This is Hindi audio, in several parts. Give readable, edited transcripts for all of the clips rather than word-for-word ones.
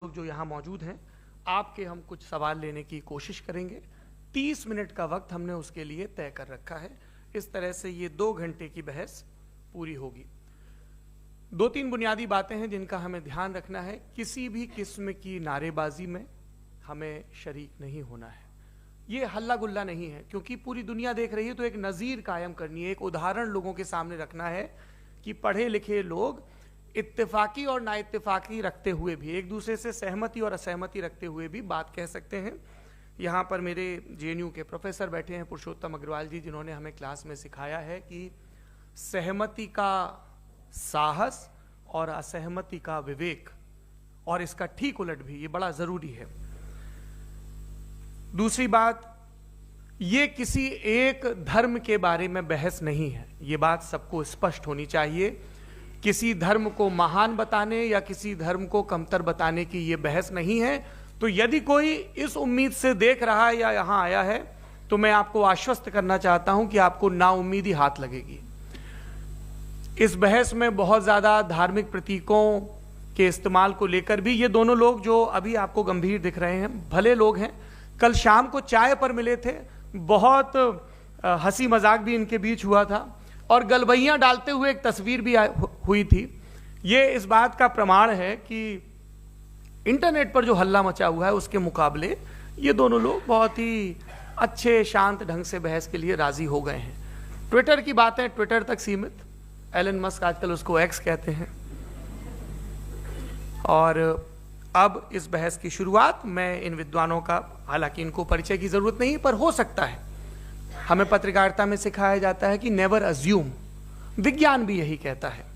जो यहाँ मौजूद हैं आपके हम कुछ सवाल लेने की कोशिश करेंगे। 30 मिनट का वक्त हमने उसके लिए तय कर रखा है। इस तरह से ये 2 घंटे की बहस पूरी होगी। 2-3 बुनियादी बातें हैं जिनका हमें ध्यान रखना है। किसी भी किस्म की नारेबाजी में हमें शरीक नहीं होना है। ये हल्ला गुल्ला नहीं है, क्योंकि पूरी दुनिया देख रही है, तो एक नज़ीर कायम करनी है, एक उदाहरण लोगों के सामने रखना है कि पढ़े लिखे लोग इत्तेफाकी और नाइत्तेफाकी रखते हुए भी, एक दूसरे से सहमति और असहमति रखते हुए भी बात कह सकते हैं। यहाँ पर मेरे JNU के प्रोफेसर बैठे हैं, पुरुषोत्तम अग्रवाल जी, जिन्होंने हमें क्लास में सिखाया है कि सहमति का साहस और असहमति का विवेक, और इसका ठीक उलट भी, ये बड़ा ज़रूरी है। दूसरी बात, ये किसी एक धर्म के बारे में बहस नहीं है, ये बात सबको स्पष्ट होनी चाहिए। किसी धर्म को महान बताने या किसी धर्म को कमतर बताने की ये बहस नहीं है। तो यदि कोई इस उम्मीद से देख रहा है या यहाँ आया है, तो मैं आपको आश्वस्त करना चाहता हूं कि आपको नाउम्मीदी हाथ लगेगी। इस बहस में बहुत ज़्यादा धार्मिक प्रतीकों के इस्तेमाल को लेकर भी ये दोनों लोग जो अभी आपको गंभीर दिख रहे हैं, भले लोग हैं, कल शाम को चाय पर मिले थे, बहुत हंसी मजाक भी इनके बीच हुआ था और गलबैयां डालते हुए एक तस्वीर भी हुई थी। ये इस बात का प्रमाण है कि इंटरनेट पर जो हल्ला मचा हुआ है उसके मुकाबले ये दोनों लोग बहुत ही अच्छे शांत ढंग से बहस के लिए राजी हो गए हैं। ट्विटर की बातें ट्विटर तक सीमित, एलन मस्क आजकल उसको एक्स कहते हैं। और अब इस बहस की शुरुआत मैं इन विद्वानों का, हालांकि इनको परिचय की जरूरत नहीं, पर हो सकता है, हमें पत्रकारिता में सिखाया जाता है कि नेवर अज्यूम, विज्ञान भी यही कहता है।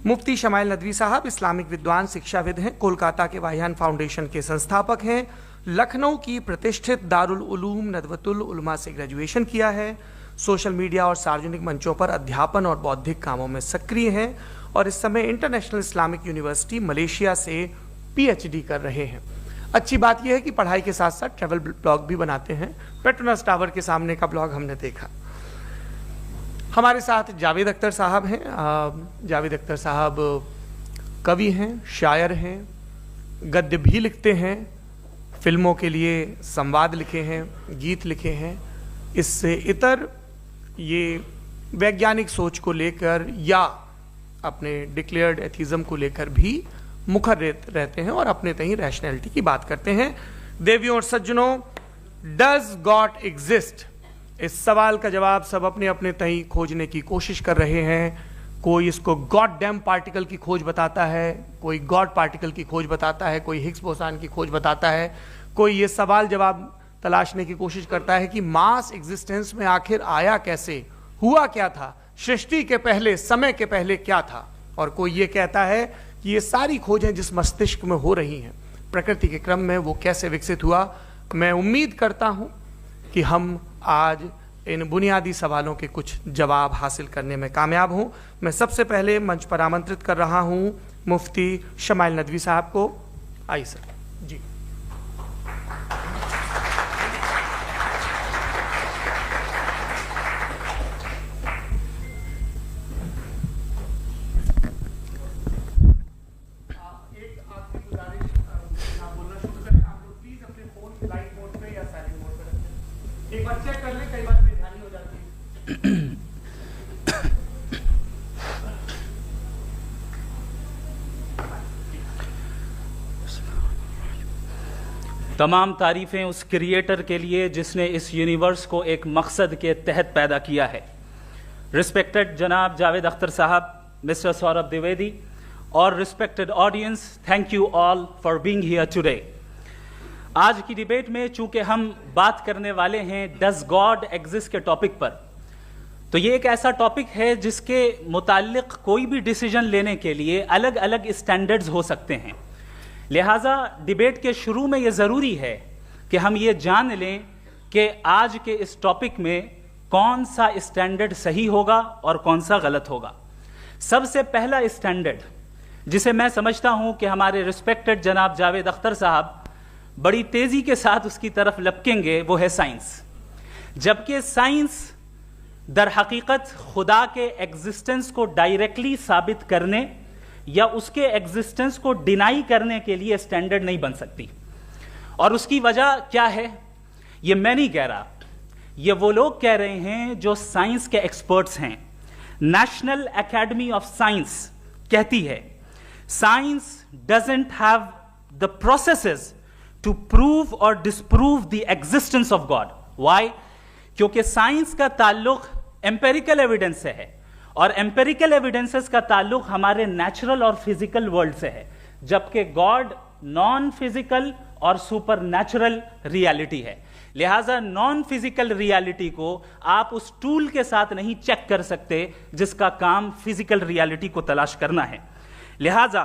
मुफ्ती शमाइल नदवी साहब इस्लामिक विद्वान, शिक्षाविद हैं, कोलकाता के वाहियान फाउंडेशन के संस्थापक हैं, लखनऊ की प्रतिष्ठित दारुल उलूम नदवतुल उलमा से ग्रेजुएशन किया है, सोशल मीडिया और सार्वजनिक मंचों पर अध्यापन और बौद्धिक कामों में सक्रिय हैं और इस समय इंटरनेशनल इस्लामिक यूनिवर्सिटी मलेशिया से PhD कर रहे हैं। अच्छी बात यह है कि पढ़ाई के साथ साथ ट्रैवल ब्लॉग भी बनाते हैं। पेट्रोनस टावर के सामने का ब्लॉग हमने देखा। हमारे साथ जावेद अख्तर साहब हैं। जावेद अख्तर साहब कवि हैं, शायर हैं, गद्य भी लिखते हैं, फिल्मों के लिए संवाद लिखे हैं, गीत लिखे हैं। इससे इतर ये वैज्ञानिक सोच को लेकर या अपने डिक्लेयर्ड एथिज्म को लेकर भी मुखर रहते हैं और अपने तहीं रैशनैलिटी की बात करते हैं। देवियों और सज्जनों, डज गॉड एग्जिस्ट? इस सवाल का जवाब सब अपने अपने तहीं खोजने की कोशिश कर रहे हैं। कोई इसको गॉड डैम पार्टिकल की खोज बताता है, कोई गॉड पार्टिकल की खोज बताता है, कोई हिग्स बोसान की खोज बताता है, कोई ये सवाल जवाब तलाशने की कोशिश करता है कि मास एग्जिस्टेंस में आखिर आया कैसे, हुआ क्या था, सृष्टि के पहले, समय के पहले क्या था। और कोई ये कहता है कि ये सारी खोजें जिस मस्तिष्क में हो रही हैं प्रकृति के क्रम में, वो कैसे विकसित हुआ। मैं उम्मीद करता हूं कि हम आज इन बुनियादी सवालों के कुछ जवाब हासिल करने में कामयाब हों। मैं सबसे पहले मंच पर आमंत्रित कर रहा हूं मुफ्ती शमाइल नदवी साहब को। आइए सर जी। एक बार चेक कर ले, कई बार बेध्यानी हो जाती है। तमाम तारीफ़ें उस क्रिएटर के लिए जिसने इस यूनिवर्स को एक मकसद के तहत पैदा किया है। रिस्पेक्टेड जनाब जावेद अख्तर साहब, मिस्टर सौरभ द्विवेदी और respected audience, thank you all for being here today. आज की डिबेट में चूंकि हम बात करने वाले हैं डज गॉड एग्जिस्ट के टॉपिक पर, तो ये एक ऐसा टॉपिक है जिसके मुताल्लिक कोई भी डिसीजन लेने के लिए अलग अलग स्टैंडर्ड्स हो सकते हैं। लिहाजा डिबेट के शुरू में ये ज़रूरी है कि हम ये जान लें कि आज के इस टॉपिक में कौन सा स्टैंडर्ड सही होगा और कौन सा गलत होगा। सबसे पहला स्टैंडर्ड जिसे मैं समझता हूं कि हमारे रिस्पेक्टेड जनाब जावेद अख्तर साहब बड़ी तेजी के साथ उसकी तरफ लपकेंगे, वो है साइंस। जबकि साइंस दर हकीकत खुदा के एग्जिस्टेंस को डायरेक्टली साबित करने या उसके एग्जिस्टेंस को डिनाई करने के लिए स्टैंडर्ड नहीं बन सकती। और उसकी वजह क्या है, ये मैं नहीं कह रहा, ये वो लोग कह रहे हैं जो साइंस के एक्सपर्ट्स हैं। नेशनल एकेडमी ऑफ साइंस कहती है science doesn't have the processes to prove or disprove the existence of God. Why? क्योंकि साइंस का ताल्लुक एम्पेरिकल एविडेंस से है और एम्पेरिकल एविडेंसेस का ताल्लुक हमारे नेचुरल और फिजिकल वर्ल्ड से है, जबकि गॉड नॉन फिजिकल और सुपर नेचुरल रियलिटी है। लिहाजा नॉन फिजिकल रियलिटी को आप उस टूल के साथ नहीं चेक कर सकते जिसका काम फिजिकल रियलिटी को तलाश करना है। लिहाजा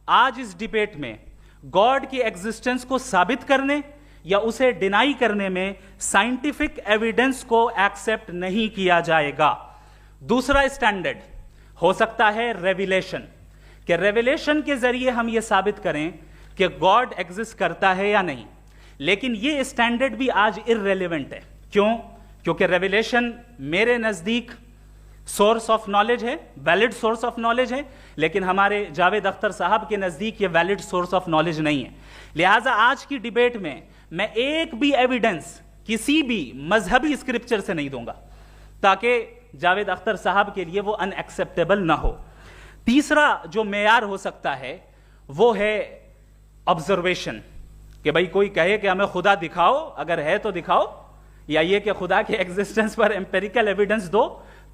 आज इस डिबेट में गॉड की एग्जिस्टेंस को साबित करने या उसे डिनाई करने में साइंटिफिक एविडेंस को एक्सेप्ट नहीं किया जाएगा। दूसरा स्टैंडर्ड हो सकता है रेविलेशन, कि रेविलेशन के जरिए हम यह साबित करें कि गॉड एग्जिस्ट करता है या नहीं। लेकिन यह स्टैंडर्ड भी आज इररेलेवेंट है। क्यों? क्योंकि रेविलेशन मेरे नजदीक सोर्स ऑफ नॉलेज है, वैलिड सोर्स ऑफ नॉलेज है, लेकिन हमारे जावेद अख्तर साहब के नजदीक यह वैलिड सोर्स ऑफ नॉलेज नहीं है। लिहाजा आज की डिबेट में मैं एक भी एविडेंस किसी भी मजहबी स्क्रिप्चर से नहीं दूंगा ताकि जावेद अख्तर साहब के लिए वो अनएक्सेप्टेबल ना हो। तीसरा जो मेयार हो सकता है वो है ऑब्जर्वेशन, कि भाई कोई कहे कि हमें खुदा दिखाओ, अगर है तो दिखाओ, या ये कि खुदा के एग्जिस्टेंस पर एम्पेरिकल एविडेंस दो,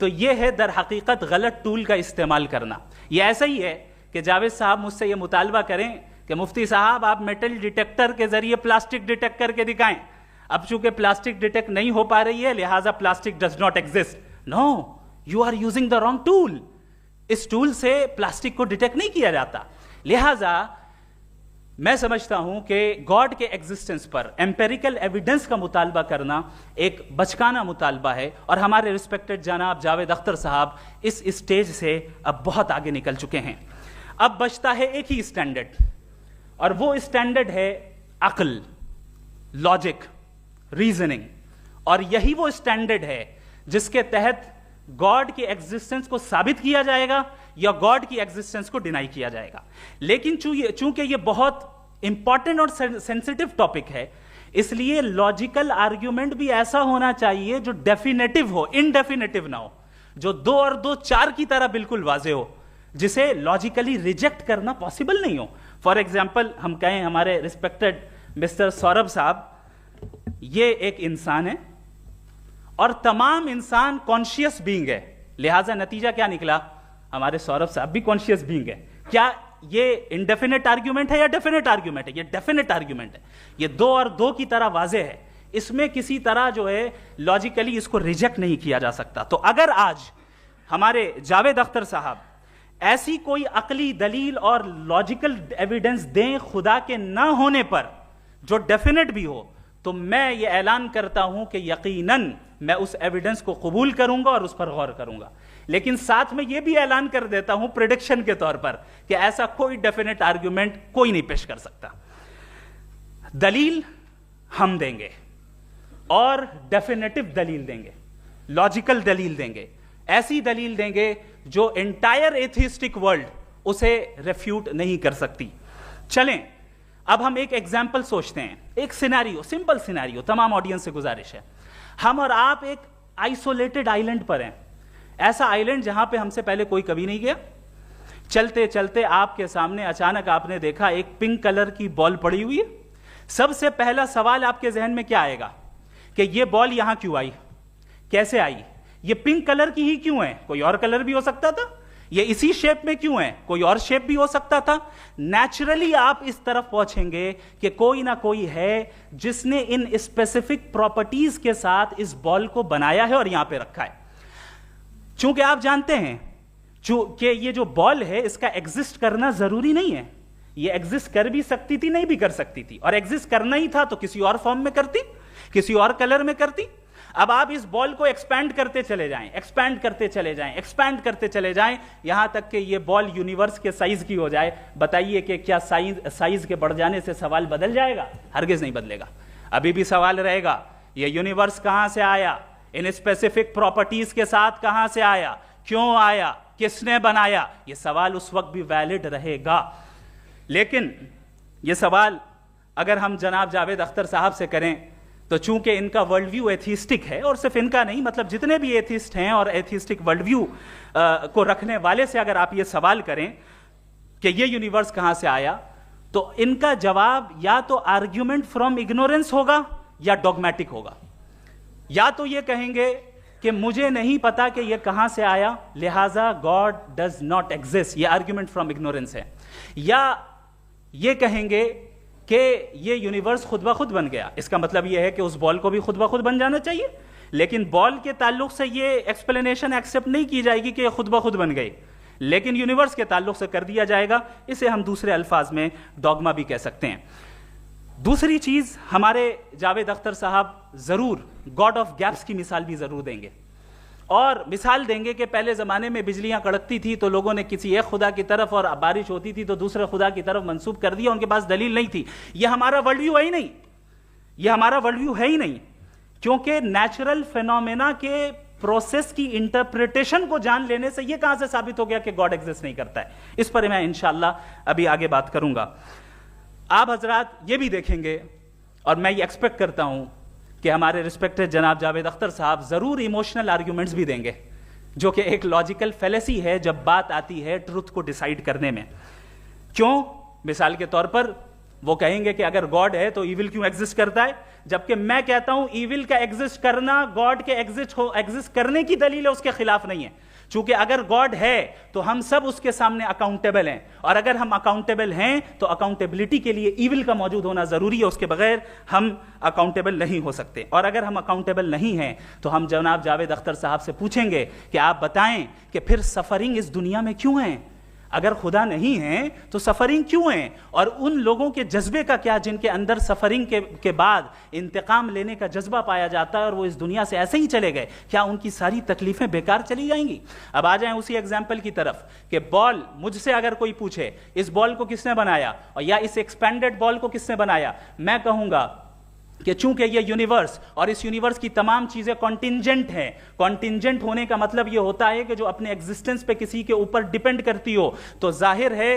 तो ये है दर हकीकत गलत टूल का इस्तेमाल करना। ये ऐसा ही है कि जावेद साहब मुझसे ये मुतालबा करें कि मुफ्ती साहब आप मेटल डिटेक्टर के जरिए प्लास्टिक डिटेक्ट करके दिखाएं। अब चूंकि प्लास्टिक डिटेक्ट नहीं हो पा रही है लिहाजा plastic does not exist. No, you are using the wrong tool. इस टूल से प्लास्टिक को डिटेक्ट नहीं किया जाता। लिहाजा मैं समझता हूं कि गॉड के एग्जिस्टेंस पर एम्पेरिकल एविडेंस का मुतालबा करना एक बचकाना मुतालबा है, और हमारे रिस्पेक्टेड जनाब जावेद अख्तर साहब इस स्टेज से अब बहुत आगे निकल चुके हैं। अब बचता है एक ही स्टैंडर्ड, और वो स्टैंडर्ड है अक्ल, लॉजिक, रीजनिंग। और यही वो स्टैंडर्ड है जिसके तहत गॉड की एग्जिस्टेंस को साबित किया जाएगा या गॉड की एग्जिस्टेंस को डिनाई किया जाएगा। लेकिन चूंकि ये बहुत इंपॉर्टेंट और सेंसिटिव टॉपिक है, इसलिए लॉजिकल आर्ग्यूमेंट भी ऐसा होना चाहिए जो डेफिनेटिव हो, इनडेफिनेटिव ना हो, जो 2 और 2 4 की तरह बिल्कुल वाजे हो, जिसे लॉजिकली रिजेक्ट करना पॉसिबल नहीं हो। फॉर एग्जाम्पल हम कहें हमारे रिस्पेक्टेड मिस्टर सौरभ साहब, ये एक इंसान है और तमाम इंसान कॉन्शियस बीइंग है, लिहाजा नतीजा क्या निकला, हमारे सौरभ साहब भी कॉन्शियस बीइंग है। क्या ये इनडेफिनेट आर्ग्यूमेंट है या डेफिनेट आर्ग्यूमेंट है? ये डेफिनेट आर्ग्यूमेंट है। ये 2 और 2 की तरह वाजे है, इसमें किसी तरह जो है लॉजिकली इसको रिजेक्ट नहीं किया जा सकता। तो अगर आज हमारे जावेद अख्तर साहब ऐसी कोई अकली दलील और लॉजिकल एविडेंस दें खुदा के ना होने पर जो डेफिनेट भी हो, तो मैं ये ऐलान करता हूं कि यकीनन मैं उस एविडेंस को कबूल करूंगा और उस पर गौर करूंगा। लेकिन साथ में यह भी ऐलान कर देता हूं प्रेडिक्शन के तौर पर कि ऐसा कोई डेफिनेट आर्ग्यूमेंट कोई नहीं पेश कर सकता। दलील हम देंगे और डेफिनेटिव दलील देंगे, लॉजिकल दलील देंगे, ऐसी दलील देंगे जो एंटायर एथिस्टिक वर्ल्ड उसे रेफ्यूट नहीं कर सकती। चलें अब हम एक एग्जाम्पल सोचते हैं, एक सिनेरियो, सिंपल सिनेरियो, तमाम ऑडियंस से गुजारिश है, हम और आप एक आइसोलेटेड आइलैंड पर हैं, ऐसा आइलैंड जहां पे हमसे पहले कोई कभी नहीं गया। चलते चलते आपके सामने अचानक आपने देखा एक पिंक कलर की बॉल पड़ी हुई है। सबसे पहला सवाल आपके जहन में क्या आएगा कि यह बॉल यहां क्यों आई, कैसे आई, ये पिंक कलर की ही क्यों है, कोई और कलर भी हो सकता था, ये इसी शेप में क्यों है, कोई और शेप भी हो सकता था। नेचुरली आप इस तरफ पहुंचेंगे कि कोई ना कोई है जिसने इन स्पेसिफिक प्रॉपर्टीज के साथ इस बॉल को बनाया है और यहां पे रखा है। चूंकि आप जानते हैं कि ये जो बॉल है इसका एग्जिस्ट करना जरूरी नहीं है, ये एग्जिस्ट कर भी सकती थी, नहीं भी कर सकती थी, और एग्जिस्ट करना ही था तो किसी और फॉर्म में करती, किसी और कलर में करती। अब आप इस बॉल को एक्सपैंड करते चले जाएं, एक्सपैंड करते चले जाएं, एक्सपैंड करते चले जाएं, यहां तक कि ये बॉल यूनिवर्स के साइज की हो जाए। बताइए कि क्या साइज के बढ़ जाने से सवाल बदल जाएगा? हरगिज नहीं बदलेगा। अभी भी सवाल रहेगा ये यूनिवर्स कहां से आया, इन स्पेसिफिक प्रॉपर्टीज के साथ कहां से आया, क्यों आया, किसने बनाया, यह सवाल उस वक्त भी वैलिड रहेगा। लेकिन यह सवाल अगर हम जनाब जावेद अख्तर साहब से करें तो चूंकि इनका वर्ल्ड व्यू एथिस्टिक है, और सिर्फ इनका नहीं, मतलब जितने भी एथिस्ट हैं और एथिस्टिक वर्ल्ड व्यू को रखने वाले से अगर आप ये सवाल करें कि ये यूनिवर्स कहां से आया, तो इनका जवाब या तो आर्ग्यूमेंट फ्रॉम इग्नोरेंस होगा या डॉगमेटिक होगा। या तो ये कहेंगे कि मुझे नहीं पता कि ये कहां से आया, लिहाजा गॉड डज नॉट एग्जिस्ट, ये आर्ग्यूमेंट फ्रॉम इग्नोरेंस है, या ये कहेंगे कि ये यूनिवर्स खुद ब खुद बन गया। इसका मतलब ये है कि उस बॉल को भी खुद ब खुद बन जाना चाहिए, लेकिन बॉल के ताल्लुक से ये एक्सप्लेनेशन एक्सेप्ट नहीं की जाएगी कि ये खुद ब खुद बन गई, लेकिन यूनिवर्स के ताल्लुक से कर दिया जाएगा। इसे हम दूसरे अल्फाज में डॉगमा भी कह सकते हैं। दूसरी चीज, हमारे जावेद अख्तर साहब जरूर गॉड ऑफ गैप्स की मिसाल भी जरूर देंगे, और मिसाल देंगे कि पहले जमाने में बिजलियां कड़कती थी तो लोगों ने किसी एक खुदा की तरफ, और बारिश होती थी तो दूसरे खुदा की तरफ मंसूब कर दिया, उनके पास दलील नहीं थी। यह हमारा वर्ल्ड व्यू है ही नहीं, यह हमारा वर्ल्ड व्यू है ही नहीं, क्योंकि नेचुरल फिनोमेना के प्रोसेस की इंटरप्रिटेशन को जान लेने से यह कहां से साबित हो गया कि गॉड एग्जिस्ट नहीं करता है। इस पर मैं इंशाअल्लाह अभी आगे बात करूंगा। आप हजरात ये भी देखेंगे, और मैं ये एक्सपेक्ट करता हूं कि हमारे रिस्पेक्टेड जनाब जावेद अख्तर साहब जरूर इमोशनल आर्ग्यूमेंट्स भी देंगे, जो कि एक लॉजिकल फेलेसी है जब बात आती है ट्रुथ को डिसाइड करने में। क्यों? मिसाल के तौर पर वो कहेंगे कि अगर गॉड है तो ईविल क्यों एग्जिस्ट करता है, जबकि मैं कहता हूं ईविल का एग्जिस्ट करना गॉड के एग्जिस्ट करने की दलील है, उसके खिलाफ नहीं है। चूंकि अगर गॉड है तो हम सब उसके सामने अकाउंटेबल हैं, और अगर हम अकाउंटेबल हैं तो अकाउंटेबिलिटी के लिए ईविल का मौजूद होना जरूरी है, उसके बगैर हम अकाउंटेबल नहीं हो सकते। और अगर हम अकाउंटेबल नहीं हैं तो हम जनाब जावेद अख्तर साहब से पूछेंगे कि आप बताएं कि फिर सफरिंग इस दुनिया में क्यों है? अगर खुदा नहीं है तो सफरिंग क्यों है? और उन लोगों के जज्बे का क्या जिनके अंदर सफरिंग के बाद इंतकाम लेने का जज्बा पाया जाता है और वो इस दुनिया से ऐसे ही चले गए, क्या उनकी सारी तकलीफें बेकार चली जाएंगी? अब आ जाएं उसी एग्जाम्पल की तरफ कि बॉल, मुझसे अगर कोई पूछे इस बॉल को किसने बनाया, और या इस एक्सपेंडेड बॉल को किसने बनाया, मैं कहूंगा कि चूंकि ये यूनिवर्स और इस यूनिवर्स की तमाम चीजें कॉन्टिंजेंट हैं। कॉन्टिंजेंट होने का मतलब ये होता है कि जो अपने एग्जिस्टेंस पे किसी के ऊपर डिपेंड करती हो, तो जाहिर है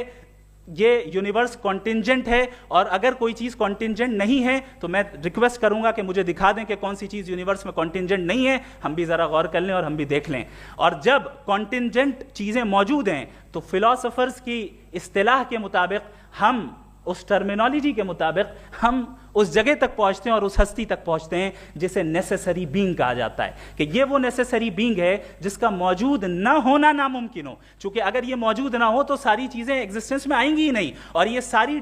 ये यूनिवर्स कॉन्टिंजेंट है। और अगर कोई चीज कॉन्टिंजेंट नहीं है तो मैं रिक्वेस्ट करूंगा कि मुझे दिखा दें कि कौन सी चीज यूनिवर्स में कॉन्टिंजेंट नहीं है, हम भी जरा गौर कर लें और हम भी देख लें। और जब कॉन्टिंजेंट चीजें मौजूद हैं तो फिलोसोफर्स की इस्तिलाह के मुताबिक, हम उस टर्मिनोलॉजी के मुताबिक हम उस जगह तक पहुंचते हैं और उस हस्ती तक पहुंचते हैं जिसे नेसेसरी बीइंग कहा जाता है, कि ये वो नेसेसरी बीइंग है जिसका मौजूद ना होना नामुमकिन हो। क्योंकि अगर ये मौजूद ना हो तो सारी चीजें एग्जिस्टेंस में आएंगी ही नहीं, और ये सारी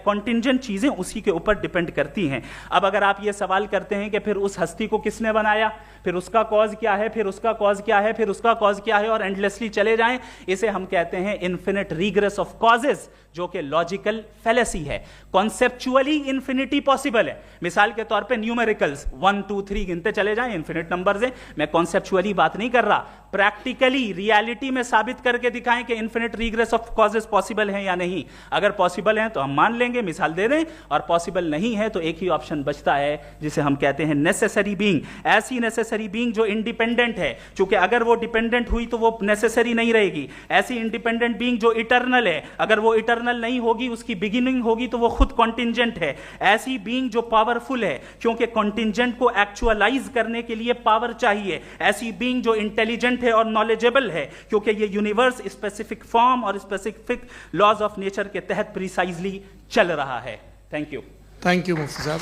कॉन्टिंजेंट चीजें उसी के ऊपर डिपेंड करती हैं। अब अगर आप ये सवाल करते हैं कि फिर उस हस्ती को किसने बनाया, फिर उसका कॉज क्या है, फिर उसका कॉज क्या है, फिर उसका कॉज क्या है, और एंडलेसली चले जाएं, इसे हम कहते हैं इन्फिनिट रीग्रेस ऑफ कॉजेस, जो कि लॉजिकल फेलेसी है। कॉन्सेप्चुअली इन्फिनिटी पॉसिबल है। मिसाल के तौर पे न्यूमेरिकल्स 1 2 3 गिनते चले जाएं, इन्फिनिट नंबर्स हैं। मैं कॉन्सेप्चुअली बात नहीं कर रहा, प्रैक्टिकली रियलिटी में साबित करके दिखाएं कि infinite regress of causes possible हैं या नहीं। अगर पॉसिबल हैं तो हम मान लेंगे, मिसाल दे दें, और पॉसिबल नहीं है तो एक ही ऑप्शन बचता है जिसे हम कहते हैं नेसेसरी बीइंग। ऐसी नेसेसरी बीइंग जो इंडिपेंडेंट है, क्योंकि अगर वो डिपेंडेंट हुई तो वो नेसेसरी नहीं रहेगी। ऐसी इंडिपेंडेंट बीइंग जो इटर्नल है, अगर वो इटर्नल नहीं होगी, उसकी बिगिनिंग होगी तो वो खुद कॉन्टिंजेंट है। ऐसी बीइंग जो पावरफुल है, क्योंकि कॉन्टिंजेंट को एक्चुअलाइज करने के लिए पावर चाहिए। ऐसी बीइंग जो इंटेलिजेंट है और नॉलेजेबल है, क्योंकि ये यूनिवर्स स्पेसिफिक फॉर्म और स्पेसिफिक लॉज ऑफ नेचर के तहत प्रिसाइजली चल रहा है। थैंक यू मुफ्ती साहब।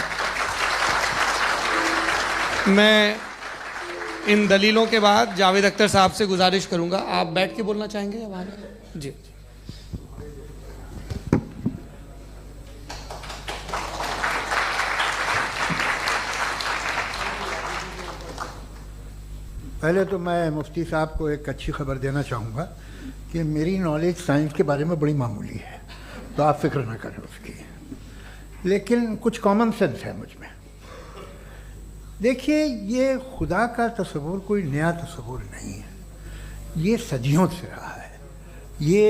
मैं इन दलीलों के बाद जावेद अख्तर साहब से गुजारिश करूंगा, आप बैठ के बोलना चाहेंगे या वहां? जी। पहले तो मैं मुफ्ती साहब को एक अच्छी खबर देना चाहूँगा कि मेरी नॉलेज साइंस के बारे में बड़ी मामूली है, तो आप फिक्र ना करें उसकी, लेकिन कुछ कॉमन सेंस है मुझ में। देखिए, ये खुदा का तस्वुर कोई नया तस्वुर नहीं है, ये सदियों से रहा है। ये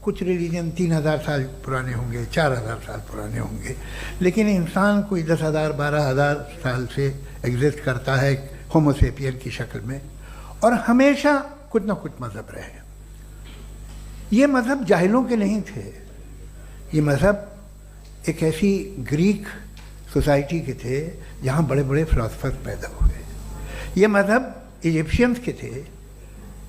कुछ रिलीजन 3000 साल पुराने होंगे, 4000 साल पुराने होंगे, लेकिन इंसान कोई 10,000 12,000 साल से एग्जिस्ट करता है होमोसेपियन की शक्ल में, और हमेशा कुछ ना कुछ मज़हब रहे। ये मज़हब जाहिलों के नहीं थे, ये मज़हब एक ऐसी ग्रीक सोसाइटी के थे जहाँ बड़े बड़े फिलोसफर पैदा हुए। ये मज़हब इजिप्शियंस के थे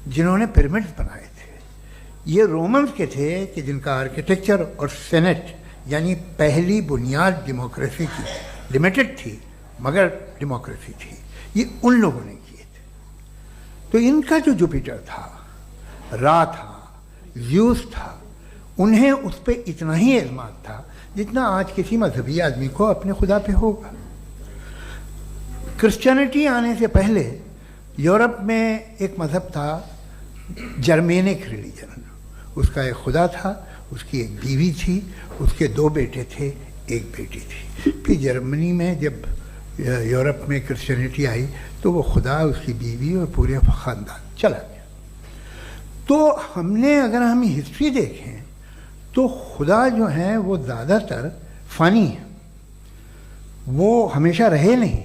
जिन्होंने पिरामिड्स बनाए थे। ये रोमन्स के थे कि जिनका आर्किटेक्चर और सेनेट यानी पहली बुनियाद डेमोक्रेसी की लिमिटेड थी मगर डेमोक्रेसी थी, ये उन लोगों ने किए थे। तो इनका जो जुपिटर था, रा था, ज़्यूस था, उन्हें उस पर इतना ही एतमाद था जितना आज किसी मजहबी आदमी को अपने खुदा पे होगा। क्रिश्चियनिटी आने से पहले यूरोप में एक मज़हब था जर्मेनिक रिलीजन। उसका एक खुदा था, उसकी एक बीवी थी, उसके 2 बेटे थे, एक बेटी थी। फिर जर्मनी में जब यूरोप में क्रिश्चियनिटी आई तो वो खुदा, उसकी बीवी और पूरे ख़ानदान चला गया। तो अगर हम हिस्ट्री देखें तो खुदा जो हैं वो ज़्यादातर फ़नी है, वो हमेशा रहे नहीं।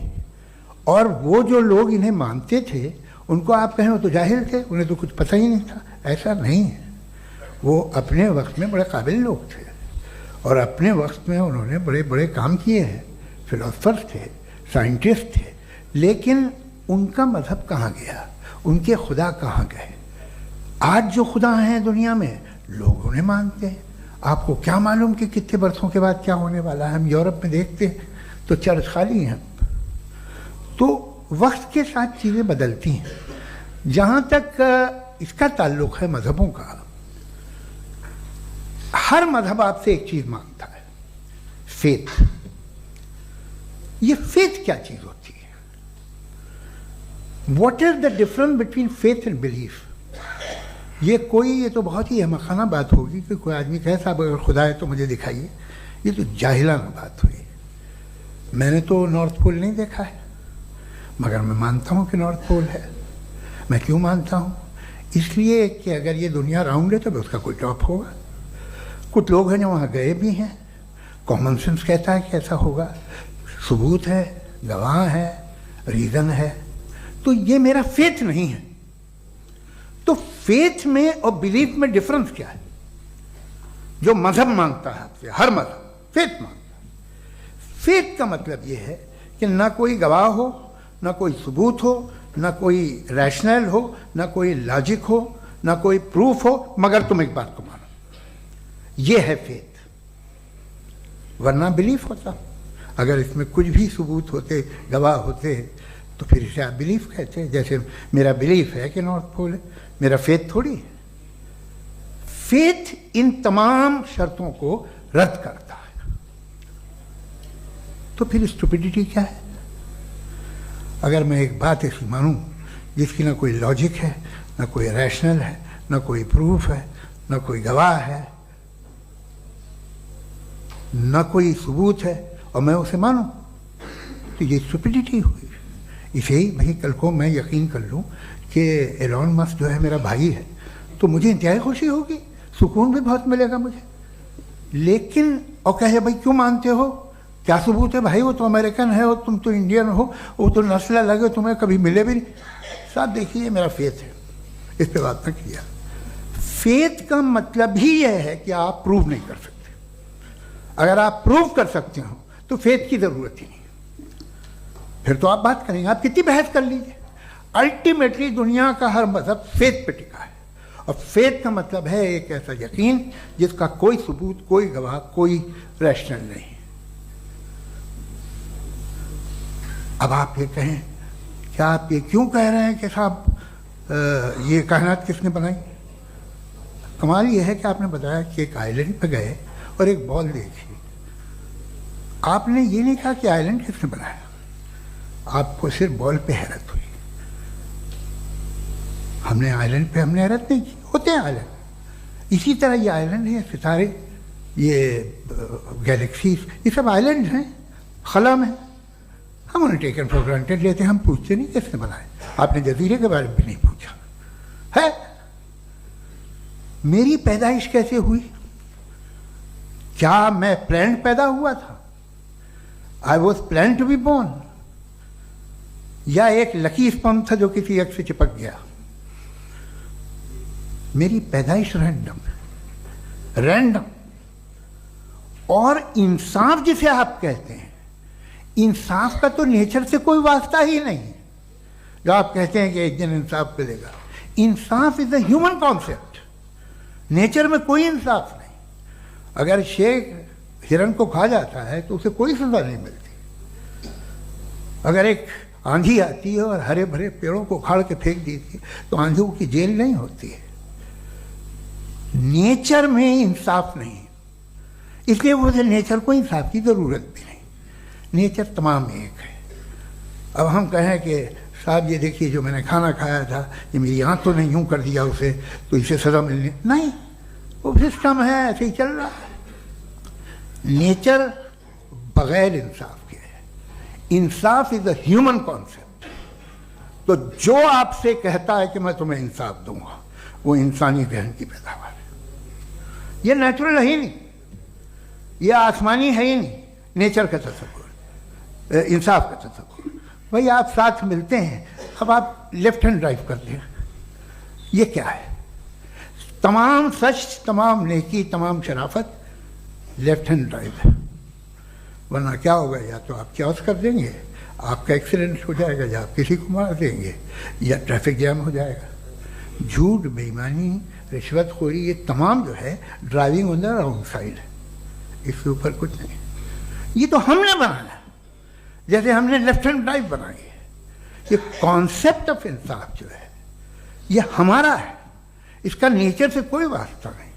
और वो जो लोग इन्हें मानते थे उनको आप कहें वो तो जाहिल थे, उन्हें तो कुछ पता ही नहीं था, ऐसा नहीं है। वो अपने वक्त में बड़े काबिल लोग थे और अपने वक्त में उन्होंने बड़े बड़े काम किए हैं, फिलोसफर्स थे, साइंटिस्ट थे। लेकिन उनका मज़हब कहाँ गया, उनके खुदा कहाँ गए? आज जो खुदा हैं दुनिया में लोग उन्हें मानते हैं। आपको क्या मालूम कि कितने बरसों के बाद क्या होने वाला है? हम यूरोप में देखते हैं तो चर्च खाली हैं। तो वक्त के साथ चीज़ें बदलती हैं। जहाँ तक इसका ताल्लुक़ है मज़हबों का, हर मज़हब आपसे एक चीज़ मांगता है, फेथ। ये फेथ क्या चीज़ होती है? What is the difference between faith and belief? ये तो बहुत ही अहमखाना बात होगी कि कोई आदमी कहे साहब अगर खुदा है तो मुझे दिखाइए। ये तो जाहिलाना बात हुई। मैंने तो नॉर्थ पोल नहीं देखा है मगर मैं मानता हूँ कि नॉर्थ पोल है। मैं क्यों मानता हूँ? इसलिए कि अगर ये दुनिया राउंड है तो उसका कोई टॉप होगा। कुछ लोग हैं जो वहाँ गए भी हैं, कॉमन सेंस कहता है कि ऐसा होगा, सबूत है, गवाह है, रीज़न है। तो ये मेरा फेथ नहीं है। तो फेथ में और बिलीफ में डिफरेंस क्या है? जो मजहब मांगता है आपसे, हर मजहब फेथ मांगता है। फेथ का मतलब ये है कि ना कोई गवाह हो, ना कोई सबूत हो, ना कोई रैशनल हो, ना कोई लॉजिक हो, ना कोई प्रूफ हो, मगर तुम एक बात को मानो। ये है फेथ। वरना बिलीफ होता। अगर इसमें कुछ भी सबूत होते, गवाह होते, तो फिर इसे आप बिलीफ कहते। जैसे मेरा बिलीफ है कि नॉर्थ पोल है, मेरा फेथ थोड़ी है। फेथ इन तमाम शर्तों को रद्द करता है। तो फिर स्टुपिडिटी क्या है? अगर मैं एक बात ऐसी मानूं जिसकी ना कोई लॉजिक है, ना कोई रैशनल है, ना कोई प्रूफ है, ना कोई गवाह है, ना कोई सबूत है, और मैं उसे मानूं, तो ये स्टुपिडिटी हुई। इसे ही भाई कल को मैं यकीन कर लूं कि एलॉन मस्क जो है मेरा भाई है, तो मुझे इंतहाई खुशी होगी, सुकून भी बहुत मिलेगा मुझे। लेकिन और कहे भाई क्यों मानते हो, क्या सबूत है? भाई वो तो अमेरिकन है और तुम तो इंडियन हो, वो तो नस्ल अलग है, तुम्हें कभी मिले भी नहीं। साहब देखिए मेरा फेथ है, इस पर बात न किया। फेथ का मतलब ही यह है कि आप प्रूव नहीं कर सकते। अगर आप प्रूव कर सकते हो तो फेथ की जरूरत ही नहीं, फिर तो आप बात करेंगे, आप कितनी बहस कर लीजिए। अल्टीमेटली दुनिया का हर मजहब फेथ पे टिका है, और फेथ का मतलब है एक ऐसा यकीन जिसका कोई सबूत, कोई गवाह, कोई रैशनल नहीं। अब आप ये कहें, क्या आप ये क्यों कह रहे हैं कि साहब ये कायनात किसने बनाई? कमाल ये है कि आपने बताया कि एक आइलैंड पे गए और एक बॉल देखी। आपने ये नहीं कहा कि आइलैंड किसने बनाया, आपको सिर्फ बॉल पे हैरत हुई। हमने आइलैंड पे हमने हैरत नहीं की, होते हैं आइलैंड। इसी तरह ये आइलैंड है, सितारे, ये गैलेक्सीज, ये सब आइलैंड हैं, खला में। हम उन्हें टेकन फॉर ग्रांटेड लेते हैं, हम पूछते नहीं किसने बनाए। आपने जजीरे के बारे में भी नहीं पूछा है। मेरी पैदाइश कैसे हुई? क्या मैं प्लान्ड पैदा हुआ था? I was plan to be born, या एक लकी स्पर्म था जो किसी एक से चिपक गया? मेरी पैदाइश रैंडम है। रैंडम। और इंसाफ जिसे आप कहते हैं, इंसाफ का तो नेचर से कोई वास्ता ही नहीं है। जो आप कहते हैं कि एक दिन इंसाफ मिलेगा, इंसाफ is a human concept, nature में कोई इंसाफ नहीं। अगर शेर हिरन को खा जाता है तो उसे कोई सजा नहीं मिलती। अगर एक आंधी आती है और हरे भरे पेड़ों को उखाड़ के फेंक देती है तो आंधियों की जेल नहीं होती है। नेचर में इंसाफ नहीं, इसलिए वो नेचर को इंसाफ की जरूरत भी नहीं। नेचर तमाम एक है। अब हम कहें कि साहब ये देखिए जो मैंने खाना खाया था ये मेरी आँख तो नहीं यूँ कर दिया उसे, तो इसे सज़ा मिलनी नहीं, वो सिस्टम है, ऐसे ही चल रहा है। नेचर बगैर इंसाफ के है। इंसाफ इज अ ह्यूमन कॉन्सेप्ट। तो जो आपसे कहता है कि मैं तुम्हें इंसाफ दूंगा, वो इंसानी जहन की पैदावार है। ये नेचुरल है ही नहीं, ये आसमानी है ही नहीं। नेचर का तसव्वुर, इंसाफ का तसव्वुर। भाई आप साथ मिलते हैं, अब आप लेफ्ट हैंड ड्राइव करते हैं, ये क्या है? तमाम सच, तमाम नेकी, तमाम शराफत लेफ्ट हैंड ड्राइव है। वरना क्या होगा, या तो आप क्रॉस कर देंगे, आपका एक्सीडेंट हो जाएगा, या आप किसी को मार देंगे, या ट्रैफिक जैम हो जाएगा। झूठ, बेईमानी, रिश्वतखोरी, ये तमाम जो है driving on the wrong side है। इसके ऊपर कुछ नहीं। ये तो हमने बनाया, जैसे हमने लेफ्ट हैंड ड्राइव बनाई है। ये कॉन्सेप्ट ऑफ इंसाफ जो है ये हमारा है, इसका नेचर से कोई वास्ता नहीं।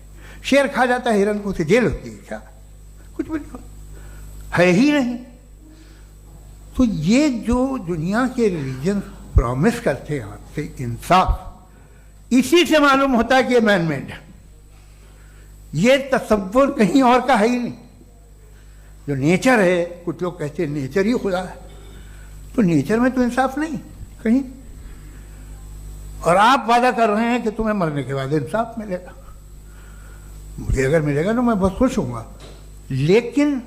शेर खा जाता है हिरन को, उसे जेल होती है क्या? कुछ भी नहीं, है ही नहीं। तो ये जो दुनिया के रिलीजन प्रॉमिस करते हैं आपसे इंसाफ, इसी से मालूम होता है कि ये मैन मेड है। ये तसव्वुर कहीं और का है ही नहीं। जो नेचर है, कुछ लोग कहते हैं नेचर ही खुदा है, तो नेचर में तो इंसाफ नहीं कहीं। और आप वादा कर रहे हैं कि तुम्हें मरने के बाद इंसाफ मिलेगा। मुझे अगर मिलेगा तो मैं बहुत खुश होऊंगा, लेकिन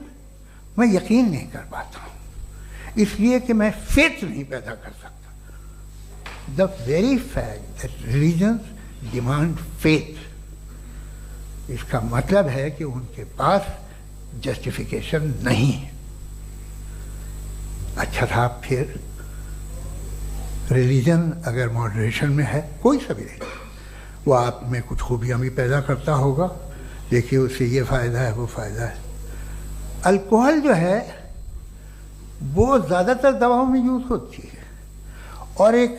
मैं यकीन नहीं कर पाता हूँ, इसलिए कि मैं फेथ नहीं पैदा कर सकता। The very fact that religions demand faith, इसका मतलब है कि उनके पास जस्टिफिकेशन नहीं है। अच्छा था, फिर रिलीजन अगर मॉडरेशन में है, कोई सा भी नहीं, वो आप में कुछ खूबियाँ भी पैदा करता होगा, देखिए उससे ये फ़ायदा है, वो फ़ायदा है। अल्कोहल जो है वो ज़्यादातर दवाओं में यूज़ होती है, और एक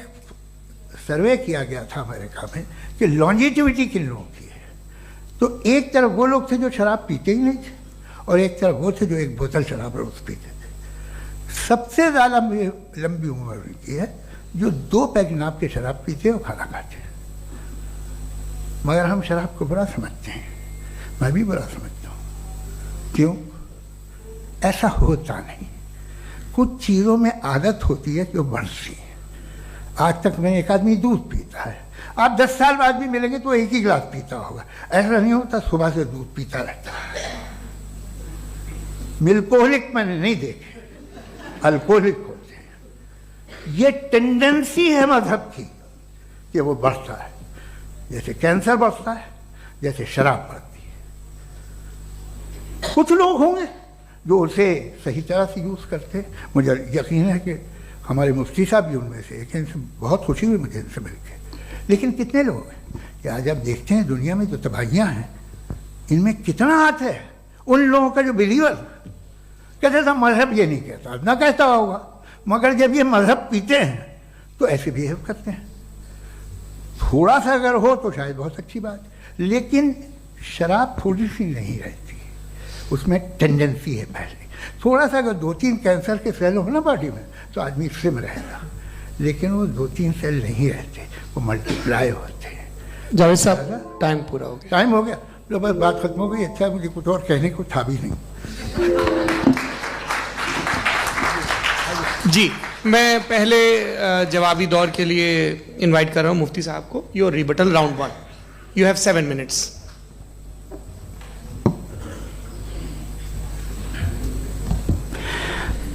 सर्वे किया गया था अमेरिका में कि लॉन्जेटिविटी किन लोगों की है। तो एक तरफ वो लोग थे जो शराब पीते ही नहीं थे, और एक तरफ वो थे जो एक बोतल शराब रोज़ पीते थे। सबसे ज़्यादा लंबी उम्र की है जो 2 पैक नाप के शराब पीते हैं और खाना खाते हैं। मगर हम शराब को बुरा समझते हैं, मैं भी बुरा समझता हूँ। क्यों? ऐसा होता नहीं। कुछ चीज़ों में आदत होती है जो बढ़ती है। आज तक में एक आदमी दूध पीता है, आप 10 साल बाद भी मिलेंगे तो एक ही गिलास पीता होगा। ऐसा नहीं होता, सुबह से दूध पीता रहता है। मिल्कोहलिक मैंने नहीं देखे, अल्कोहलिक होते हैं। ये टेंडेंसी है मजहब की कि वो बढ़ता है, जैसे कैंसर बढ़ता है, जैसे शराब बढ़ती है। कुछ लोग होंगे जो उसे सही तरह से यूज़ करते हैं। मुझे यकीन है कि हमारे मुफ्ती साहब भी उनमें से एक, इनसे बहुत खुशी हुई मुझे इनसे मिलकर। लेकिन कितने लोग हैं कि आज आप देखते हैं दुनिया में जो तबाहियाँ हैं, इनमें कितना हाथ है उन लोगों का जो बिलीवर कहते था मजहब ये नहीं कहता, ना कहता होगा, मगर जब ये मजहब पीते हैं तो ऐसे बिहेव करते हैं। थोड़ा सा अगर हो तो शायद बहुत अच्छी बात, लेकिन शराब थोड़ी सी नहीं रहती, उसमें टेंडेंसी है पहले। थोड़ा सा अगर 2-3 कैंसर के सेल हो ना बॉडी में तो आदमी स्लिम रहेगा, लेकिन वो 2-3 सेल नहीं रहते, वो मल्टीप्लाई होते हैं। जावेद साहब टाइम पूरा हो गया। टाइम हो गया, तो बस बात खत्म हो गई। अच्छा, मुझे कुछ और कहने को था भी नहीं। जी, मैं पहले जवाबी दौर के लिए इनवाइट कर रहा हूं मुफ्ती साहब को। Your rebuttal round 1, you have 7 minutes.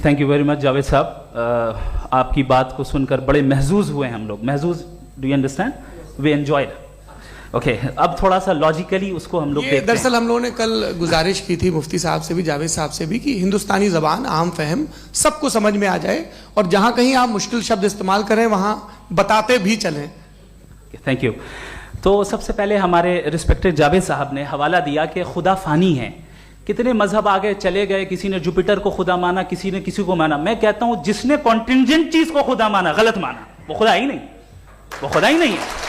Thank you very much Javed साहब। आपकी बात को सुनकर बड़े महजूज हुए हम लोग। महजूज, do you understand? We enjoyed. Okay, अब थोड़ा सा लॉजिकली उसको हम लोग देखते हैं। दरअसल हम लोगों ने कल गुजारिश की थी मुफ्ती साहब से भी, जावेद साहब से भी, कि हिंदुस्तानी ज़बान आम फहम सबको समझ में आ जाए और जहां कहीं आप मुश्किल शब्द इस्तेमाल करें वहां बताते भी चलें। Thank you. तो सबसे पहले हमारे रिस्पेक्टेड जावेद साहब ने हवाला दिया कि खुदा फानी है, कितने मजहब आगे चले गए, किसी ने जुपिटर को खुदा माना, किसी ने किसी को माना। मैं कहता हूं जिसने कॉन्टिंजेंट चीज को खुदा माना, गलत माना, वो खुदा ही नहीं, वो खुदा ही नहीं है।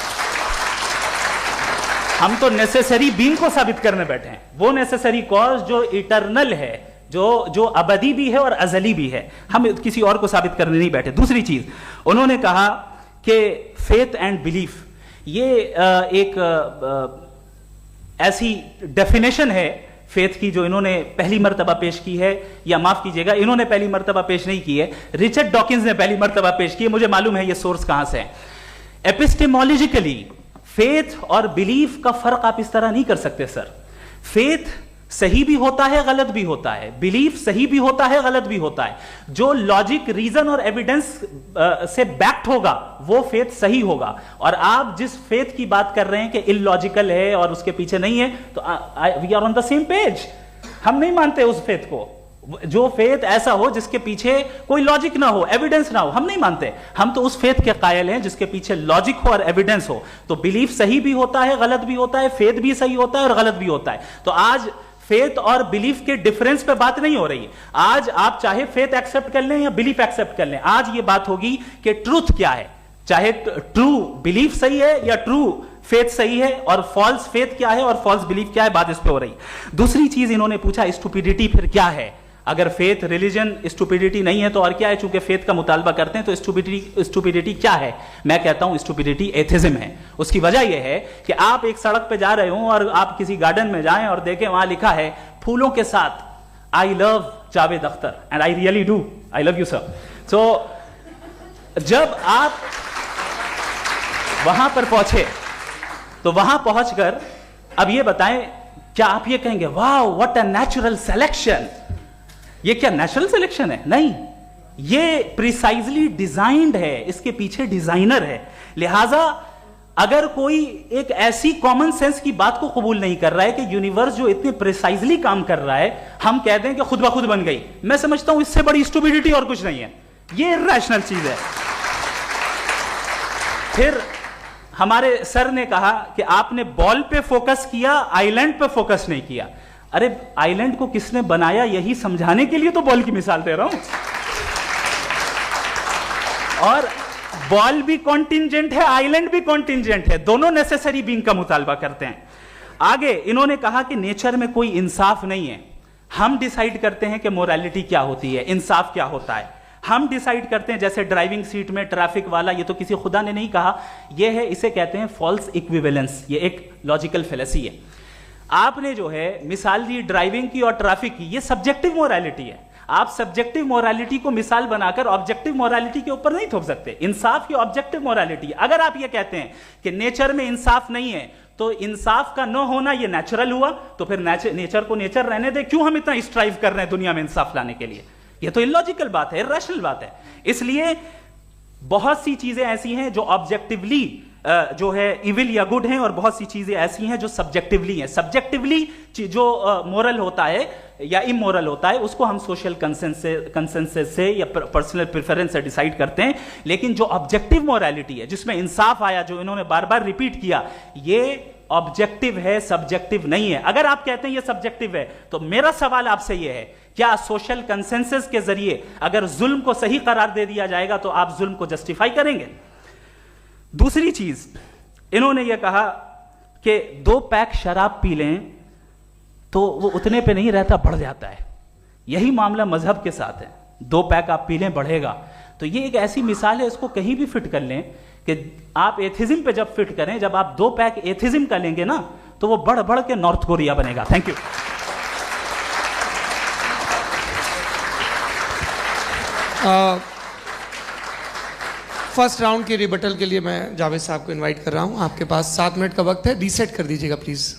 हम तो नेसेसरी बीइंग को साबित करने बैठे हैं, वो नेसेसरी कॉज जो इटरनल है, जो अबदी भी है और अजली भी है, हम किसी और को साबित करने नहीं बैठे। दूसरी चीज उन्होंने कहा कि फेथ एंड बिलीफ, ये एक ऐसी डेफिनेशन है फेथ की जो इन्होंने पहली मर्तबा पेश की है, या माफ कीजिएगा इन्होंने पहली मर्तबा पेश नहीं की है, रिचर्ड डॉकिंस ने पहली मर्तबा पेश की है। मुझे मालूम है ये सोर्स कहां से है। एपिस्टेमोलॉजिकली फेथ और बिलीफ का फर्क आप इस तरह नहीं कर सकते सर। फेथ सही भी होता है, गलत भी होता है, बिलीफ सही भी होता है, गलत भी होता है। जो लॉजिक, रीजन और एविडेंस से बैक्ड होगा वो फेथ सही होगा। और आप जिस फेथ की बात कर रहे हैं कि इलॉजिकल है और उसके पीछे नहीं है, तो we are on the same page. हम नहीं मानते उस फेथ को, जो फेथ ऐसा हो जिसके पीछे कोई लॉजिक ना हो, एविडेंस ना हो, हम नहीं मानते। हम तो उस फेथ के कायल हैं जिसके पीछे लॉजिक हो और एविडेंस हो। तो बिलीफ सही भी होता है, गलत भी होता है, फेथ भी सही होता है और गलत भी होता है। तो आज फेथ और बिलीफ के डिफरेंस पे बात नहीं हो रही। आज आप चाहे फेथ एक्सेप्ट कर लें या बिलीफ एक्सेप्ट कर लें, आज ये बात होगी कि ट्रूथ क्या है, चाहे ट्रू बिलीफ सही है या ट्रू फेथ सही है, और फॉल्स फेथ क्या है और फॉल्स बिलीफ क्या है, बात इस पे हो रही। दूसरी चीज इन्होंने पूछा स्टुपिडिटी फिर क्या है। अगर फेथ रिलीजन स्टुपिडिटी नहीं है तो और क्या है? चूंकि फेथ का मुतालबा करते हैं तो स्टुपिडिटी क्या है? मैं कहता हूं स्टुपिडिटी एथिज्म है। उसकी वजह यह है कि आप एक सड़क पे जा रहे हो और आप किसी गार्डन में जाएं और देखें वहां लिखा है फूलों के साथ I love Javed Akhtar, and I really do, I love you sir. So जब आप वहां पर पहुंचे तो वहां पहुंचकर अब ये बताएं, क्या आप ये कहेंगे वाह व्हाट अ नेचुरल सिलेक्शन? ये क्या नेचुरल सिलेक्शन है? नहीं, ये प्रिसाइजली डिजाइंड है, इसके पीछे डिजाइनर है। लिहाजा अगर कोई एक ऐसी कॉमन सेंस की बात को कबूल नहीं कर रहा है कि यूनिवर्स जो इतने प्रिसाइजली काम कर रहा है, हम कह दें कि खुद ब खुद बन गई, मैं समझता हूं इससे बड़ी स्टुपिडिटी और कुछ नहीं है। ये इरैशनल चीज है। फिर हमारे सर ने कहा कि आपने बॉल पे फोकस किया, आइलैंड पे फोकस नहीं किया। अरे आइलैंड को किसने बनाया यही समझाने के लिए तो बॉल की मिसाल दे रहा हूं। और बॉल भी कॉन्टिंजेंट है, आइलैंड भी कॉन्टिंजेंट है, दोनों नेसेसरी बीइंग का मुतालबा करते हैं। आगे इन्होंने कहा कि नेचर में कोई इंसाफ नहीं है। हम डिसाइड करते हैं कि मोरालिटी क्या होती है, इंसाफ क्या होता है। हम डिसाइड करते हैं, जैसे ड्राइविंग सीट में ट्रैफिक वाला, ये तो किसी खुदा ने नहीं कहा, ये है, इसे कहते हैं फॉल्स इक्विवेलेंस। ये एक लॉजिकल फेलेसी है। आपने जो है मिसाल दी ड्राइविंग की और ट्रैफिक की, ये सब्जेक्टिव मोरालिटी है। आप सब्जेक्टिव मोरालिटी को मिसाल बनाकर ऑब्जेक्टिव मोरालिटी के ऊपर नहीं थोप सकते। इंसाफ की ऑब्जेक्टिव मोरालिटी। अगर आप ये कहते हैं कि नेचर में इंसाफ नहीं है, तो इंसाफ का न होना ये नेचुरल हुआ, तो फिर नेचर को नेचर रहने दे। क्यों हम इतना स्ट्राइव कर रहे हैं दुनिया में इंसाफ लाने के लिए? ये तो इलॉजिकल बात है, इरैशनल बात है। इसलिए बहुत सी चीजें ऐसी हैं जो ऑब्जेक्टिवली जो है इविल या गुड हैं, और बहुत सी चीजें ऐसी हैं जो सब्जेक्टिवली हैं। सब्जेक्टिवली जो मोरल होता है या इमोरल होता है, उसको हम सोशल कंसेंसस से या पर्सनल प्रेफरेंस से डिसाइड करते हैं। लेकिन जो ऑब्जेक्टिव मोरालिटी है, जिसमें इंसाफ आया, जो इन्होंने बार बार रिपीट किया, ये ऑब्जेक्टिव है, सब्जेक्टिव नहीं है। अगर आप कहते हैं ये सब्जेक्टिव है, तो मेरा सवाल आपसे ये है, क्या सोशल कंसेंसस के जरिए अगर जुल्म को सही करार दे दिया जाएगा तो आप जुल्म को जस्टिफाई करेंगे? दूसरी चीज इन्होंने यह कहा कि 2 पैक शराब पी लें तो वो उतने पे नहीं रहता, बढ़ जाता है। यही मामला मजहब के साथ है। 2 पैक आप पी लें, बढ़ेगा। तो ये एक ऐसी मिसाल है, इसको कहीं भी फिट कर लें कि आप एथिज्म पे जब फिट करें, जब आप 2 पैक एथिज्म का लेंगे ना, तो वो बढ़ बढ़ के नॉर्थ कोरिया बनेगा। Thank you. फर्स्ट राउंड के रिबटल के लिए मैं जावेद साहब को इनवाइट कर रहा हूं। आपके पास 7 मिनट का वक्त है, रीसेट कर दीजिएगा प्लीज।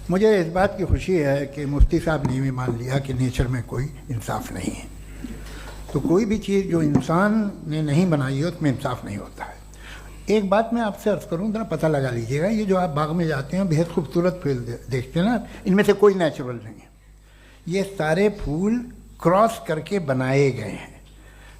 मुझे इस बात की खुशी है कि मुफ्ती साहब ने भी मान लिया कि नेचर में कोई इंसाफ नहीं है। तो कोई भी चीज़ जो इंसान ने नहीं बनाई है उसमें इंसाफ नहीं होता है। एक बात मैं आपसे अर्ज करूं, जरा पता लगा लीजिएगा, ये जो आप बाग में जाते हैं बेहद खूबसूरत फूल देखते हैं ना, इनमें से कोई नेचुरल नहीं है। ये सारे फूल क्रॉस करके बनाए गए हैं।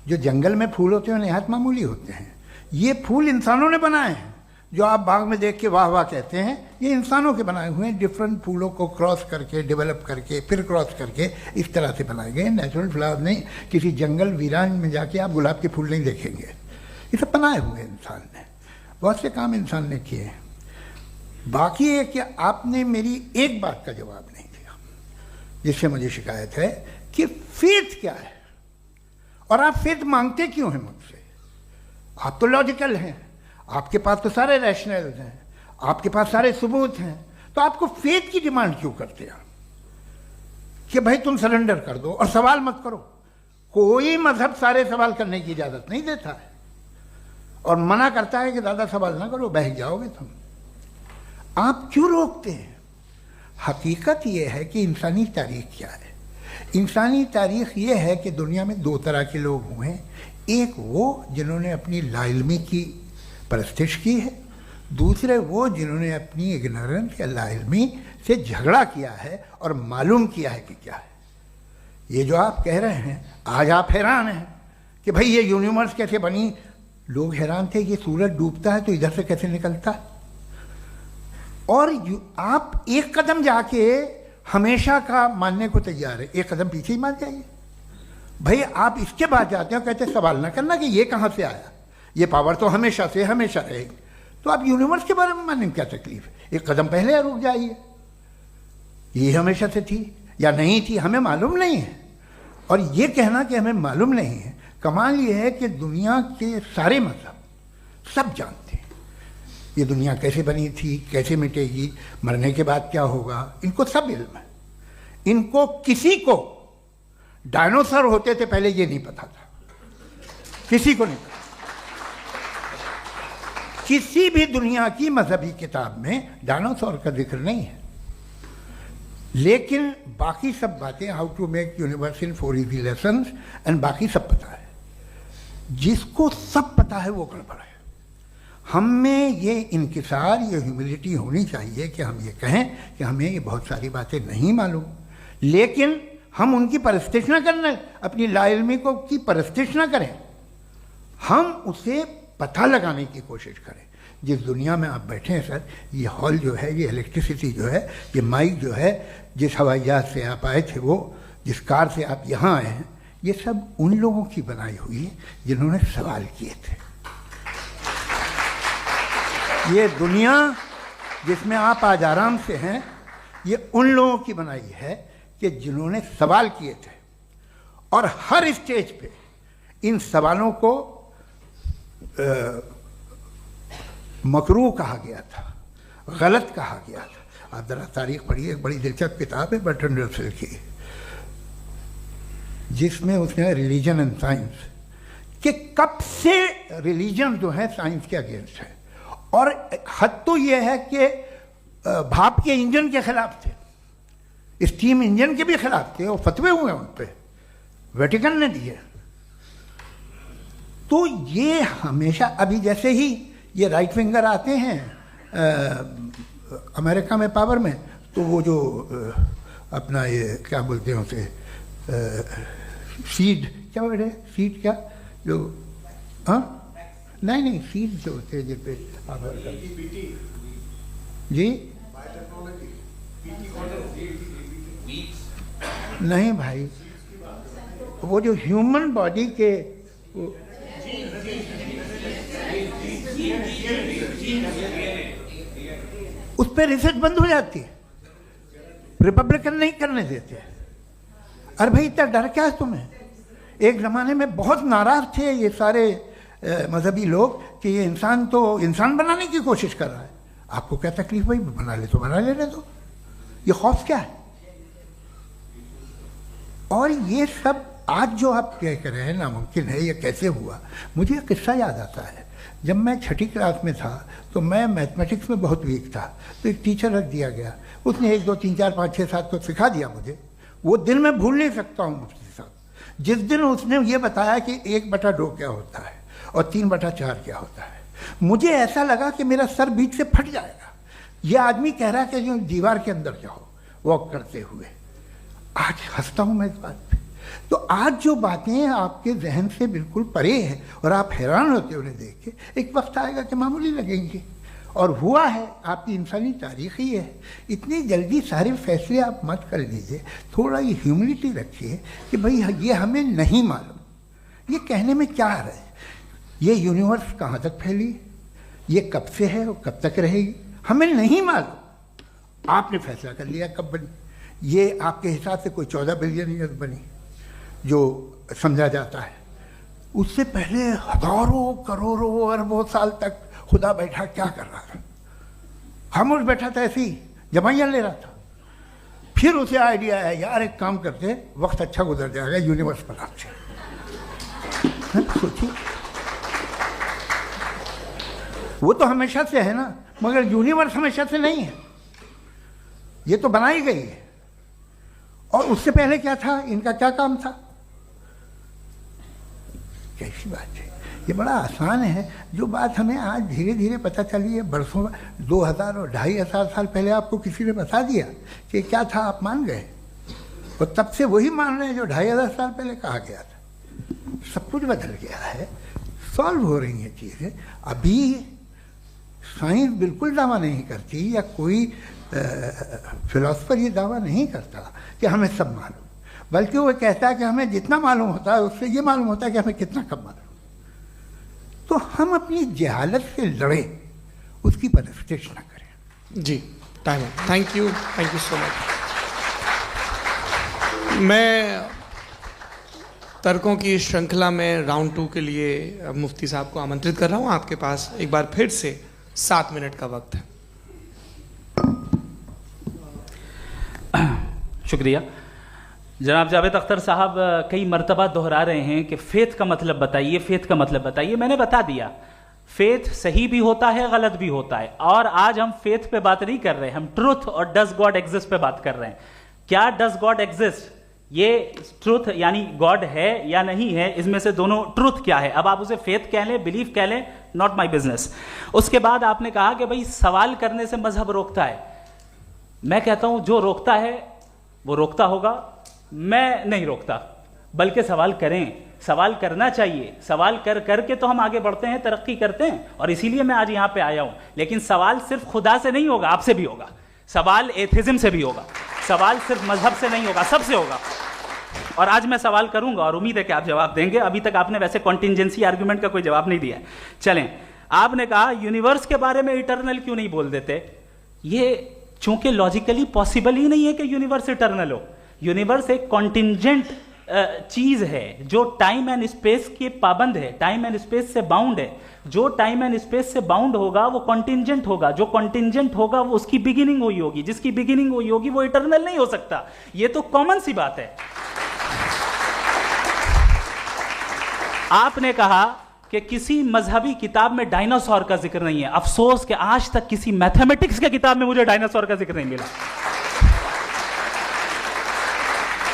जो जंगल में फूल होते हैं नहायत मामूली होते हैं, ये फूल इंसानों ने बनाए हैं। जो आप बाग में देख के वाह वाह कहते हैं, ये इंसानों के बनाए हुए हैं। डिफरेंट फूलों को क्रॉस करके, डेवलप करके, फिर क्रॉस करके इस तरह से बनाए गए। नेचुरल फ्लावर नहीं। किसी जंगल वीरान में जाके आप गुलाब के फूल नहीं देखेंगे। ये सब बनाए हुए इंसान ने, बहुत से काम इंसान ने किए हैं। बाकी है कि आपने मेरी एक बात का जवाब नहीं दिया, जिससे मुझे शिकायत है कि फेथ क्या है और आप फेथ मांगते क्यों हैं मुझसे। आप तो लॉजिकल हैं, आपके पास तो सारे रैशनल हैं, आपके पास सारे सबूत हैं, तो आपको फेथ की डिमांड क्यों करते हैं कि भाई तुम सरेंडर कर दो और सवाल मत करो। कोई मजहब सारे सवाल करने की इजाजत नहीं देता है और मना करता है कि दादा सवाल ना करो, बह जाओगे तुम। आप क्यों रोकते हैं? हकीकत यह है कि इंसानी तारीख क्या है। इंसानी तारीख ये है कि दुनिया में दो तरह के लोग हुए हैं। एक वो जिन्होंने अपनी लाइल्मी की परस्तिश की है, दूसरे वो जिन्होंने अपनी इग्नोरेंस या लाइल्मी से झगड़ा किया है और मालूम किया है कि क्या है। ये जो आप कह रहे हैं, आज आप हैरान हैं कि भाई ये यूनिवर्स कैसे बनी। लोग हैरान थे कि सूरज डूबता है तो इधर से कैसे निकलता है। और आप एक कदम जाके हमेशा का मानने को तैयार है, एक कदम पीछे ही मान जाइए। भाई आप इसके बाद जाते हो, कहते सवाल ना करना कि ये कहाँ से आया, ये पावर तो हमेशा से हमेशा रहेगी। तो आप यूनिवर्स के बारे में मानने में क्या तकलीफ है? एक कदम पहले रुक जाइए। ये हमेशा से थी या नहीं थी, हमें मालूम नहीं है। और ये कहना कि हमें मालूम नहीं है, कमाल ये है कि दुनिया के सारे मजहब सब जानते हैं ये दुनिया कैसे बनी थी, कैसे मिटेगी, मरने के बाद क्या होगा, इनको सब इल्म है। इनको किसी को डायनासोर होते थे पहले ये नहीं पता था, किसी को नहीं पता। किसी भी दुनिया की मजहबी किताब में डायनासोर का जिक्र नहीं है। लेकिन बाकी सब बातें, how to make universe in 4 easy lessons and बाकी सब पता है। जिसको सब पता है वो गड़बड़ है। हम में ये इनकिसार, ये ह्यूमिलिटी होनी चाहिए कि हम ये कहें कि हमें ये बहुत सारी बातें नहीं मालूम, लेकिन हम उनकी परस्तिश ना करना, अपनी लाइल्मी को की परस्तिश ना करें, हम उसे पता लगाने की कोशिश करें। जिस दुनिया में आप बैठे हैं सर, ये हॉल जो है, ये इलेक्ट्रिसिटी जो है, ये माइक जो है, जिस हवाई जहाज से आप आए थे, वो जिस कार से आप यहाँ आए हैं, ये सब उन लोगों की बनाई हुई है जिन्होंने सवाल किए थे। ये दुनिया जिसमें आप आज आराम से हैं, ये उन लोगों की बनाई है कि जिन्होंने सवाल किए थे। और हर स्टेज पे इन सवालों को मकरूह कहा गया था, गलत कहा गया था। आप जरा तारीख पढ़िए, एक बड़ी दिलचस्प किताब है बर्ट्रैंड रसेल की, जिसमें उसने रिलीजन एंड साइंस कि कब से रिलीजन जो है साइंस के अगेंस्ट है। और हद तो यह है कि भाप के इंजन के खिलाफ थे, स्टीम इंजन के भी खिलाफ थे, और फतवे हुए उन पर, वेटिकन ने दिए। तो ये हमेशा, अभी जैसे ही ये राइट विंगर आते हैं अमेरिका में पावर में, तो वो जो अपना ये क्या बोलते हैं उसे, सीड क्या बोलते हैं, सीड क्या जो, हाँ नहीं सीड जो होते हैं जिन पे जी, नहीं भाई, वो जो ह्यूमन बॉडी के उस पर रिसर्च बंद हो जाती है, रिपब्लिकन नहीं करने देते। अरे भाई इतना डर क्या है तुम्हें? एक ज़माने में बहुत नाराज थे ये सारे मजहबी लोग कि ये इंसान तो इंसान बनाने की कोशिश कर रहा है। आपको क्या तकलीफ भाई, बना ले तो बना लेने दो, ये खौफ क्या है? और ये सब आज जो आप कह रहे हैं नामुमकिन है, ये कैसे हुआ? मुझे एक किस्सा याद आता है। जब मैं 6ठी क्लास में था तो मैं मैथमेटिक्स में बहुत वीक था, तो एक टीचर रख दिया गया, उसने 1 2 3 4 5 6 7 को सिखा दिया मुझे। वो दिन मैं भूल नहीं सकता हूँ मुफ्ती साहब, जिस दिन उसने ये बताया कि 1/2 क्या होता है और 3/4 क्या होता है। मुझे ऐसा लगा कि मेरा सर बीच से फट जाएगा। ये आदमी कह रहा है कि जो दीवार के अंदर जाओ वॉक करते हुए। आज हंसता हूं मैं इस बात पे। तो आज जो बातें आपके जहन से बिल्कुल परे हैं और आप हैरान होते हो उन्हें देख के, एक वक्त आएगा कि मामूली लगेंगे। और हुआ है, आपकी इंसानी तारीख ही है। इतनी जल्दी सारे फैसले आप मत कर लीजिए, थोड़ा ये ह्यूमिलिटी रखिए कि भाई ये हमें नहीं मालूम। ये कहने में क्या है, ये यूनिवर्स कहाँ तक फैली, ये कब से है और कब तक रहेगी, हमें नहीं मालूम। आपने फैसला कर लिया कब बनी। ये आपके हिसाब से कोई 14 बिलियन ईयर बनी जो समझा जाता है। उससे पहले हजारों करोड़ों अरबों साल तक खुदा बैठा क्या कर रहा था? खामोश बैठा था, ऐसी जमाइयाँ ले रहा था। फिर उसे आइडिया आया, यार एक काम करते, वक्त अच्छा गुजर जाएगा, यूनिवर्स पर आपसे सोचिए। वो तो हमेशा से है ना, मगर यूनिवर्स हमेशा से नहीं है, ये तो बनाई गई है। और उससे पहले क्या था, इनका क्या काम था? कैसी बात है, ये बड़ा आसान है। जो बात हमें आज धीरे धीरे पता चली है, बरसों 2000 और 2500 साल पहले आपको किसी ने बता दिया कि क्या था, आप मान गए और तब से वही मान रहे हैं जो 2500 साल पहले कहा गया था। सब कुछ बदल गया है, सॉल्व हो रही हैं चीज़ें। अभी साइंस बिल्कुल दावा नहीं करती, या कोई फिलोसफर ये दावा नहीं करता कि हमें सब मालूम, बल्कि वो कहता है कि हमें जितना मालूम होता है उससे ये मालूम होता है कि हमें कितना कम मालूम। तो हम अपनी जहालत से लड़ें, उसकी परस्तिश न करें। जी, टाइम है। Thank you so much. मैं तर्कों की श्रृंखला में राउंड 2 के लिए मुफ्ती साहब को आमंत्रित कर रहा हूँ। आपके पास एक बार फिर से 7 मिनट का वक्त है। शुक्रिया। जनाब जावेद अख्तर साहब कई मर्तबा दोहरा रहे हैं कि फेथ का मतलब बताइए, फेथ का मतलब बताइए। मैंने बता दिया, फेथ सही भी होता है, गलत भी होता है। और आज हम फेथ पे बात नहीं कर रहे, हम ट्रुथ और डज गॉड एग्जिस्ट पे बात कर रहे हैं। क्या डज गॉड एग्जिस्ट, ये ट्रुथ यानी गॉड है या नहीं है, इसमें से दोनों ट्रुथ क्या है। अब आप उसे फेथ कह लें, बिलीफ कह लें, नॉट माई बिजनेस। उसके बाद आपने कहा कि भाई सवाल करने से मजहब रोकता है। मैं कहता हूं जो रोकता है वो रोकता होगा, मैं नहीं रोकता, बल्कि सवाल करें, सवाल करना चाहिए। सवाल कर करके तो हम आगे बढ़ते हैं, तरक्की करते हैं, और इसीलिए मैं आज यहां पे आया हूं। लेकिन सवाल सिर्फ खुदा से नहीं होगा, आपसे भी होगा। सवाल एथिज्म से भी होगा, सवाल सिर्फ मजहब से नहीं होगा, सबसे होगा। और आज मैं सवाल करूंगा और उम्मीद है कि आप जवाब देंगे। अभी तक आपने वैसे कॉन्टिंजेंसी आर्ग्यूमेंट का कोई जवाब नहीं दिया। चलें, आपने कहा यूनिवर्स के बारे में इटर्नल क्यों नहीं बोल देते। ये चूंकि लॉजिकली पॉसिबल ही नहीं है कि यूनिवर्स इटर्नल हो। यूनिवर्स एक कॉन्टिंजेंट चीज है जो टाइम एंड स्पेस के पाबंद है, टाइम एंड स्पेस से बाउंड है। जो टाइम एंड स्पेस से बाउंड होगा वो कॉन्टिंजेंट होगा, जो कॉन्टिंजेंट होगा वो उसकी बिगिनिंग हुई होगी, जिसकी बिगिनिंग हुई होगी वो इटर्नल नहीं हो सकता। ये तो कॉमन सी बात है। आपने कहा कि किसी मजहबी किताब में डायनासोर का जिक्र नहीं है। अफसोस कि आज तक किसी मैथमेटिक्स के किताब में मुझे डायनासोर का जिक्र नहीं मिला।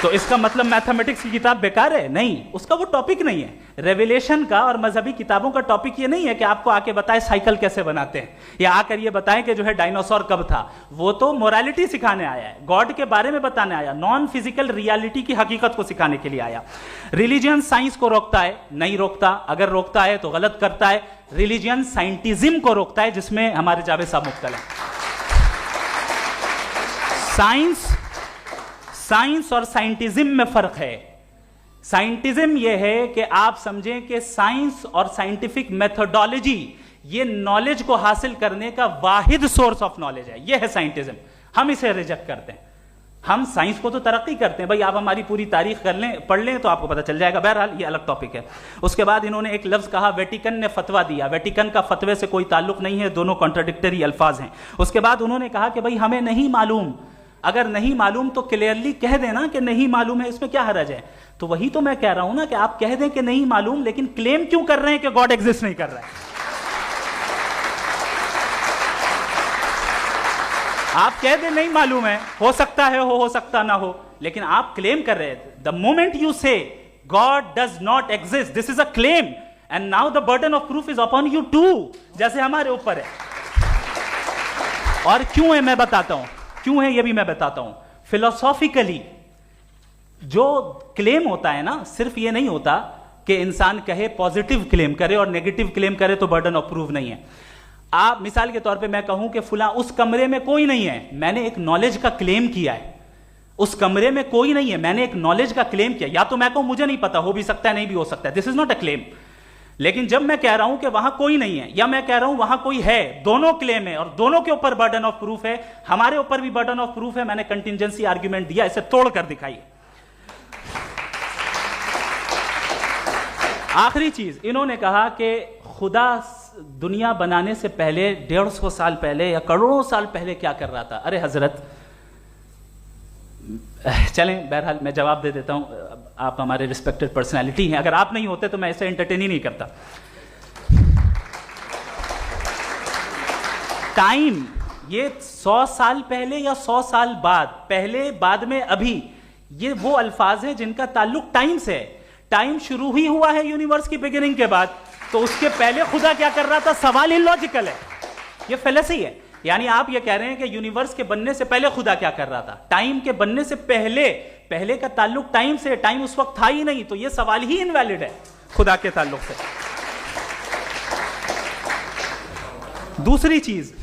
तो इसका मतलब मैथमेटिक्स की किताब बेकार है? नहीं, उसका वो टॉपिक नहीं है। रेवलेशन का और मजहबी किताबों का टॉपिक ये नहीं है कि आपको आके बताए साइकिल कैसे बनाते हैं, या आकर ये बताएं कि जो है डायनासोर कब था। वो तो मोरालिटी सिखाने आया है, गॉड के बारे में बताने आया, नॉन फिजिकल रियलिटी की हकीकत को सिखाने के लिए आया। रिलीजियन साइंस को रोकता है? नहीं रोकता। अगर रोकता है तो गलत करता है। रिलीजियन साइंटिज्म को रोकता है, जिसमें हमारे जावेद साहब मुब्तला है। साइंस और साइंटिज्म में फर्क है। साइंटिज्म यह है कि आप समझें कि साइंस और साइंटिफिक मेथोडोलॉजी ये नॉलेज को हासिल करने का वाहिद सोर्स ऑफ नॉलेज है। यह है साइंटिज्म। हम इसे रिजेक्ट करते हैं। हम साइंस को तो तरक्की करते हैं, भाई आप हमारी पूरी तारीख कर लें, पढ़ लें तो आपको पता चल जाएगा। बहरहाल ये अलग टॉपिक है। उसके बाद इन्होंने एक लफ्ज कहा, वेटिकन ने फतवा दिया। वेटिकन का फतवे से कोई ताल्लुक नहीं है, दोनों कॉन्ट्राडिक्टरी अल्फाज हैं। उसके बाद उन्होंने कहा कि भाई हमें नहीं मालूम। अगर नहीं मालूम तो क्लियरली कह देना कि नहीं मालूम है, इसमें क्या हरज है। तो वही तो मैं कह रहा हूं ना कि आप कह दें कि नहीं मालूम, लेकिन क्लेम क्यों कर रहे हैं कि गॉड एग्जिस्ट नहीं कर रहा है। आप कह दें नहीं मालूम है, हो सकता है हो सकता ना हो, लेकिन आप क्लेम कर रहे हैं। The moment you say God does not exist, this is a claim. And now the burden of proof is upon you too, जैसे हमारे ऊपर है। और क्यों है मैं बताता हूं, क्यों है ये भी मैं बताता हूं। फिलोसॉफिकली जो क्लेम होता है ना, सिर्फ ये नहीं होता कि इंसान कहे पॉजिटिव क्लेम करे और नेगेटिव क्लेम करे तो बर्डन ऑफ प्रूफ नहीं है। आप मिसाल के तौर पे मैं कहूं कि फुला उस कमरे में कोई नहीं है, मैंने एक नॉलेज का क्लेम किया है, उस कमरे में कोई नहीं है, मैंने एक नॉलेज का क्लेम किया। या तो मैं कहूं मुझे नहीं पता, हो भी सकता है नहीं भी हो सकता है, this is not a claim. लेकिन जब मैं कह रहा हूं कि वहां कोई नहीं है या मैं कह रहा हूं वहां कोई है, दोनों क्लेम है और दोनों के ऊपर बर्डन ऑफ प्रूफ है। हमारे ऊपर भी बर्डन ऑफ प्रूफ है, मैंने कंटिजेंसी आर्ग्यूमेंट दिया, इसे तोड़कर दिखाइए। आखिरी चीज, इन्होंने कहा कि खुदा दुनिया बनाने से पहले 150 साल पहले या करोड़ों साल पहले क्या कर रहा था। अरे हजरत, चलें बहरहाल मैं जवाब दे देता हूं, आप हमारे रिस्पेक्टेड पर्सनालिटी हैं, अगर आप नहीं होते तो मैं ऐसे एंटरटेन ही नहीं करता। टाइम, ये 100 साल पहले या 100 साल बाद, पहले बाद में अभी, ये वो अल्फाज हैं जिनका ताल्लुक टाइम से है। टाइम शुरू ही हुआ है यूनिवर्स की बिगिनिंग के बाद, तो उसके पहले खुदा क्या कर रहा था, सवाल इलॉजिकल है, ये फेलेसी है। यानी आप ये कह रहे हैं कि यूनिवर्स के बनने से पहले खुदा क्या कर रहा था, टाइम के बनने से पहले, पहले का ताल्लुक टाइम से, टाइम उस वक्त था ही नहीं, तो ये सवाल ही इनवैलिड है खुदा के ताल्लुक से। दूसरी चीज,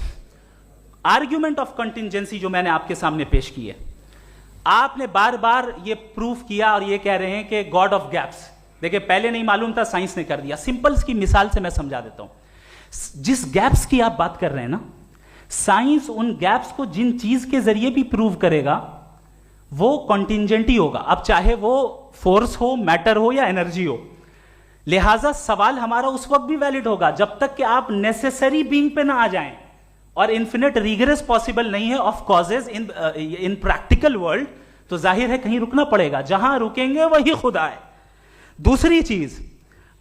आर्ग्यूमेंट ऑफ कंटिजेंसी जो मैंने आपके सामने पेश की है, आपने बार बार ये प्रूफ किया और ये कह रहे हैं कि गॉड ऑफ गैप्स। देखिए पहले नहीं मालूम था, साइंस ने कर दिया। सिंपल्स की मिसाल से मैं समझा देता हूं। जिस गैप्स की आप बात कर रहे हैं ना, साइंस उन गैप्स को जिन चीज के जरिए भी प्रूव करेगा वो कॉन्टिंजेंट ही होगा, अब चाहे वो फोर्स हो, मैटर हो या एनर्जी हो। लिहाजा सवाल हमारा उस वक्त भी वैलिड होगा जब तक कि आप नेसेसरी बीइंग पे ना आ जाएं, और इन्फिनिट रिगरेस पॉसिबल नहीं है of causes in practical world, तो जाहिर है कहीं रुकना पड़ेगा, जहां रुकेंगे वही खुदा है। दूसरी चीज,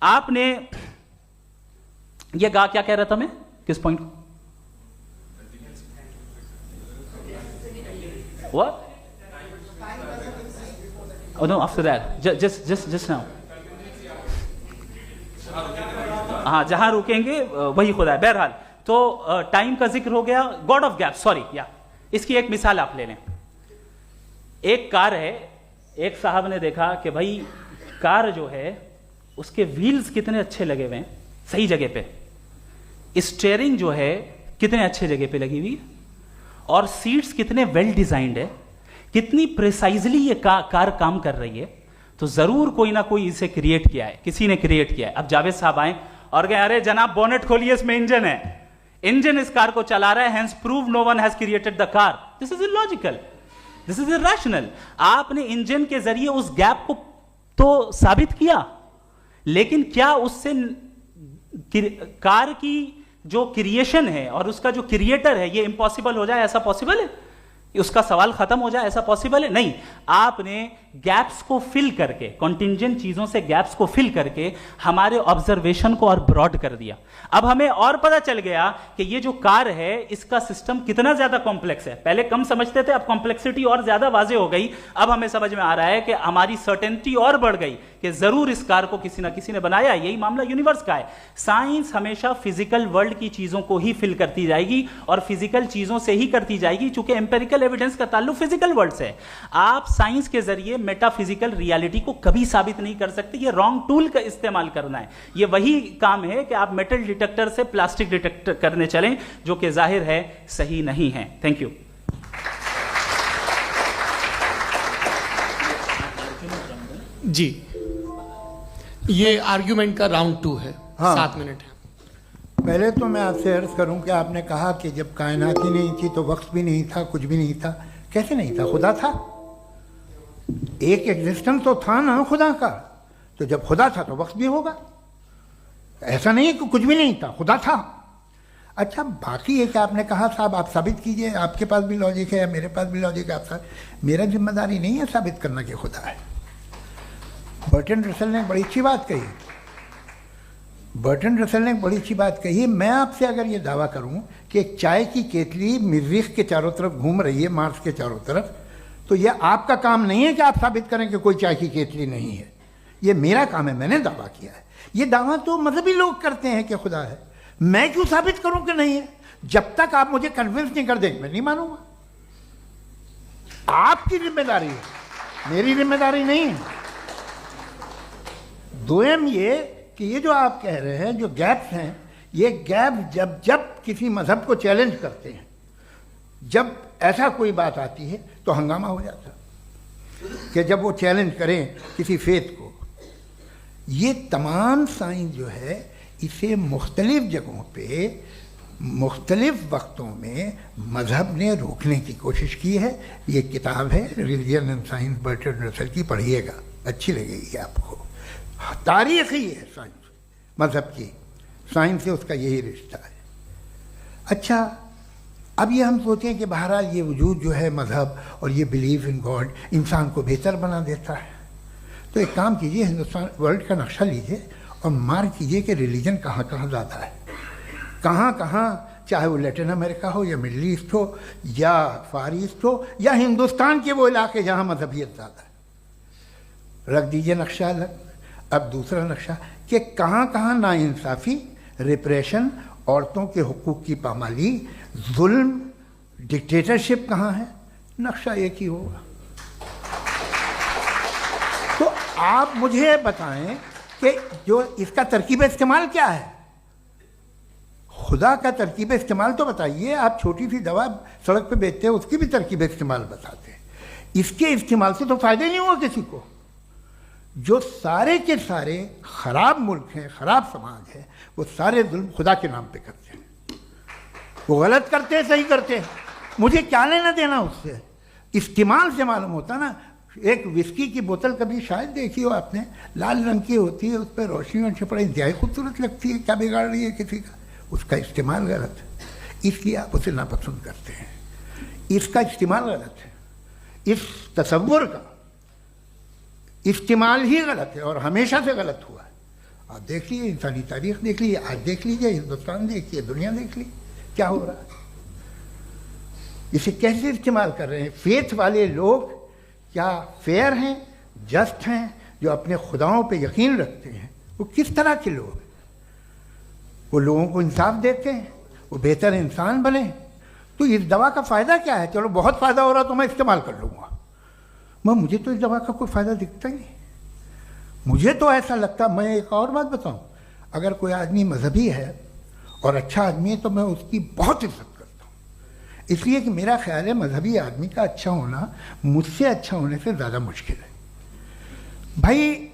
आपने ये क्या कह रहा था मैं, किस पॉइंट को? What? Oh no, after that. Just now. हाँ, जहां रुकेंगे वही खुदा है। बहरहाल, तो टाइम का जिक्र हो गया, गॉड ऑफ गैप, सॉरी या इसकी एक मिसाल आप ले लें। एक कार है, एक साहब ने देखा कि भाई कार जो है उसके व्हील्स कितने अच्छे लगे हुए हैं सही जगह पे, स्टीयरिंग जो है कितने अच्छे जगह पे लगी हुई है, और सीट्स कितने वेल डिजाइंड है, कितनी प्रिसाइजली ये कार काम कर रही है, तो जरूर कोई ना कोई इसे क्रिएट किया है, किसी ने क्रिएट किया है। अब जावेद साहब आए और कहे अरे जनाब बोनेट खोलिए, इसमें इंजन है, इंजन इस कार को चला रहा है, hence prove no one has created the car. This is illogical, this is irrational. आपने इंजन के जरिए उस गैप को तो साबित किया, लेकिन क्या उससे कार की जो क्रिएशन है और उसका जो क्रिएटर है ये इम्पॉसिबल हो जाए, ऐसा पॉसिबल है? उसका सवाल खत्म हो जाए, ऐसा पॉसिबल है? नहीं। आपने गैप्स को फिल करके, कॉन्टिंजेंट चीजों से गैप्स को फिल करके हमारे ऑब्जर्वेशन को और ब्रॉड कर दिया। अब हमें और पता चल गया कि ये जो कार है इसका सिस्टम कितना ज्यादा कॉम्प्लेक्स है। पहले कम समझते थे, अब कॉम्प्लेक्सिटी और ज्यादा वाजे हो गई। अब हमें समझ में आ रहा है कि हमारी सर्टेनिटी और बढ़ गई कि जरूर इस कार को किसी ना किसी ने बनाया। यही मामला यूनिवर्स का है। साइंस हमेशा फिजिकल वर्ल्ड की चीजों को ही फिल करती जाएगी और फिजिकल चीजों से ही करती जाएगी, चूंकि एम्पेरिकल एविडेंस का ताल्लुक फिजिकल वर्ल्ड से है। आप साइंस के जरिए मेटाफिजिकल रियलिटी को कभी साबित नहीं कर सकते। ये रॉन्ग टूल का इस्तेमाल करना है। ये वही काम है कि आप मेटल डिटेक्टर से प्लास्टिक डिटेक्टर करने चलें, जो कि जाहिर है सही नहीं है। Thank you. जी, ये आर्ग्यूमेंट का राउंड 2 है। हाँ। 7 मिनट है। पहले तो मैं आपसे अर्ज करूं कि आपने कहा कि जब कायनात ही नहीं थी तो वक्त भी नहीं था, कुछ भी नहीं था। कैसे नहीं था? खुदा था, एक एग्जिस्टेंस तो था ना खुदा का। तो जब खुदा था तो वक्त भी होगा। ऐसा नहीं है कि कुछ भी नहीं था, खुदा था। अच्छा, बाकी एक आपने कहा साहब आप साबित कीजिए, आपके पास भी लॉजिक है या मेरे पास भी लॉजिक है। आप मेरा जिम्मेदारी नहीं है साबित करना कि खुदा है। बर्टन रसल ने बड़ी अच्छी बात कही। बर्टन रसल ने बड़ी अच्छी बात कही। मैं आपसे अगर ये दावा करूं कि एक चाय की केतली मरीख के चारों तरफ घूम रही है, मार्स के चारों तरफ, तो ये आपका काम नहीं है कि आप साबित करें कि कोई चाय की केतली नहीं है। ये मेरा काम है, मैंने दावा किया है। ये दावा तो मजहबी लोग करते हैं कि खुदा है, मैं क्यों साबित करूं कि नहीं है? जब तक आप मुझे कन्विंस नहीं कर देंगे मैं नहीं मानूंगा। आपकी जिम्मेदारी है, मेरी जिम्मेदारी नहीं है। दोयम ये कि ये जो आप कह रहे हैं, जो गैप्स हैं, ये गैप जब जब किसी मजहब को चैलेंज करते हैं, जब ऐसा कोई बात आती है तो हंगामा हो जाता है कि जब वो चैलेंज करें किसी फेथ को। ये तमाम साइंस जो है इसे मुख्तलिफ जगहों पे मुख्तलिफ वक्तों में मजहब ने रोकने की कोशिश की है। ये किताब है religion and science Bertrand Russell की, पढ़िएगा, अच्छी लगेगी आपको। तारीख ही है साइंस, मजहब की साइंस से उसका यही रिश्ता है। अच्छा, अब ये हम सोचें कि बहरहाल ये वजूद जो है मजहब और ये बिलीव इन गॉड इंसान को बेहतर बना देता है, तो एक काम कीजिए, हिंदुस्तान वर्ल्ड का नक्शा लीजिए और मार्क कीजिए कि रिलीजन कहाँ कहाँ ज़्यादा है, कहाँ कहाँ, चाहे वो लैटिन अमेरिका हो या मिडल ईस्ट हो या फार ईस्ट हो या हिंदुस्तान के वो इलाके जहाँ मजहबियत ज़्यादा है। रख दीजिए नक्शा अलग। अब दूसरा नक्शा कि कहाँ कहाँ नाइंसाफ़ी, रिप्रेशन, औरतों के हुकूक की पामाली, जुल्म, डिक्टेटरशिप कहाँ है, नक्शा एक ही होगा। तो आप मुझे बताएं कि जो इसका तरकीब इस्तेमाल क्या है, खुदा का तरकीब इस्तेमाल तो बताइए। आप छोटी सी दवा सड़क पे बेचते हैं, उसकी भी तरकीब इस्तेमाल बताते हैं। इसके इस्तेमाल से तो फायदे नहीं हुआ किसी को। जो सारे के सारे खराब मुल्क हैं, खराब समाज है, वो सारे जुल्म खुदा के नाम पे करते हैं। वो गलत करते हैं, सही करते हैं, मुझे क्या लेना देना उससे। इस्तेमाल से मालूम होता ना। एक विस्की की बोतल कभी शायद देखी हो आपने, लाल रंग की होती है, उस पर रोशनी और छपड़ा इंतहाई खूबसूरत लगती है, क्या बिगाड़ रही है किसी का? उसका इस्तेमाल गलत है, इसलिए आप उसे नापसंद करते हैं। इसका इस्तेमाल गलत है, इस तसव्वुर का इस्तेमाल ही गलत है और हमेशा से गलत हुआ है। आप देख लीजिए, इंसानी तारीख देख लीजिए, आज देख लीजिए, हिंदुस्तान देखिए, दुनिया देख लीजिए क्या हो रहा है। इसे कैसे इस्तेमाल कर रहे हैं फेथ वाले लोग? क्या फेयर हैं, जस्ट हैं, जो अपने खुदाओं पे यकीन रखते हैं? वो किस तरह के लोग हैं? वो लोगों को इंसाफ देते हैं, वो बेहतर इंसान बने। तो इस दवा का फ़ायदा क्या है? चलो बहुत फ़ायदा हो रहा तो मैं इस्तेमाल कर लूँगा, मुझे तो इस दवा का कोई फ़ायदा दिखता ही नहीं। मुझे तो ऐसा लगता, मैं एक और बात बताऊं, अगर कोई आदमी मजहबी है और अच्छा आदमी है तो मैं उसकी बहुत इज्जत करता हूँ, इसलिए कि मेरा ख्याल है मजहबी आदमी का अच्छा होना मुझसे अच्छा होने से ज़्यादा मुश्किल है। भाई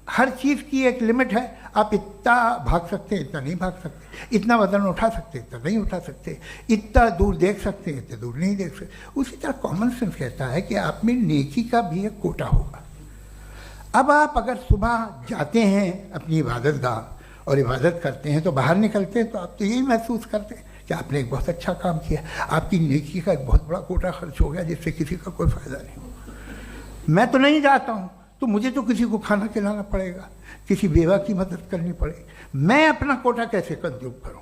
हर चीज़ की एक लिमिट है। आप इतना भाग सकते हैं, इतना नहीं भाग सकते, इतना वजन उठा सकते, इतना नहीं उठा सकते, इतना दूर देख सकते हैं, इतना दूर नहीं देख सकते। उसी तरह कॉमन सेंस कहता है कि आप में नेकी का भी एक कोटा होगा। अब आप अगर सुबह जाते हैं अपनी इबादत गाह और इबादत करते हैं तो बाहर निकलते हैं तो आप तो यही महसूस करते हैं कि आपने एक बहुत अच्छा काम किया, आपकी नेकी का एक बहुत बड़ा कोटा खर्च हो गया जिससे किसी का कोई फ़ायदा नहीं हो। मैं तो नहीं जाता हूँ तो मुझे तो किसी को खाना खिलाना पड़ेगा, किसी बेवा की मदद करनी पड़ेगी। मैं अपना कोटा कैसे कंज्यूम करूं?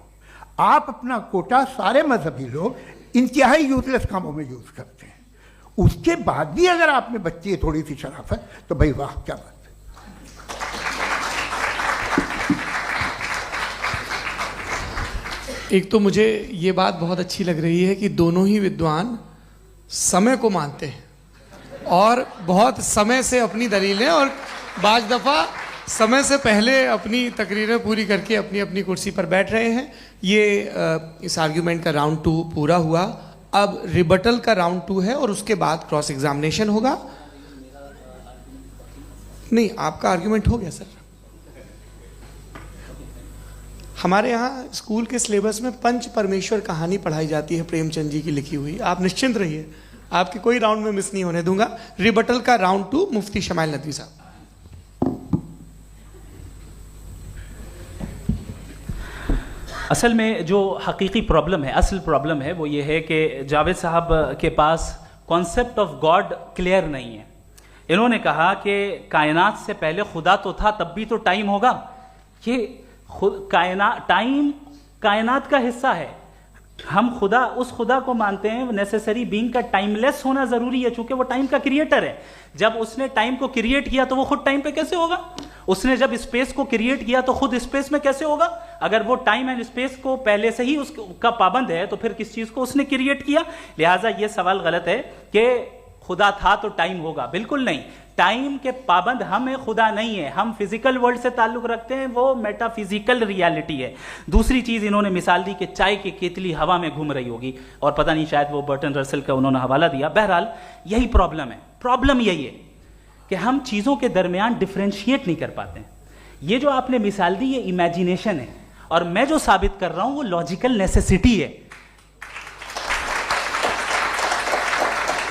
आप अपना कोटा, सारे मजहबी लोग इंतहाई यूजलेस कामों में यूज करते हैं। उसके बाद भी अगर आप में बच्ची है थोड़ी सी शराफत, तो भाई वाह क्या बात है। एक तो मुझे ये बात बहुत अच्छी लग रही है कि दोनों ही विद्वान समय को मानते हैं और बहुत समय से अपनी दलीलें और बाज़ दफ़ा समय से पहले अपनी तकरीरें पूरी करके अपनी अपनी कुर्सी पर बैठ रहे हैं। ये इस आर्ग्यूमेंट का राउंड 2 पूरा हुआ। अब रिबटल का राउंड 2 है और उसके बाद क्रॉस एग्जामिनेशन होगा। नहीं, आपका आर्ग्यूमेंट हो गया सर। हमारे यहाँ स्कूल के सिलेबस में पंच परमेश्वर कहानी पढ़ाई जाती है, प्रेमचंद जी की लिखी हुई। आप निश्चिंत रहिए, आपके कोई राउंड में मिस नहीं होने दूंगा। रिबटल का राउंड 2, मुफ्ती शमाइल नदवी साहब। असल में जो हकीकी प्रॉब्लम है, असल प्रॉब्लम है वो ये है कि जावेद साहब के पास कॉन्सेप्ट ऑफ गॉड क्लियर नहीं है। इन्होंने कहा कि कायनात से पहले खुदा तो था, तब भी तो टाइम होगा। ये टाइम कायनात का हिस्सा है। हम खुदा, उस खुदा को मानते हैं, नेसेसरी बीइंग का टाइमलेस होना जरूरी है, चूंकि वो टाइम का क्रिएटर है। जब उसने टाइम को क्रिएट किया तो वो खुद टाइम पे कैसे होगा? उसने जब स्पेस को क्रिएट किया तो खुद स्पेस में कैसे होगा? अगर वो टाइम एंड स्पेस को पहले से ही उसका पाबंद है तो फिर किस चीज को उसने क्रिएट किया? लिहाजा ये सवाल गलत है कि खुदा था तो टाइम होगा, बिल्कुल नहीं। टाइम के पाबंद हम है, खुदा नहीं है। हम फिजिकल वर्ल्ड से ताल्लुक रखते हैं, वो मेटाफिजिकल रियलिटी है। दूसरी चीज इन्होंने मिसाल दी कि चाय की केतली हवा में घूम रही होगी, और पता नहीं शायद वो बर्टन रसल का उन्होंने हवाला दिया। बहरहाल यही प्रॉब्लम है। प्रॉब्लम यही है कि हम चीजों के दरमियान डिफरेंशिएट नहीं कर पाते। ये जो आपने मिसाल दी ये इमेजिनेशन है, और मैं जो साबित कर रहा हूं वो लॉजिकल नेसेसिटी है।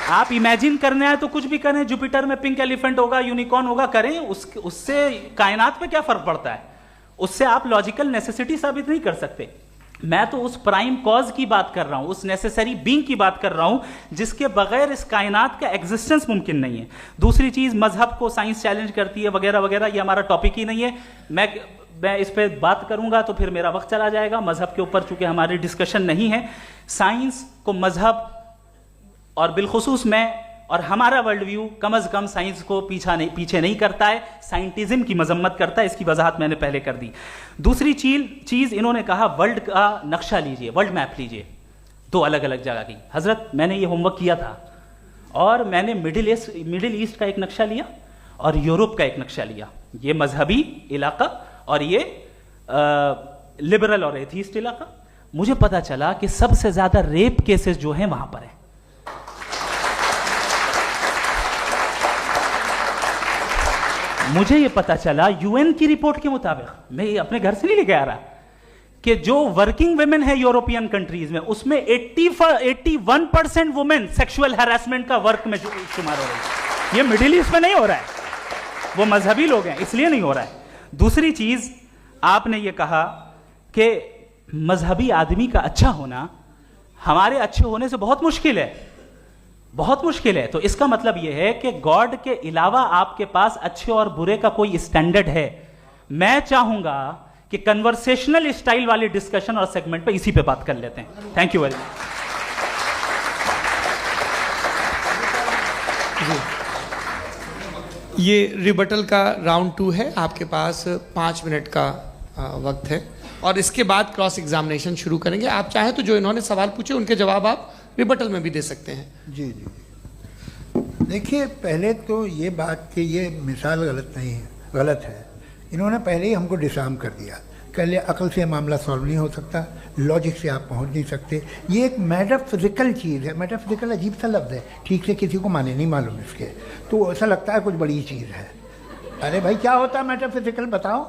आप इमेजिन करने आए तो कुछ भी करें, जुपिटर में पिंक एलिफेंट होगा, यूनिकॉर्न होगा, करें, उससे कायनात पे क्या फर्क पड़ता है? उससे आप लॉजिकल नेसेसिटी साबित नहीं कर सकते। मैं तो उस प्राइम कॉज की बात कर रहा हूं, उस नेसेसरी बीइंग की बात कर रहा हूं जिसके बगैर इस कायनात का एग्जिस्टेंस मुमकिन नहीं है। दूसरी चीज, मजहब को साइंस चैलेंज करती है वगैरह वगैरह, ये हमारा टॉपिक ही नहीं है। मैं इस पर बात करूंगा तो फिर मेरा वक्त चला जाएगा। मजहब के ऊपर चूंकि हमारी डिस्कशन नहीं है, साइंस को मजहब और बिलखुसूस मैं और हमारा वर्ल्ड व्यू कम अज कम साइंस को पीछे नहीं करता है, साइंटिज्म की मजम्मत करता है। इसकी वजाहत मैंने पहले कर दी। दूसरी चीज इन्होंने कहा वर्ल्ड का नक्शा लीजिए, वर्ल्ड मैप लीजिए, दो अलग अलग जगह की। हजरत मैंने ये होमवर्क किया था, और मैंने मिडिल ईस्ट का एक नक्शा लिया और यूरोप का एक नक्शा लिया, ये मजहबी इलाका और ये लिबरल और एथीस्ट इलाका। मुझे पता चला कि सबसे ज्यादा रेप केसेस जो हैं वहां पर है। मुझे ये पता चला यूएन की रिपोर्ट के मुताबिक, मैं ये अपने घर से नहीं लेके आ रहा, कि जो वर्किंग वुमेन है यूरोपियन कंट्रीज में, उसमें 81% वुमेन सेक्सुअल हैरेसमेंट का वर्क में शुमार हो रही है। ये मिडिल ईस्ट में नहीं हो रहा है, वो मजहबी लोग हैं इसलिए नहीं हो रहा है। दूसरी चीज, आपने ये कहा कि मजहबी आदमी का अच्छा होना हमारे अच्छे होने से बहुत मुश्किल है, बहुत मुश्किल है। तो इसका मतलब यह है कि गॉड के अलावा आपके पास अच्छे और बुरे का कोई स्टैंडर्ड है। मैं चाहूंगा कि कन्वर्सेशनल स्टाइल वाली डिस्कशन और सेगमेंट पे इसी पे बात कर लेते हैं। Thank you very much. ये रिबटल का राउंड 2 है। आपके पास 5 मिनट का वक्त है, और इसके बाद क्रॉस एग्जामिनेशन शुरू करेंगे। आप चाहें तो जो इन्होंने सवाल पूछे उनके जवाब आप रिबटल में भी दे सकते हैं। जी जी, देखिए, पहले तो ये बात कि ये मिसाल गलत है। इन्होंने पहले ही हमको डिसार्म कर दिया। कह लिया अकल से मामला सॉल्व नहीं हो सकता, लॉजिक से आप पहुंच नहीं सकते। ये एक मेटाफिजिकल चीज़ है। मेटाफिजिकल अजीब सा लफ्ज़ है, ठीक से किसी को माने नहीं मालूम इसके, तो ऐसा लगता है कुछ बड़ी चीज़ है। अरे भाई, क्या होता है मेटाफिजिकल, बताओ,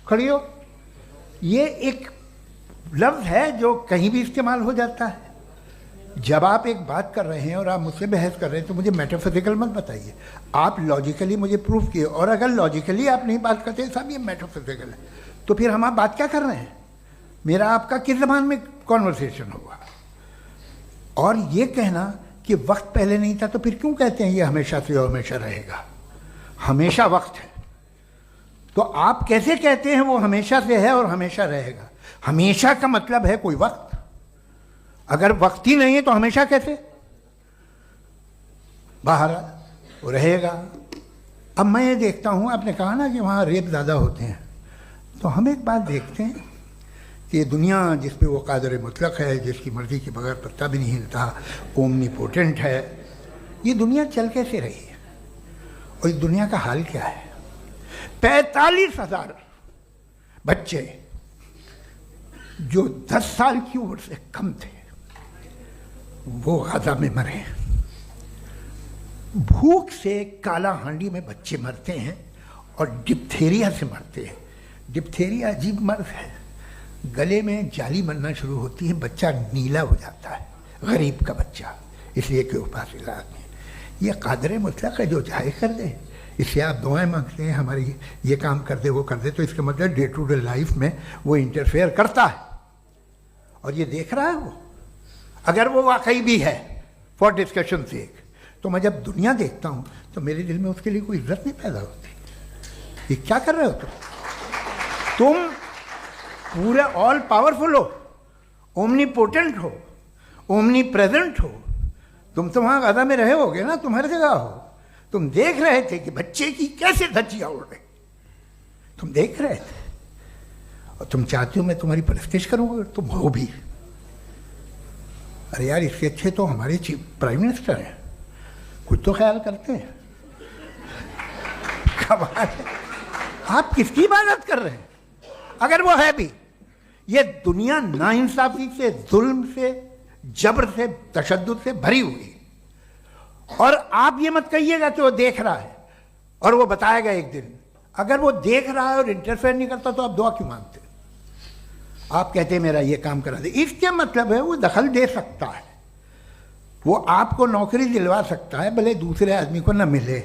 खड़ी हो। ये एक लफ्ज़ है जो कहीं भी इस्तेमाल हो जाता है। जब आप एक बात कर रहे हैं और आप मुझसे बहस कर रहे हैं तो मुझे मेटाफिजिकल मत बताइए, आप लॉजिकली मुझे प्रूफ किए। और अगर लॉजिकली आप नहीं बात करते साहब ये मेटाफिजिकल है, तो फिर हम आप बात क्या कर रहे हैं? मेरा आपका किस ज़बान में कॉन्वर्सेशन होगा? और ये कहना कि वक्त पहले नहीं था, तो फिर क्यों कहते हैं ये हमेशा से और हमेशा रहेगा? हमेशा वक्त है, तो आप कैसे कहते हैं वो हमेशा से है और हमेशा रहेगा? हमेशा का मतलब है कोई वक्त, अगर वक्त ही नहीं है तो हमेशा कैसे? बाहर वो रहेगा। अब मैं ये देखता हूँ, आपने कहा ना कि वहाँ रेप ज़्यादा होते हैं, तो हम एक बात देखते हैं कि ये दुनिया जिस पे वो कादर मुतलक है, जिसकी मर्ज़ी के बगैर पत्ता भी नहीं हिलता, ओमनीपोटेंट है, ये दुनिया चल कैसे रही है? और इस दुनिया का हाल क्या है? 45,000 बच्चे जो 10 साल की उम्र से कम थे वो गाजा में मरे। भूख से काला हांडी में बच्चे मरते हैं और डिप्थेरिया से मरते हैं। डिप्थेरिया अजीब मर्ज है, गले में जाली बनना शुरू होती है, बच्चा नीला हो जाता है, गरीब का बच्चा, इसलिए कि उपास इलाज में। ये कादर मुतलक है जो चाहे कर दे, इससे आप दुआएं मांगते हैं हमारी ये काम कर दे वो कर दे, तो इसका मतलब डे टू डे लाइफ में वो इंटरफेयर करता है और ये देख रहा है वो। अगर वो वाकई भी है फॉर डिस्कशन सेक, तो मैं जब दुनिया देखता हूँ तो मेरे दिल में उसके लिए कोई इज्जत नहीं पैदा होती। ये क्या कर रहे हो तुम पूरे ऑल पावरफुल हो ओमनीपोटेंट हो, ओमनी प्रेजेंट हो। तुम तो वहाँ गाजा में रहे होगे ना, तुम हर जगह हो। तुम देख रहे थे कि बच्चे की कैसे धज्जियाँ उड़ रही, तुम देख रहे थे, और तुम चाहते हो मैं तुम्हारी परस्तिश करूँगा, तुम हो भी। अरे यार, इससे अच्छे तो हमारे चीफ प्राइम मिनिस्टर हैं, कुछ तो ख्याल करते हैं। कमाल है, आप किसकी इबादत कर रहे हैं? अगर वो है भी, ये दुनिया नाइंसाफी से, जुल्म से, जबर से, तशद्दुद से भरी हुई। और आप ये मत कहिएगा कि वो देख रहा है और वो बताएगा एक दिन। अगर वो देख रहा है और इंटरफेयर नहीं करता तो आप दुआ क्यों मांगते? आप कहते हैं मेरा ये काम करा दे, इसके मतलब है वो दखल दे सकता है, वो आपको नौकरी दिलवा सकता है, भले दूसरे आदमी को न मिले,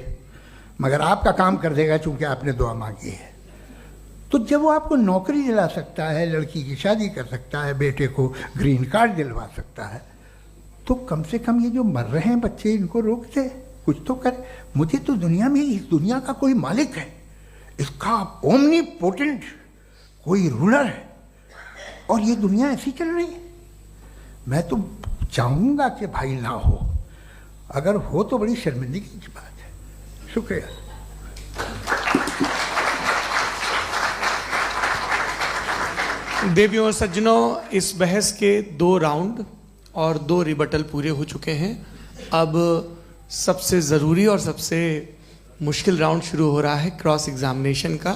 मगर आपका काम कर देगा चूंकि आपने दुआ मांगी है। तो जब वो आपको नौकरी दिला सकता है, लड़की की शादी कर सकता है, बेटे को ग्रीन कार्ड दिलवा सकता है, तो कम से कम ये जो मर रहे हैं बच्चे, इनको रोक दे, कुछ तो करे। मुझे तो दुनिया में, इस दुनिया का कोई मालिक है, इसका ओमनीपोटेंट कोई रूलर है, और ये दुनिया ऐसी चल रही है। मैं तो चाहूँगा कि भाई ना हो, अगर हो तो बड़ी शर्मिंदगी की बात है। शुक्रिया। देवियों और सज्जनों, इस बहस के 2 राउंड और 2 रिबटल पूरे हो चुके हैं। अब सबसे ज़रूरी और सबसे मुश्किल राउंड शुरू हो रहा है, क्रॉस एग्जामिनेशन का।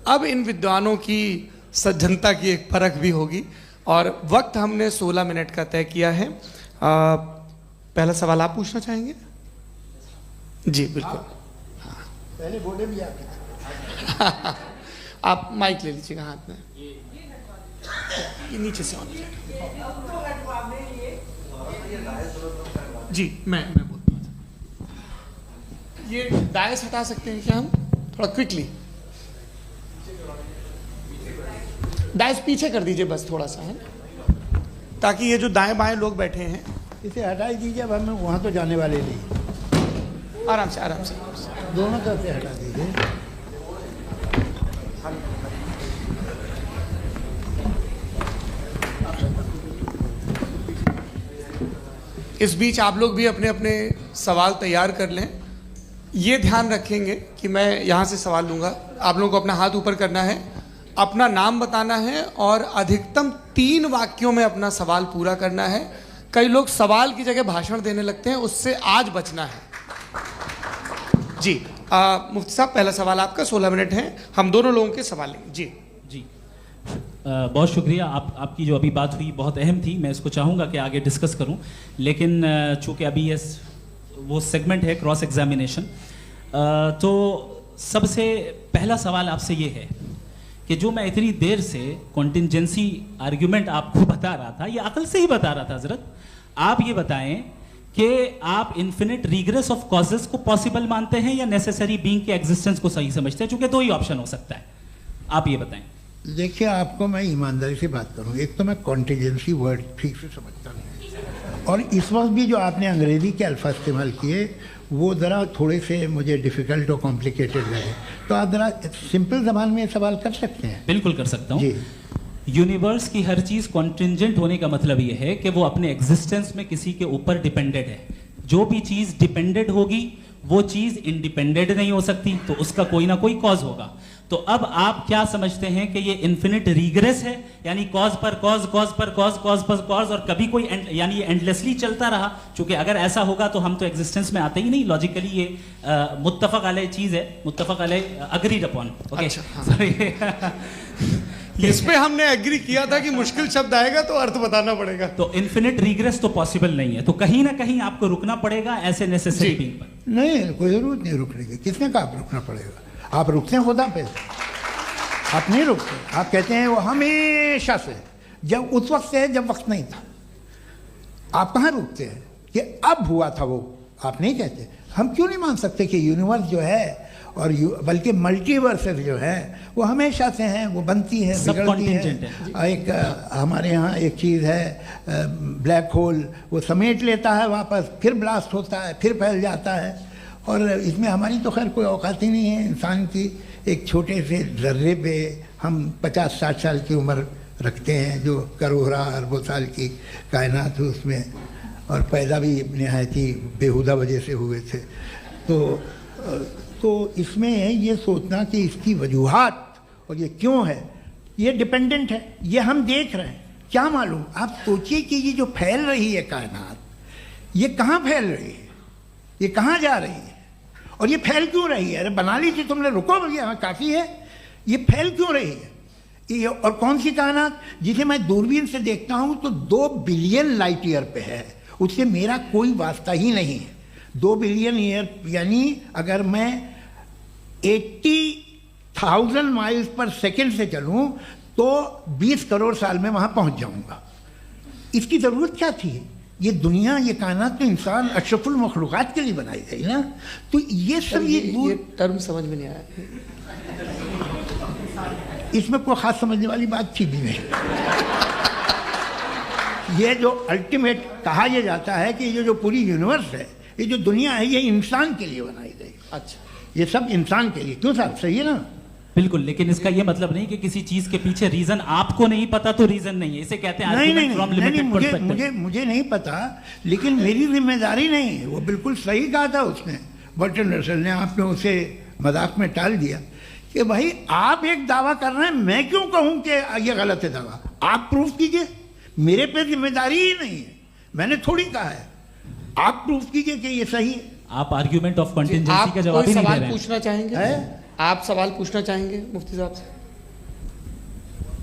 अब इन विद्वानों की सज्जनता की एक परख भी होगी, और वक्त हमने 16 मिनट का तय किया है। पहला सवाल आप पूछना चाहेंगे? जी बिल्कुल। पहले बोले भी आप माइक ले लीजिएगा हाथ में, ये नीचे से ऑन जी। मैं बोलता हूँ, ये डायस हटा सकते हैं क्या हम थोड़ा क्विकली? डायस पीछे कर दीजिए बस थोड़ा सा, है, ताकि ये जो दाएं बाएं लोग बैठे हैं, इसे हटा ही दीजिए। अब हम वहाँ तो जाने वाले नहीं। आराम से आराम से दोनों तरफ से हटा दीजिए। इस बीच आप लोग भी अपने अपने सवाल तैयार कर लें। ये ध्यान रखेंगे कि मैं यहाँ से सवाल लूँगा, आप लोगों को अपना हाथ ऊपर करना है, अपना नाम बताना है, और अधिकतम 3 वाक्यों में अपना सवाल पूरा करना है। कई लोग सवाल की जगह भाषण देने लगते हैं, उससे आज बचना है। जी मुफ्ती साहब, पहला सवाल आपका, 16 मिनट हैं, हम दोनों लोगों के सवाल लेंगे। जी जी बहुत शुक्रिया। आपकी जो अभी बात हुई बहुत अहम थी, मैं इसको चाहूँगा कि आगे डिस्कस करूँ, लेकिन चूँकि अभी ये वो सेगमेंट है क्रॉस एग्जामिनेशन, तो सबसे पहला सवाल आपसे ये है कि जो मैं इतनी देर से कॉन्टिंजेंसी आर्ग्यूमेंट आपको बता रहा था, ये अकल से ही बता रहा था हजरत, आप ये बताएं कि आप इन्फिनिट रिग्रेस ऑफ कॉजेस को पॉसिबल मानते हैं या नेसेसरी बीइंग के एग्जिस्टेंस को सही समझते हैं? चूंकि 2 ही ऑप्शन हो सकता है, आप ये बताएं। देखिए, आपको मैं ईमानदारी से बात करूं, एक तो मैं कॉन्टिजेंसी वर्ड ठीक से समझता नहीं, और इस वक्त भी जो आपने अंग्रेजी के अल्फाज इस्तेमाल किए वो ज़रा थोड़े से मुझे डिफ़िकल्ट और कॉम्प्लिकेटेड लगे, तो आप ज़रा सिंपल ज़बान में सवाल कर सकते हैं? बिल्कुल कर सकता हूँ जी। यूनिवर्स की हर चीज़ कॉन्टिंजेंट होने का मतलब ये है कि वो अपने एग्जिस्टेंस में किसी के ऊपर डिपेंडेड है। जो भी चीज़ डिपेंडेड होगी वो चीज़ इंडिपेंडेंट नहीं हो सकती, तो उसका कोई ना कोई कॉज होगा। तो अब आप क्या समझते हैं कि ये इन्फिनिट रिग्रेस है, यानी कॉज पर कॉज, कॉज पर कॉज, कॉज पर कॉज, और कभी कोई यानी ये एंडलेसली चलता रहा? क्योंकि अगर ऐसा होगा तो हम तो एग्जिस्टेंस में आते ही नहीं। लॉजिकली ये मुत्तफक अलैह चीज़ है, मुत्तफक अलैह अग्रीड अपॉन। ओके, इस पे हमने एग्री किया था कि मुश्किल शब्द आएगा तो अर्थ बताना पड़ेगा। तो इन्फिनिट रिग्रेस तो पॉसिबल नहीं है, तो कहीं ना कहीं आपको रुकना पड़ेगा ऐसे नेसेसरी बीइंग पर। नहीं, कोई जरूरत नहीं रुकने की। किसने कहा आप रुकना पड़ेगा? आप रुकते हैं खुदा पे, आप नहीं रुकते। आप कहते हैं वो हमेशा से, जब उस वक्त से जब वक्त नहीं था। आप कहाँ रुकते हैं कि अब हुआ था वो? आप नहीं कहते। हम क्यों नहीं मान सकते कि यूनिवर्स जो है और बल्कि मल्टीवर्सेस जो है वो हमेशा से हैं, वो बनती है, बिगड़ती है। एक हमारे यहाँ एक चीज़ है ब्लैक होल, वो समेट लेता है वापस, फिर ब्लास्ट होता है, फिर फैल जाता है। और इसमें हमारी तो खैर कोई औकात ही नहीं है इंसान की। एक छोटे से जर्रे पे हम 50-60 साल की उम्र रखते हैं, जो करोड़ों अरबों साल की कायनात है उसमें, और पैदा भी नहायत ही बेहुदा वजह से हुए थे। तो इसमें ये सोचना कि इसकी वजूहात और ये क्यों है, ये डिपेंडेंट है, ये हम देख रहे हैं, क्या मालूम। आप सोचिए कि ये जो फैल रही है कायनात, ये कहाँ फैल रही है, ये कहाँ जा रही है, और ये फैल क्यों रही है? अरे बना ली थी तुमने, रुको भैया, काफ़ी है। ये फैल क्यों रही है? ये और कौन सी कायनात जिसे मैं दूरबीन से देखता हूँ तो 2 बिलियन लाइट ईयर पे है, उससे मेरा कोई वास्ता ही नहीं है। 2 बिलियन ईयर यानी अगर मैं 80,000 माइल्स पर सेकेंड से चलूँ तो 20 करोड़ साल में वहाँ पहुँच जाऊँगा। इसकी ज़रूरत क्या थी? ये दुनिया, ये कायनात तो इंसान अशरफुल मखलूक़ात के लिए बनाई गई ना। तो ये सब ये टर्म समझ में नहीं आया, इसमें कोई ख़ास समझने वाली बात थी भी नहीं। ये जो अल्टीमेट कहा यह जाता है कि ये जो पूरी यूनिवर्स है, ये जो दुनिया है, ये इंसान के लिए बनाई गई। अच्छा, ये सब इंसान के लिए। क्यों साहब, सही है ना? बिल्कुल, लेकिन इसका ये मतलब नहीं कि किसी चीज के पीछे रीजन आपको नहीं पता तो रीजन नहीं है, इसे कहते हैं नहीं, मुझे नहीं पता, लेकिन मेरी जिम्मेदारी नहीं है। वो बिल्कुल सही कहा था उसने, बर्टन रसल ने। आपने उसे मजाक में टाल दिया कि भाई आप एक दावा कर रहे हैं, मैं क्यों कहूं कि ये गलत है दावा? आप प्रूफ कीजिए, मेरे पे जिम्मेदारी ही नहीं है, मैंने थोड़ी कहा है। आप प्रूफ कीजिए कि ये सही है। आप आर्ग्यूमेंट ऑफ कंटिंजेंसी का जवाब ही नहीं दे रहे हैं। पूछना चाहेंगे? आप सवाल पूछना चाहेंगे मुफ्ती साहब से?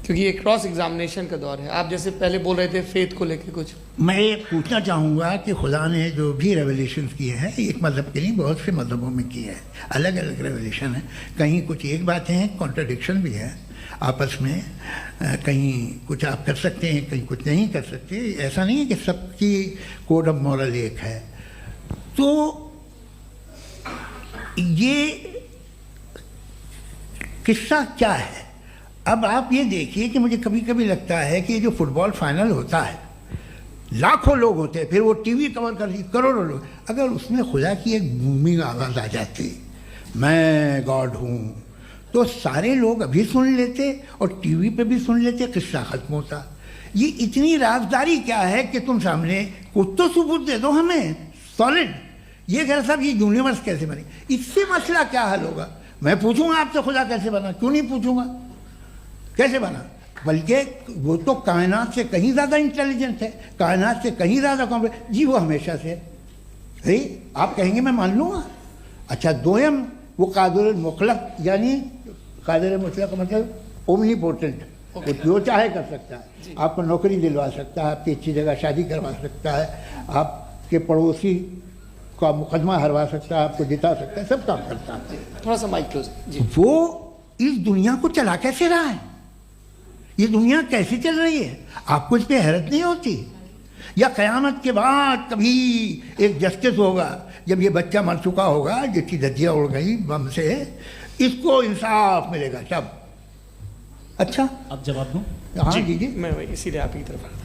क्योंकि ये क्रॉस एग्जामिनेशन का दौर है। आप जैसे पहले बोल रहे थे फेथ को लेके कुछ, मैं ये पूछना चाहूँगा कि खुदा ने जो भी रेवलेशन किए हैं, एक मज़हब के लिए बहुत से मज़हबों में किए हैं, अलग अलग रेवलेशन है। कहीं कुछ एक बातें हैं, कॉन्ट्रडिक्शन भी है आपस में, कहीं कुछ आप कर सकते हैं, कहीं कुछ नहीं कर सकते। ऐसा नहीं है कि सबकी कोड ऑफ मॉरल एक है। तो ये किस्सा क्या है? अब आप ये देखिए कि मुझे कभी कभी लगता है कि जो फुटबॉल फाइनल होता है, लाखों लोग होते हैं, फिर वो टीवी कवर कर करोड़ों लोग, अगर उसमें खुदा की एक बूमिंग आवाज़ आ जाती, मैं गॉड हूँ, तो सारे लोग अभी सुन लेते और टीवी पे भी सुन लेते, किस्सा ख़त्म होता। ये इतनी राजदारी क्या है कि तुम सामने कुछ तो सबूत दे दो हमें सॉलिड। ये कह साहब ये यूनिवर्स कैसे बनी, इससे मसला क्या हल होगा? मैं पूछूंगा आपसे खुदा कैसे बना? क्यों नहीं पूछूंगा कैसे बना? बल्कि वो तो कायनात से कहीं ज़्यादा इंटेलिजेंट है, कायनात से कहीं ज़्यादा कॉम्प्लेक्स। जी वो हमेशा से है, आप कहेंगे मैं मान लूँगा। अच्छा, दोयम वो कादिर मुतलक, यानी कादिर मुतलक का मतलब ओमनीपोटेंट, वो जो चाहे कर सकता है। आपको नौकरी दिलवा सकता है, आपकी अच्छी जगह शादी करवा सकता है, आपके पड़ोसी का मुकदमा हरवा सकता है, आपको जिता सकता है, सब काम करता है। थोड़ा सा माइक क्लोज जी। वो इस दुनिया को चला कैसे रहा है? ये दुनिया कैसे चल रही है? आपको इस पर हैरत नहीं होती? या क़यामत के बाद कभी एक जस्टिस होगा, जब ये बच्चा मर चुका होगा, जिसकी धज्जियाँ उड़ गई बम से, इसको इंसाफ मिलेगा तब? अच्छा, अब जवाब दूं? हाँ जी, मैं इसीलिए आप की तरफ।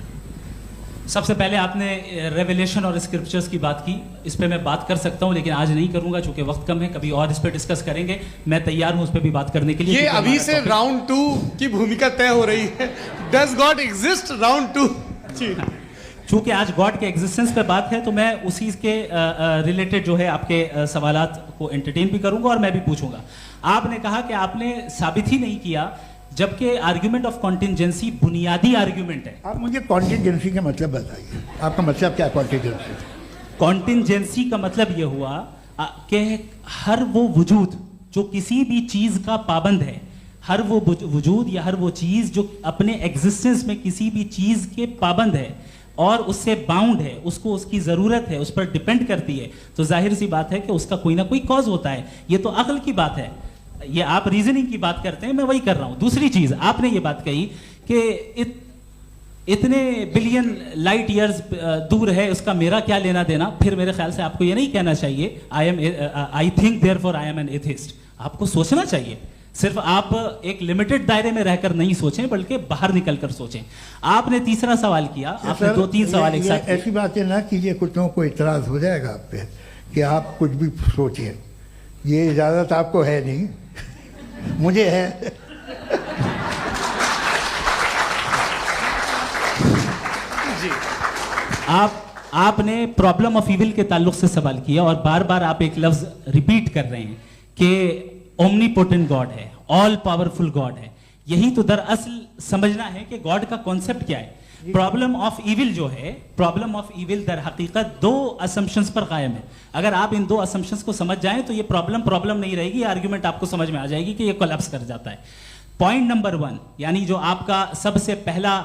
सबसे पहले आपने रेवलेशन और स्क्रिप्चर्स की बात की, इस पे मैं बात कर सकता हूं, लेकिन आज नहीं करूंगा चूंकि वक्त कम है, कभी और इस पे डिस्कस करेंगे। मैं तैयार हूं उस पे भी बात करने के लिए। ये अभी से राउंड 2 की भूमिका तय हो रही है। Does God exist round 2? चूंकि आज गॉड के एग्जिस्टेंस पे बात है, तो मैं उसी के रिलेटेड जो है आपके सवालात को एंटरटेन भी करूंगा और मैं भी पूछूंगा। आपने कहा कि आपने साबित ही नहीं किया, जबकि आर्ग्यूमेंट ऑफ कॉन्टिंजेंसी बुनियादी आर्ग्यूमेंट है। आप मुझे कॉन्टिंजेंसी का मतलब बताइए, आपका मतलब क्या? कॉन्टिंजेंसी कॉन्टिंजेंसी का मतलब यह हुआ कि हर वो वजूद जो किसी भी चीज का पाबंद है, हर वो वजूद या हर वो चीज जो अपने एग्जिस्टेंस में किसी भी चीज के पाबंद है और उससे बाउंड है, उसको उसकी जरूरत है, उस पर डिपेंड करती है, तो जाहिर सी बात है कि उसका कोई ना कोई कॉज होता है। ये तो अक्ल की बात है। ये आप रीजनिंग की बात करते हैं, मैं वही कर रहा हूं। दूसरी चीज, आपने ये बात कही कि इतने बिलियन लाइट ईयर्स दूर है, उसका मेरा क्या लेना देना। फिर मेरे ख्याल से आपको ये नहीं कहना चाहिए I think therefore I am an atheist. आपको सोचना चाहिए, सिर्फ आप एक लिमिटेड दायरे में रहकर नहीं सोचें, बल्कि बाहर निकलकर सोचें। आपने तीसरा सवाल किया, आपने 2-3 सवाल एक साथ। ऐसी बातें ना कीजिए, कुछ लोगों को इतराज हो जाएगा आप पे कि आप कुछ भी सोचिए। ये इजाज़त आपको है नहीं, मुझे है। आपने प्रॉब्लम ऑफ इविल के ताल्लुक से सवाल किया और बार बार आप एक लफ्ज रिपीट कर रहे हैं कि ओमनीपोटेंट गॉड है, ऑल पावरफुल गॉड है। यही तो दरअसल समझना है कि गॉड का कॉन्सेप्ट क्या है। प्रॉब्लम ऑफ इविल जो है, प्रॉब्लम ऑफ इविल दर हकीकत दो असम्पशंस पर कायम है। अगर आप इन दो असम्पशंस को समझ जाएं तो ये प्रॉब्लम नहीं रहेगी, आर्ग्यूमेंट आपको समझ में आ जाएगी कि ये कोलैप्स कर जाता है। पॉइंट नंबर 1, यानी जो आपका सबसे पहला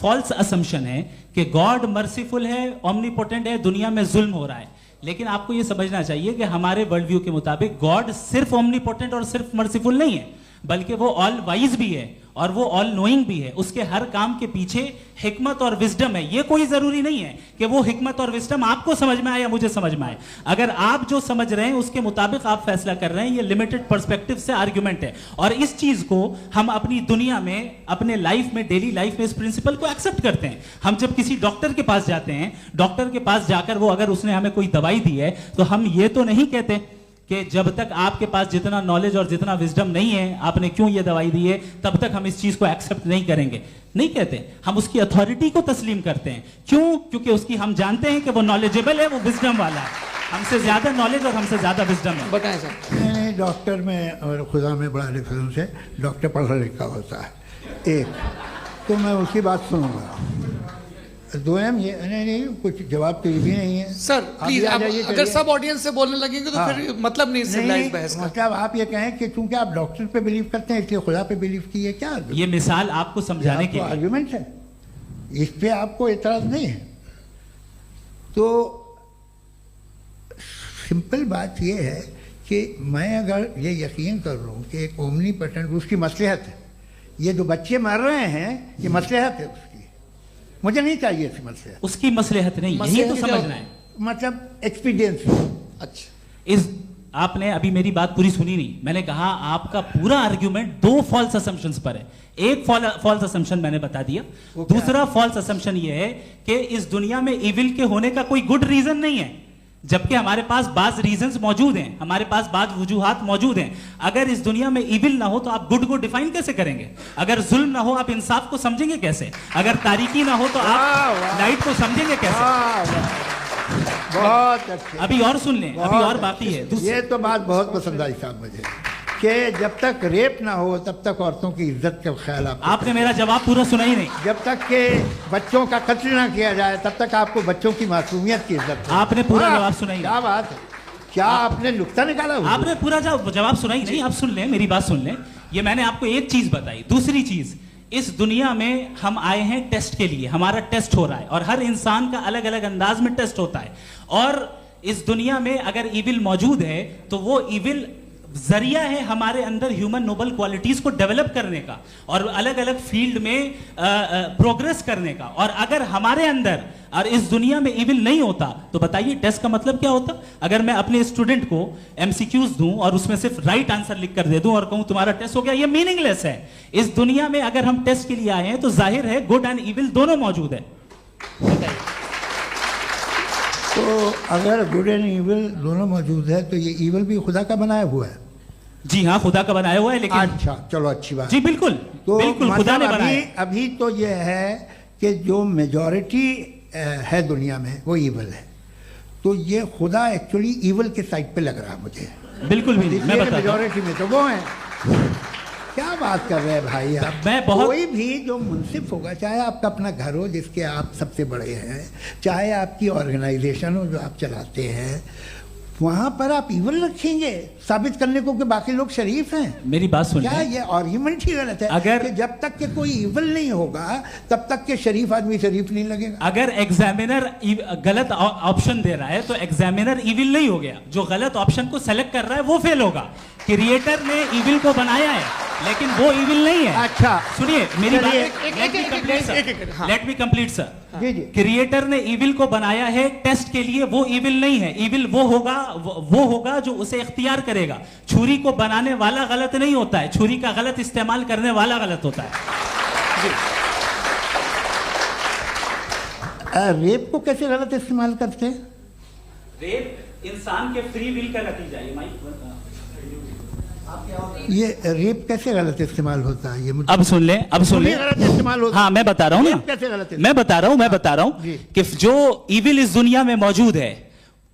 फॉल्स असम्पशन है कि गॉड मर्सीफुल है, ओमनीपोटेंट है, दुनिया में जुल्म हो रहा है। लेकिन आपको यह समझना चाहिए कि हमारे वर्ल्ड व्यू के मुताबिक गॉड सिर्फ ओमनीपोटेंट और सिर्फ मर्सीफुल नहीं है, बल्कि वो ऑल वाइज भी है और वो ऑल नोइंग भी है। उसके हर काम के पीछे हिकमत और विजडम है। ये कोई जरूरी नहीं है कि वो हिकमत और विजडम आपको समझ में आए या मुझे समझ में आए। अगर आप जो समझ रहे हैं उसके मुताबिक आप फैसला कर रहे हैं, ये लिमिटेड पर्सपेक्टिव से आर्गुमेंट है। और इस चीज को हम अपनी दुनिया में, अपने लाइफ में, डेली लाइफ में इस प्रिंसिपल को एक्सेप्ट करते हैं। हम जब किसी डॉक्टर के पास जाते हैं, डॉक्टर के पास जाकर वो अगर उसने हमें कोई दवाई दी है तो हम ये तो नहीं कहते कि जब तक आपके पास जितना नॉलेज और जितना विजडम नहीं है, आपने क्यों ये दवाई दी है, तब तक हम इस चीज को एक्सेप्ट नहीं करेंगे। नहीं कहते, हम उसकी अथॉरिटी को तस्लीम करते हैं। क्यों? क्योंकि उसकी हम जानते हैं कि वो नॉलेजेबल है, वो विजडम वाला है, हमसे ज्यादा नॉलेज और हमसे ज्यादा विजडम है। बताएं सर। नहीं, डॉक्टर में और खुदा में बड़ा डिफरेंस है। डॉक्टर पढ़ा लिखा होता है, एक तो मैं उसकी बात सुनूंगा। दोयम ये नहीं, कुछ जवाब तो ये भी नहीं है सर। प्लीज आप अगर सब ऑडियंस से बोलने लगेंगे तो फिर मतलब नहीं सिविलाइज्ड बहस का। मतलब आप ये कहें कि चूंकि आप डॉक्टर पे बिलीव करते हैं इसलिए खुदा पे बिलीव किए, क्या ये मिसाल आपको समझाने के लिए आर्गुमेंट है, इस पे आपको एतराज नहीं है। तो सिंपल बात ये है कि मैं अगर ये यकीन कर लूँ कि एक ओमनीपोटेंट, उसकी मसलहत है, ये जो बच्चे मर रहे हैं ये मसलहत है उसकी, मुझे नहीं चाहिए थी मसलहत। उसकी मसलहत नहीं, यही तो समझना है, मतलब एक्सपीरियंस। अच्छा, इस आपने अभी मेरी बात पूरी सुनी नहीं। मैंने कहा आपका पूरा आर्ग्यूमेंट दो फॉल्स असम्पशंस पर है। एक फॉल्स असम्पशन मैंने बता दिया, दूसरा फॉल्स असम्पशन ये है कि इस दुनिया में इविल के होने का कोई गुड रीजन नहीं है, जबकि हमारे पास बाज रीजंस मौजूद हैं, हमारे पास बाज वजूहात मौजूद हैं। अगर इस दुनिया में इविल ना हो तो आप गुड को डिफाइन कैसे करेंगे? अगर जुल्म ना हो आप इंसाफ को समझेंगे कैसे? अगर तारीकी ना हो तो आप लाइट को समझेंगे कैसे? बहुत अच्छे। अभी और सुन लें, अभी और बाकी है। ये तो बात बहुत पसंद आई साहब मुझे कि जब तक रेप ना हो तब तक औरतों की इज्जत का ख्याल आपने मेरा जवाब पूरा सुना ही नहीं। जब तक के बच्चों का कत्ल ना किया जाए तब तक आपको बच्चों की मासूमियत की इज्जत। आपने पूरा जवाब सुना ही नहीं। क्या बात है, क्या आपने नुक्ता निकाला? आपने पूरा जवाब सुना ही नहीं। आप सुन लें, मेरी बात सुन लें। ये मैंने आपको एक चीज बताई। दूसरी चीज, इस दुनिया में हम आए हैं टेस्ट के लिए, हमारा टेस्ट हो रहा है और हर इंसान का अलग अलग अंदाज में टेस्ट होता है। और इस दुनिया में अगर इविल मौजूद है तो वो इविल जरिया है हमारे अंदर ह्यूमन नोबल क्वालिटीज को डेवलप करने का और अलग अलग फील्ड में प्रोग्रेस करने का। और अगर हमारे अंदर और इस दुनिया में इविल नहीं होता तो बताइए टेस्ट का मतलब क्या होता? अगर मैं अपने स्टूडेंट को एमसीक्यूज दूं और उसमें सिर्फ राइट आंसर लिख कर दे दूं और कहूं तुम्हारा टेस्ट हो गया, ये मीनिंगलेस है। इस दुनिया में अगर हम टेस्ट के लिए आए हैं तो जाहिर है गुड एंड इविल दोनों मौजूद है। तो अगर गुड एंड इविल दोनों मौजूद है तो ये इविल भी खुदा का बनाया हुआ है? जी हाँ, खुदा का बनाया हुआ है। लेकिन अच्छा, चलो अच्छी बात। जी बिल्कुल, तो बिल्कुल खुदा ने बनाया। अभी तो ये है कि जो मेजॉरिटी है दुनिया में वो इविल है, तो ये खुदा एक्चुअली इविल के साइड पे लग रहा है मुझे। बिल्कुल भी नहीं, मैं बताता हूं। मेजॉरिटी में तो वो है। क्या बात कर रहे हैं भाई आप? कोई भी जो मुंसिफ होगा, चाहे आपका अपना घर हो जिसके आप सबसे बड़े हैं, चाहे आपकी ऑर्गेनाइजेशन हो जो आप चलाते हैं, वहां पर आप इविल रखेंगे साबित करने को कि बाकी लोग शरीफ हैं? मेरी बात सुनिए। क्या ये आर्ग्यूमेंट ही गलत है? अगर कि जब तक के कोई इविल नहीं होगा तब तक के शरीफ आदमी शरीफ नहीं लगेगा। अगर एग्जामिनर गलत ऑप्शन दे रहा है तो एग्जामिनर इविल नहीं हो गया। जो गलत ऑप्शन को सेलेक्ट कर रहा है वो फेल होगा। क्रिएटर ने इविल को बनाया है लेकिन वो इविल नहीं है। अच्छा सुनिए मेरी बात, लेट मी कंप्लीट सर। जी जी। क्रिएटर ने इविल को बनाया है टेस्ट के लिए, वो इविल नहीं है। इविल वो होगा जो उसे इख्तियार करेगा। छुरी को बनाने वाला गलत नहीं होता है, छुरी का गलत इस्तेमाल करने वाला गलत होता है। रेप को कैसे गलत इस्तेमाल करते हैं? रेप इंसान के फ्री विल का नतीजा है। ये रेप कैसे गलत इस्तेमाल होता है? ये मुझे अब सुन लें, अब सुन लें। गलत इस्तेमाल होता है। हाँ, मैं बता रहा हूँ ना, कैसे गलत मैं बता रहा हूँ जी। कि जो इविल इस दुनिया में मौजूद है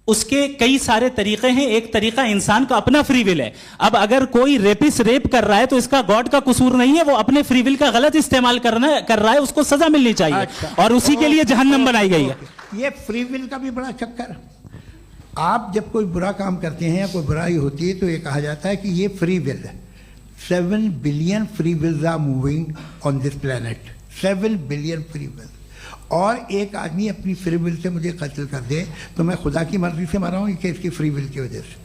उसके कई सारे तरीके हैं। एक तरीका इंसान का अपना फ्री विल है। अब अगर कोई रेपिस्ट रेप कर रहा है तो इसका गॉड का कसूर नहीं है, वो अपने फ्री विल का गलत इस्तेमाल कर रहा है, उसको सजा मिलनी चाहिए। अच्छा। और उसी के लिए जहन्नम बनाई गई है। ये फ्री विल का भी बड़ा चक्कर। आप जब कोई बुरा काम करते हैं या कोई बुराई होती है तो ये कहा जाता है कि ये फ्री विल है। 7 billion free wills are moving on this planet. 7 billion free will. और एक आदमी अपनी फ्री विल से मुझे कत्ल कर दे तो मैं खुदा की मर्जी से मरा हूँ कि इसकी फ्री विल की वजह से?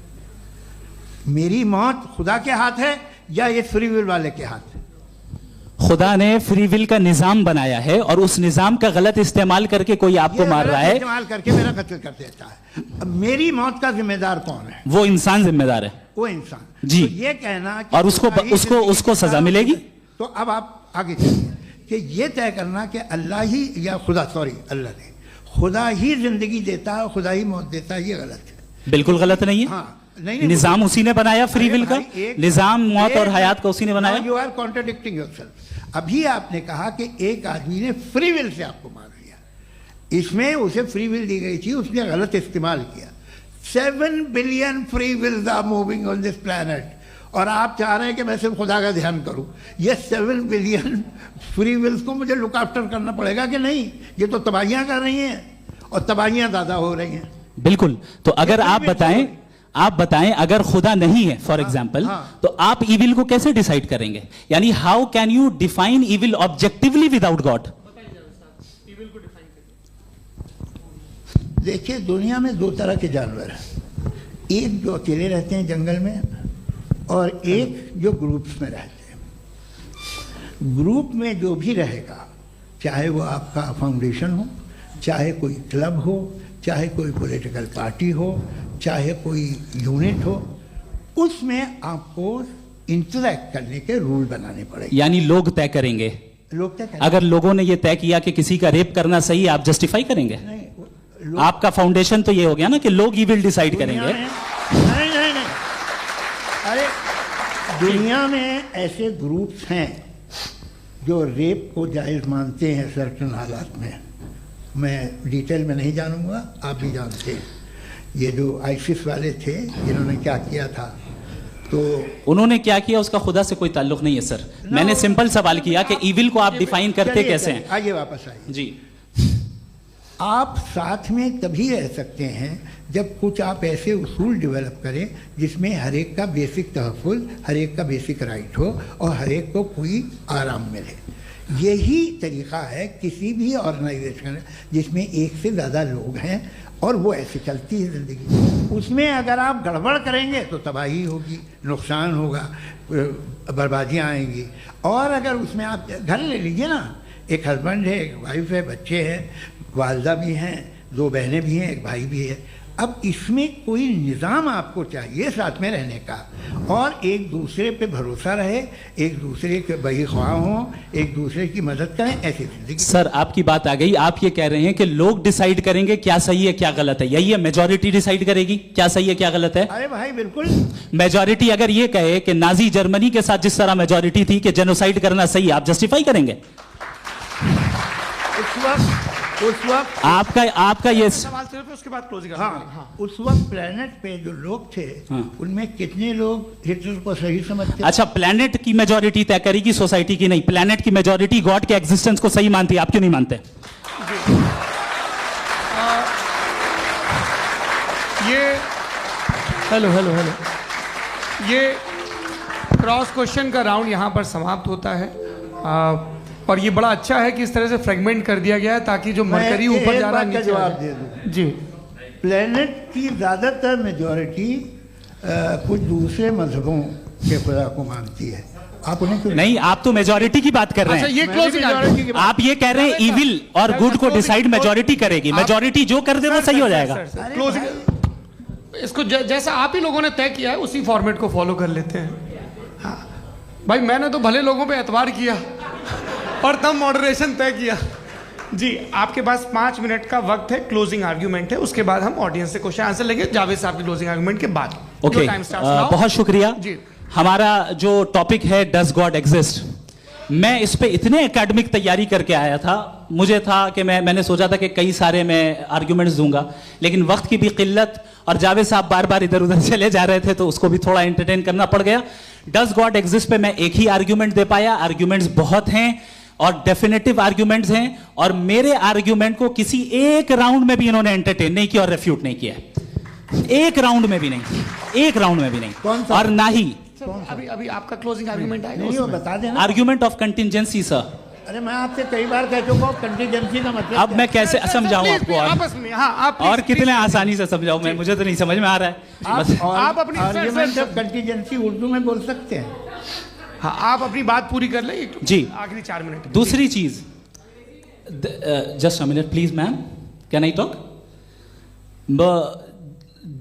मेरी मौत खुदा के हाथ है या ये फ्री विल वाले के हाथ है? खुदा ने फ्री विल का निजाम बनाया है और उस निजाम का गलत इस्तेमाल करके कोई आपको मार रहा है, इस्तेमाल करके मेरा कत्ल कर देता है। अब मेरी मौत का जिम्मेदार कौन है? वो इंसान जिम्मेदार है। वो इंसान। जी। तो ये कहना कि और उसको सजा मिलेगी। तो अब आप आगे चलिए कि ये तय करना कि अल्लाह ही या खुदा, सॉरी अल्लाह ने, खुदा ही जिंदगी देता है, खुदा ही मौत देता है, ये गलत है। बिल्कुल गलत नहीं है। हाँ, नहीं, निजाम उसी ने बनाया फ्री विल का। निजाम मौत और हयात का उसी ने बनाया। You are contradicting yourself. अभी आपने कहा कि एक आदमी ने फ्री विल से आपको मार दिया, इसमें उसे फ्री विल दी गई थी, उसने गलत इस्तेमाल किया। 7 billion free wills are moving on this planet और आप चाह रहे हैं कि मैं सिर्फ खुदा का ध्यान करूं। ये 7 बिलियन फ्री विल्स को मुझे लुक आफ्टर करना पड़ेगा कि नहीं? ये तो तबाहियां कर रही हैं और तबाहियां ज़्यादा हो रही हैं। बिल्कुल। तो अगर आप बताएं अगर खुदा नहीं है फॉर एग्जाम्पल, तो आप इविल को कैसे डिसाइड करेंगे? यानी how can you define evil objectively without God? देखिए, दुनिया में 2 तरह के जानवर हैं। एक जो अकेले रहते हैं जंगल में और एक जो ग्रुप्स में रहते हैं। ग्रुप में जो भी रहेगा, चाहे वो आपका फाउंडेशन हो, चाहे कोई क्लब हो, चाहे कोई पॉलिटिकल पार्टी हो, चाहे कोई यूनिट हो, उसमें आपको इंटरैक्ट करने के रूल बनाने पड़ेंगे। यानी लोग तय करेंगे। लोग तय करेंगे। अगर लोगों ने यह तय किया कि किसी का रेप करना सही है, आप जस्टिफाई करेंगे? नहीं, आपका फाउंडेशन तो ये हो गया ना कि लोग ही विल डिसाइड करेंगे। नहीं। अरे दुनिया में ऐसे ग्रुप्स हैं जो रेप को जायज़ मानते हैं सर्टेन हालात में। मैं डिटेल में नहीं जानूंगा, आप भी जानते हैं। ये जो आईसिस वाले थे जिन्होंने क्या किया था, तो उन्होंने क्या किया उसका खुदा से कोई ताल्लुक नहीं है सर। मैंने सिंपल सवाल किया कि इविल को आप डिफाइन करते कैसे हैं? आइए वापस आइए जी। आप साथ में तभी रह सकते हैं जब कुछ आप ऐसे उसूल डेवलप करें जिसमें हर एक का बेसिक तहफ़्फ़ुज़, हर एक का बेसिक राइट हो और हर एक को कोई आराम मिले। यही तरीक़ा है किसी भी ऑर्गेनाइजेशन जिसमें एक से ज़्यादा लोग हैं और वो ऐसे चलती है ज़िंदगी। उसमें अगर आप गड़बड़ करेंगे तो तबाही होगी, नुकसान होगा, बर्बादियाँ आएंगी। और अगर उसमें आप घर ले लीजिए ना, एक हस्बैंड है, एक वाइफ है, बच्चे हैं, वालदा भी हैं, 2 बहनें भी हैं, एक भाई भी है। अब इसमें कोई निज़ाम आपको चाहिए साथ में रहने का, और एक दूसरे पे भरोसा रहे, एक दूसरे के बहीख्वाह हों, एक दूसरे की मदद करें, ऐसी जिंदगी। सर आपकी बात आ गई। आप ये कह रहे हैं कि लोग डिसाइड करेंगे क्या सही है क्या गलत है, यही है? मेजॉरिटी डिसाइड करेगी क्या सही है क्या गलत है? अरे भाई बिल्कुल। मेजॉरिटी अगर ये कहे कि नाजी जर्मनी के साथ जिस तरह मेजॉरिटी थी कि जेनोसाइड करना सही, आप जस्टिफाई करेंगे? उस वक्त आपका ये सवाल सिर्फ उसके बाद क्लोजिंग। हाँ, उस वक्त प्लेनेट पे जो लोग थे, उनमें कितने लोग हिटलर को सही समझते? अच्छा, प्लेनेट की मेजॉरिटी तय करेगी, सोसाइटी की नहीं। प्लेनेट की मेजॉरिटी गॉड के एग्जिस्टेंस को सही मानती है, आप क्यों नहीं मानते? हेलो ये क्रॉस क्वेश्चन का राउंड यहाँ पर समाप्त होता है। और ये बड़ा अच्छा है कि इस तरह से फ्रेगमेंट कर दिया गया है ताकि जो मरकरी ऊपर जा रहा है नीचे जवाब दे दूं जी। प्लेनेट की ज़्यादातर मेजॉरिटी कुछ दूसरे मजहबों के खुदा को मानती है। आप उन्हें क्यों नहीं? आप तो मेजॉरिटी की बात कर रहे हैं। ये क्लोजिंग आप ये कह रहे हैं इविल और गुड को डिसाइड मेजॉरिटी करेगी। मेजॉरिटी जो कर दे वो सही हो जाएगा। क्लोजिंग इसको जैसा आप ही लोगों ने तय किया है उसी फॉर्मेट को फॉलो कर लेते हैं। हाँ भाई, मैंने तो भले लोगों पे एतबार किया और तब मॉडरेशन तय किया जी। आपके पास 5 मिनट का वक्त है, क्लोजिंग आर्ग्यूमेंट है, उसके बाद हम ऑडियंस से क्वेश्चन आंसर लेंगे जावेद साहब के क्लोजिंग आर्ग्यूमेंट के बाद। ओके, बहुत शुक्रिया जी। हमारा जो टॉपिक है डज गॉड एग्जिस्ट, मैं इस पे इतने एकेडमिक तैयारी करके आया था, मुझे था कि मैंने सोचा था कि कई सारे मैं आर्ग्यूमेंट्स दूंगा, लेकिन वक्त की भी किल्लत और जावेद साहब बार बार इधर उधर चले जा रहे थे तो उसको भी थोड़ा एंटरटेन करना पड़ गया। डज गॉड एग्जिस्ट पे मैं एक ही आर्ग्यूमेंट दे पाया। आर्ग्यूमेंट्स बहुत हैं और डेफिनेटिव आर्ग्यूमेंट्स हैं, और मेरे आर्ग्यूमेंट को किसी एक राउंड में भी इन्होंने एंटरटेन नहीं किया और रेफ्यूट नहीं किया, एक राउंड में भी नहीं, एक राउंड में भी नहीं। और ना ही अभी आपका क्लोजिंग आर्गुमेंट आएगा, नहीं वो बता देना। Argument of contingency sir. अरे मैं आपसे कई बार कह चुका हूँ कंटीजेंसी का मतलब अब मैं कैसे समझाऊं आपको आपस में? हाँ, आप और कितने आसानी से समझाऊं मैं, मुझे तो नहीं समझ में आ रहा है। आप अपनी आर्ग्यूमेंट ऑफ कंटीजेंसी उर्दू में बोल सकते हैं। हाँ, आप अपनी बात पूरी कर लें जी, आखिरी 4 मिनट। दूसरी चीज, just a minute please ma'am, can I talk?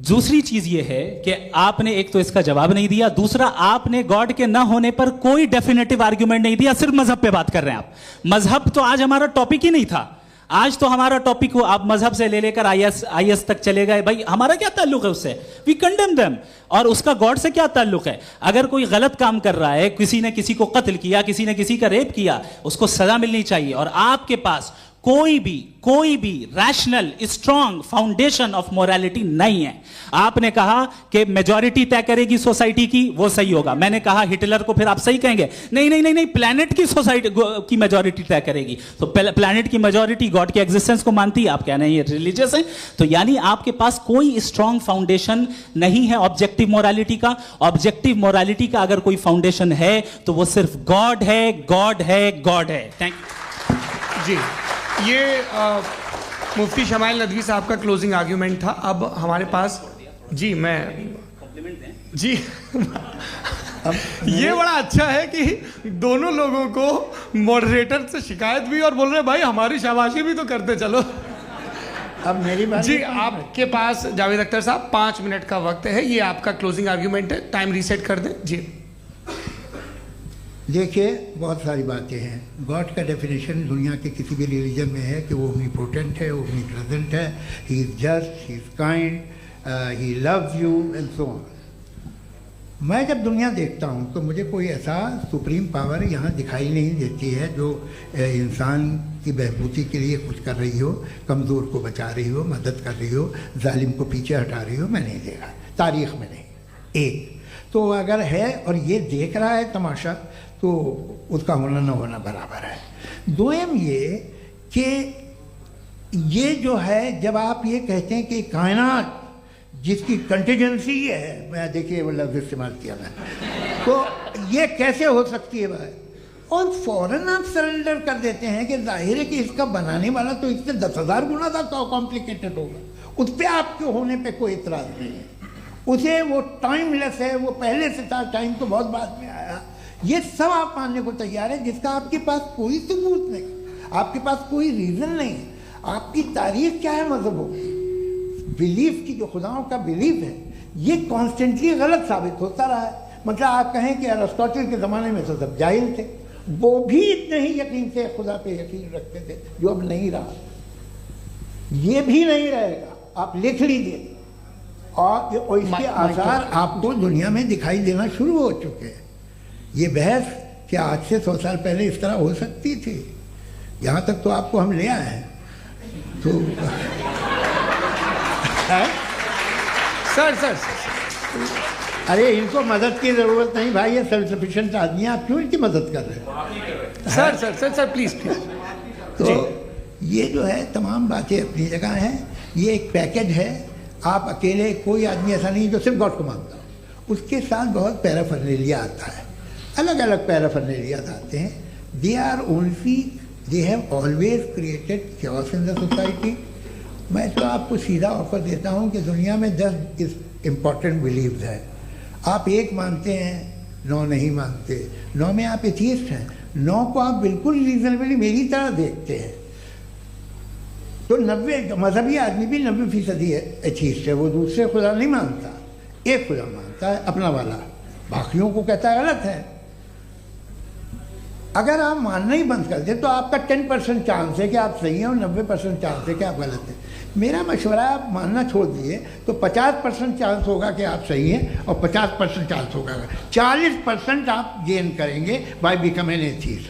दूसरी चीज ये है कि आपने एक तो इसका जवाब नहीं दिया, दूसरा आपने गॉड के ना होने पर कोई डेफिनेटिव आर्ग्यूमेंट नहीं दिया, सिर्फ मजहब पे बात कर रहे हैं आप। मजहब तो आज हमारा टॉपिक ही नहीं था, आज तो हमारा टॉपिक हो, आप मजहब से ले लेकर आईएस तक चले गए। भाई हमारा क्या ताल्लुक है उससे? We condemn them. और उसका गॉड से क्या ताल्लुक है? अगर कोई गलत काम कर रहा है, किसी ने किसी को कत्ल किया, किसी ने किसी का रेप किया, उसको सजा मिलनी चाहिए। और आपके पास कोई भी rational strong foundation of morality नहीं है। आपने कहा कि मेजॉरिटी तय करेगी सोसाइटी की, वो सही होगा। मैंने कहा हिटलर को फिर आप सही कहेंगे, नहीं नहीं नहीं नहीं, प्लैनेट की सोसाइटी की मेजॉरिटी तय करेगी। तो प्लैनेट की मेजॉरिटी गॉड के एग्जिस्टेंस को मानती है, आप कह रहे हैं ये रिलीजियस है। तो यानी आपके पास कोई स्ट्रॉन्ग फाउंडेशन नहीं है ऑब्जेक्टिव मोरालिटी का। ऑब्जेक्टिव मोरालिटी का अगर कोई फाउंडेशन है तो वो सिर्फ गॉड है, गॉड है, गॉड है। थैंक यू जी। ये मुफ्ती शमाइल नदवी साहब का क्लोजिंग आर्ग्यूमेंट था। अब हमारे पास जी, मैं जी ये बड़ा अच्छा है कि दोनों लोगों को मॉडरेटर से शिकायत भी और बोल रहे भाई हमारी शाबाशी भी तो करते चलो। अब मेरी बात जी, आपके पास जावेद अख्तर साहब 5 मिनट का वक्त है, ये आपका क्लोजिंग आर्ग्यूमेंट है, टाइम रीसेट कर दें जी। देखिए, बहुत सारी बातें हैं। गॉड का डेफिनेशन दुनिया के किसी भी रिलीजन में है कि वो ओमनीपोटेंट है, ओमनीप्रेजेंट है, he is just, he is kind, he loves you and so on. मैं जब दुनिया देखता हूँ तो मुझे कोई ऐसा सुप्रीम पावर यहाँ दिखाई नहीं देती है जो इंसान की बहबूदी के लिए कुछ कर रही हो, कमज़ोर को बचा रही हो, मदद कर रही हो, जालिम को पीछे हटा रही हो। मैं नहीं देखा, तारीख़ में नहीं। एक तो अगर है और ये देख रहा है तमाशा, तो उसका होना न होना बराबर है। दोयम ये कि ये जो है, जब आप ये कहते हैं कि कायनात जिसकी कंटीजेंसी है, मैं देखिए वो लफ्ज़ इस्तेमाल किया मैं, तो ये कैसे हो सकती है भाई? और फ़ौरन आप सरेंडर कर देते हैं कि जाहिर है कि इसका बनाने वाला तो इससे 10,000 गुना ज़्यादा कॉम्प्लिकेटेड होगा। उस पर आपके होने पे कोई इतराज़ नहीं है, उसे वो टाइमलेस है, वो पहले से था, टाइम तो बहुत बाद में आया। ये सब आप मानने को तैयार है जिसका आपके पास कोई सबूत नहीं, आपके पास कोई रीज़न नहीं। आपकी तारीफ क्या है मज़हबों की? बिलीफ की, जो खुदाओं का बिलीफ है, ये कॉन्स्टेंटली गलत साबित होता रहा है। मतलब आप कहें कि अरिस्टोटल के ज़माने में तो सब जाहिल थे, वो भी इतने ही यकीन से खुदा पे यकीन रखते थे, जो अब नहीं रहा। ये भी नहीं रहेगा, आप लिख लीजिए। और इसके आसार आपको दुनिया में दिखाई देना शुरू हो चुके हैं। ये बहस क्या आज से 100 साल पहले इस तरह हो सकती थी? यहाँ तक तो आपको हम ले आए हैं। तो सर अरे इनको मदद की ज़रूरत नहीं भाई, ये सेल्फ सफिशिएंट आदमी है, आप क्यों इनकी मदद कर रहे हैं? Sir please. तो ये जो है तमाम बातें अपनी जगह हैं। ये एक पैकेज है। आप अकेले, कोई आदमी ऐसा नहीं जो सिर्फ गॉड को मानता हो, उसके साथ बहुत पैराफर्नेलिया आता है, अलग अलग पैराफर्नेलियाज आते हैं। They are only, they have always created chaos in the society. मैं तो आपको सीधा ऑफर देता हूँ कि दुनिया में 10 इम्पॉर्टेंट बिलीव्स हैं। आप 1 मानते हैं, 9 नहीं मानते, 9 में आप एथियस्ट हैं, 9 को आप बिल्कुल रीजनेबली मेरी तरह देखते हैं। तो 90 मजहबी आदमी भी 90% एथियस्ट है, वो दूसरे खुदा नहीं मानता, एक खुदा मानता है अपना वाला, बाकियों को कहता है गलत है। अगर आप मानना ही बंद कर दें तो आपका 10% चांस है कि आप सही हैं और 90% चांस है कि आप गलत हैं। मेरा मशवरा आप मानना छोड़ दिए तो 50% चांस होगा कि आप सही हैं और 50% चांस होगा, 40% आप गेन करेंगे बाय बिकमिंग एन एथीस्ट।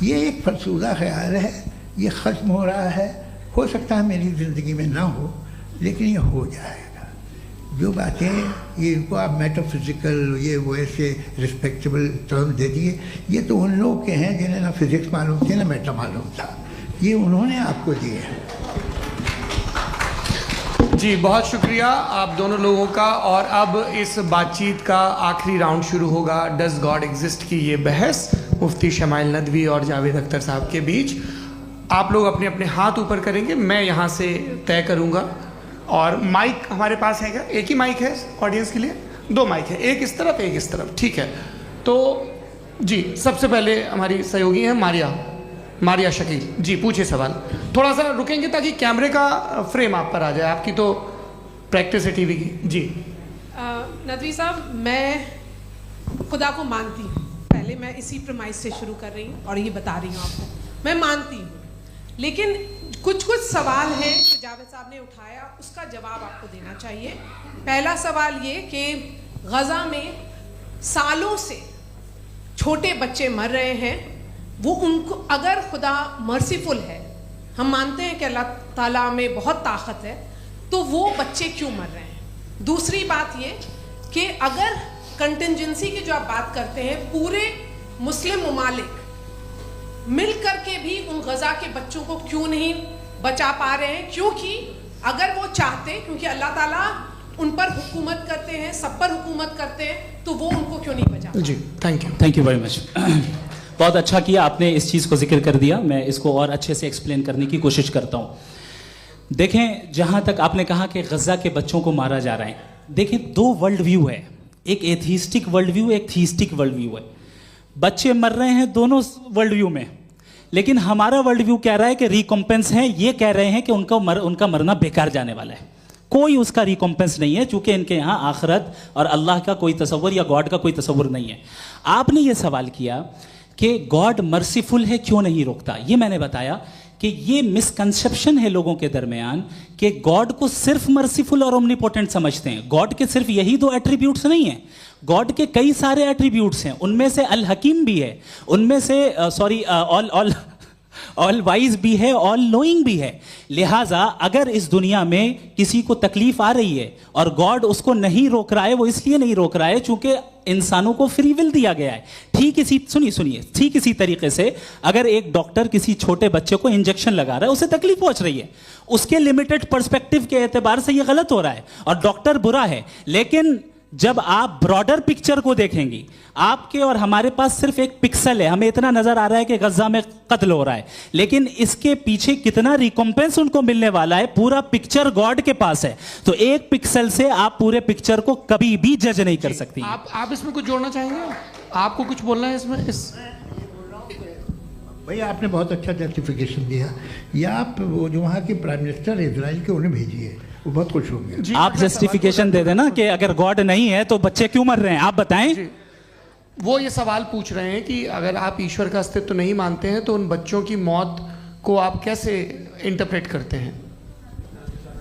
ये एक फरसूदा ख्याल है, ये ख़त्म हो रहा है। हो सकता है मेरी ज़िंदगी में ना हो, लेकिन ये हो जाएगा। जो बातें ये इनको आप मेटाफिज़िकल ये वो ऐसे रिस्पेक्टेबल टर्म दे दिए, ये तो उन लोग के हैं जिन्हें ना फिज़िक्स मालूम थी ना मेटा मालूम था, ये उन्होंने आपको दिए हैं। जी बहुत शुक्रिया आप दोनों लोगों का। और अब इस बातचीत का आखिरी राउंड शुरू होगा, डज गॉड एग्जिस्ट की ये बहस मुफ्ती शमाइल नदवी और जावेद अख्तर साहब के बीच। आप लोग अपने अपने हाथ ऊपर करेंगे, मैं यहाँ से तय करूँगा। और माइक हमारे पास है क्या? एक ही माइक है ऑडियंस के लिए? 2 माइक है, एक इस तरफ एक इस तरफ, ठीक है। तो जी सबसे पहले हमारी सहयोगी हैं मारिया शकील जी, पूछिए सवाल। थोड़ा सा रुकेंगे ताकि कैमरे का फ्रेम आप पर आ जाए, आपकी तो प्रैक्टिस है टीवी की। जी नदवी साहब, मैं खुदा को मानती हूँ, पहले मैं इसी प्रमाइस से शुरू कर रही हूँ और ये बता रही हूँ आपको, मैं मानती हूँ। लेकिन कुछ सवाल हैं जो जावेद साहब ने उठाया, उसका जवाब आपको देना चाहिए। पहला सवाल ये कि गज़ा में सालों से छोटे बच्चे मर रहे हैं, वो उनको अगर खुदा मर्सीफुल है, हम मानते हैं कि अल्लाह ताला में बहुत ताकत है, तो वो बच्चे क्यों मर रहे हैं? दूसरी बात ये कि अगर कंटिजेंसी की जो आप बात करते हैं, पूरे मुस्लिम ममालिक मिल करके भी उन गज़ा के बच्चों को क्यों नहीं बचा पा रहे हैं? क्योंकि अगर वो चाहते, क्योंकि अल्लाह ताला उन पर हुकूमत करते हैं, सब पर हुकूमत करते हैं, तो वो उनको क्यों नहीं बचा? जी थैंक यू वेरी मच। बहुत अच्छा किया आपने इस चीज़ को जिक्र कर दिया, मैं इसको और अच्छे से एक्सप्लेन करने की कोशिश करता हूँ। देखें, जहाँ तक आपने कहा कि गज़ा के बच्चों को मारा जा रहा है, देखें 2 वर्ल्ड व्यू है, एक एथीस्टिक वर्ल्ड व्यू, एक थीस्टिक वर्ल्ड व्यू है। बच्चे मर रहे हैं दोनों वर्ल्ड व्यू में, लेकिन हमारा वर्ल्ड व्यू कह रहा है कि रिकॉम्पेंस है, ये कह रहे हैं कि उनका मरना बेकार जाने वाला है, कोई उसका रिकॉम्पेंस नहीं है, चूंकि इनके यहाँ आखिरत और अल्लाह का कोई तसव्वुर या गॉड का कोई तसव्वुर नहीं है। आपने ये सवाल किया कि गॉड मर्सीफुल है, क्यों नहीं रोकता? ये मैंने बताया कि ये मिसकंसेप्शन है लोगों के दरमियान कि गॉड को सिर्फ मर्सीफुल और ओमनीपोटेंट समझते हैं। गॉड के सिर्फ यही 2 एट्रीब्यूट्स नहीं हैं, गॉड के कई सारे एट्रीब्यूट्स हैं, उनमें से अल हकीम भी है, उनमें से ऑल वाइज भी है, ऑल नोइंग भी है। लिहाजा अगर इस दुनिया में किसी को तकलीफ आ रही है और गॉड उसको नहीं रोक रहा है, वो इसलिए नहीं रोक रहा है चूंकि इंसानों को फ्री विल दिया गया है। ठीक इसी तरीके से अगर एक डॉक्टर किसी छोटे बच्चे को इंजेक्शन लगा रहा है, उसे तकलीफ पहुंच रही है, उसके लिमिटेड पर्सपेक्टिव के एतबार से यह गलत हो रहा है और डॉक्टर बुरा है। लेकिन जब आप ब्रॉडर पिक्चर को देखेंगी, आपके और हमारे पास सिर्फ एक पिक्सल है, हमें इतना नजर आ रहा है कि गजा में कत्ल हो रहा है, लेकिन इसके पीछे कितना रिकॉम्पेंस उनको मिलने वाला है, पूरा पिक्चर गॉड के पास है। तो एक पिक्सल से आप पूरे पिक्चर को कभी भी जज नहीं कर सकती। आप इसमें कुछ जोड़ना चाहेंगे? आपको कुछ बोलना है इसमें? भैया आपने बहुत अच्छा जस्टिफिकेशन दिया, या आप वो जो वहाँ के प्राइम मिनिस्टर इजराइल के उन्हें भेजिए, वो बहुत खुश होंगे। आप जस्टिफिकेशन दे देना कि अगर गॉड नहीं है तो बच्चे क्यों मर रहे हैं, आप बताएं। वो ये सवाल पूछ रहे हैं कि अगर आप ईश्वर का अस्तित्व नहीं मानते हैं तो उन बच्चों की मौत को आप कैसे इंटरप्रेट करते हैं?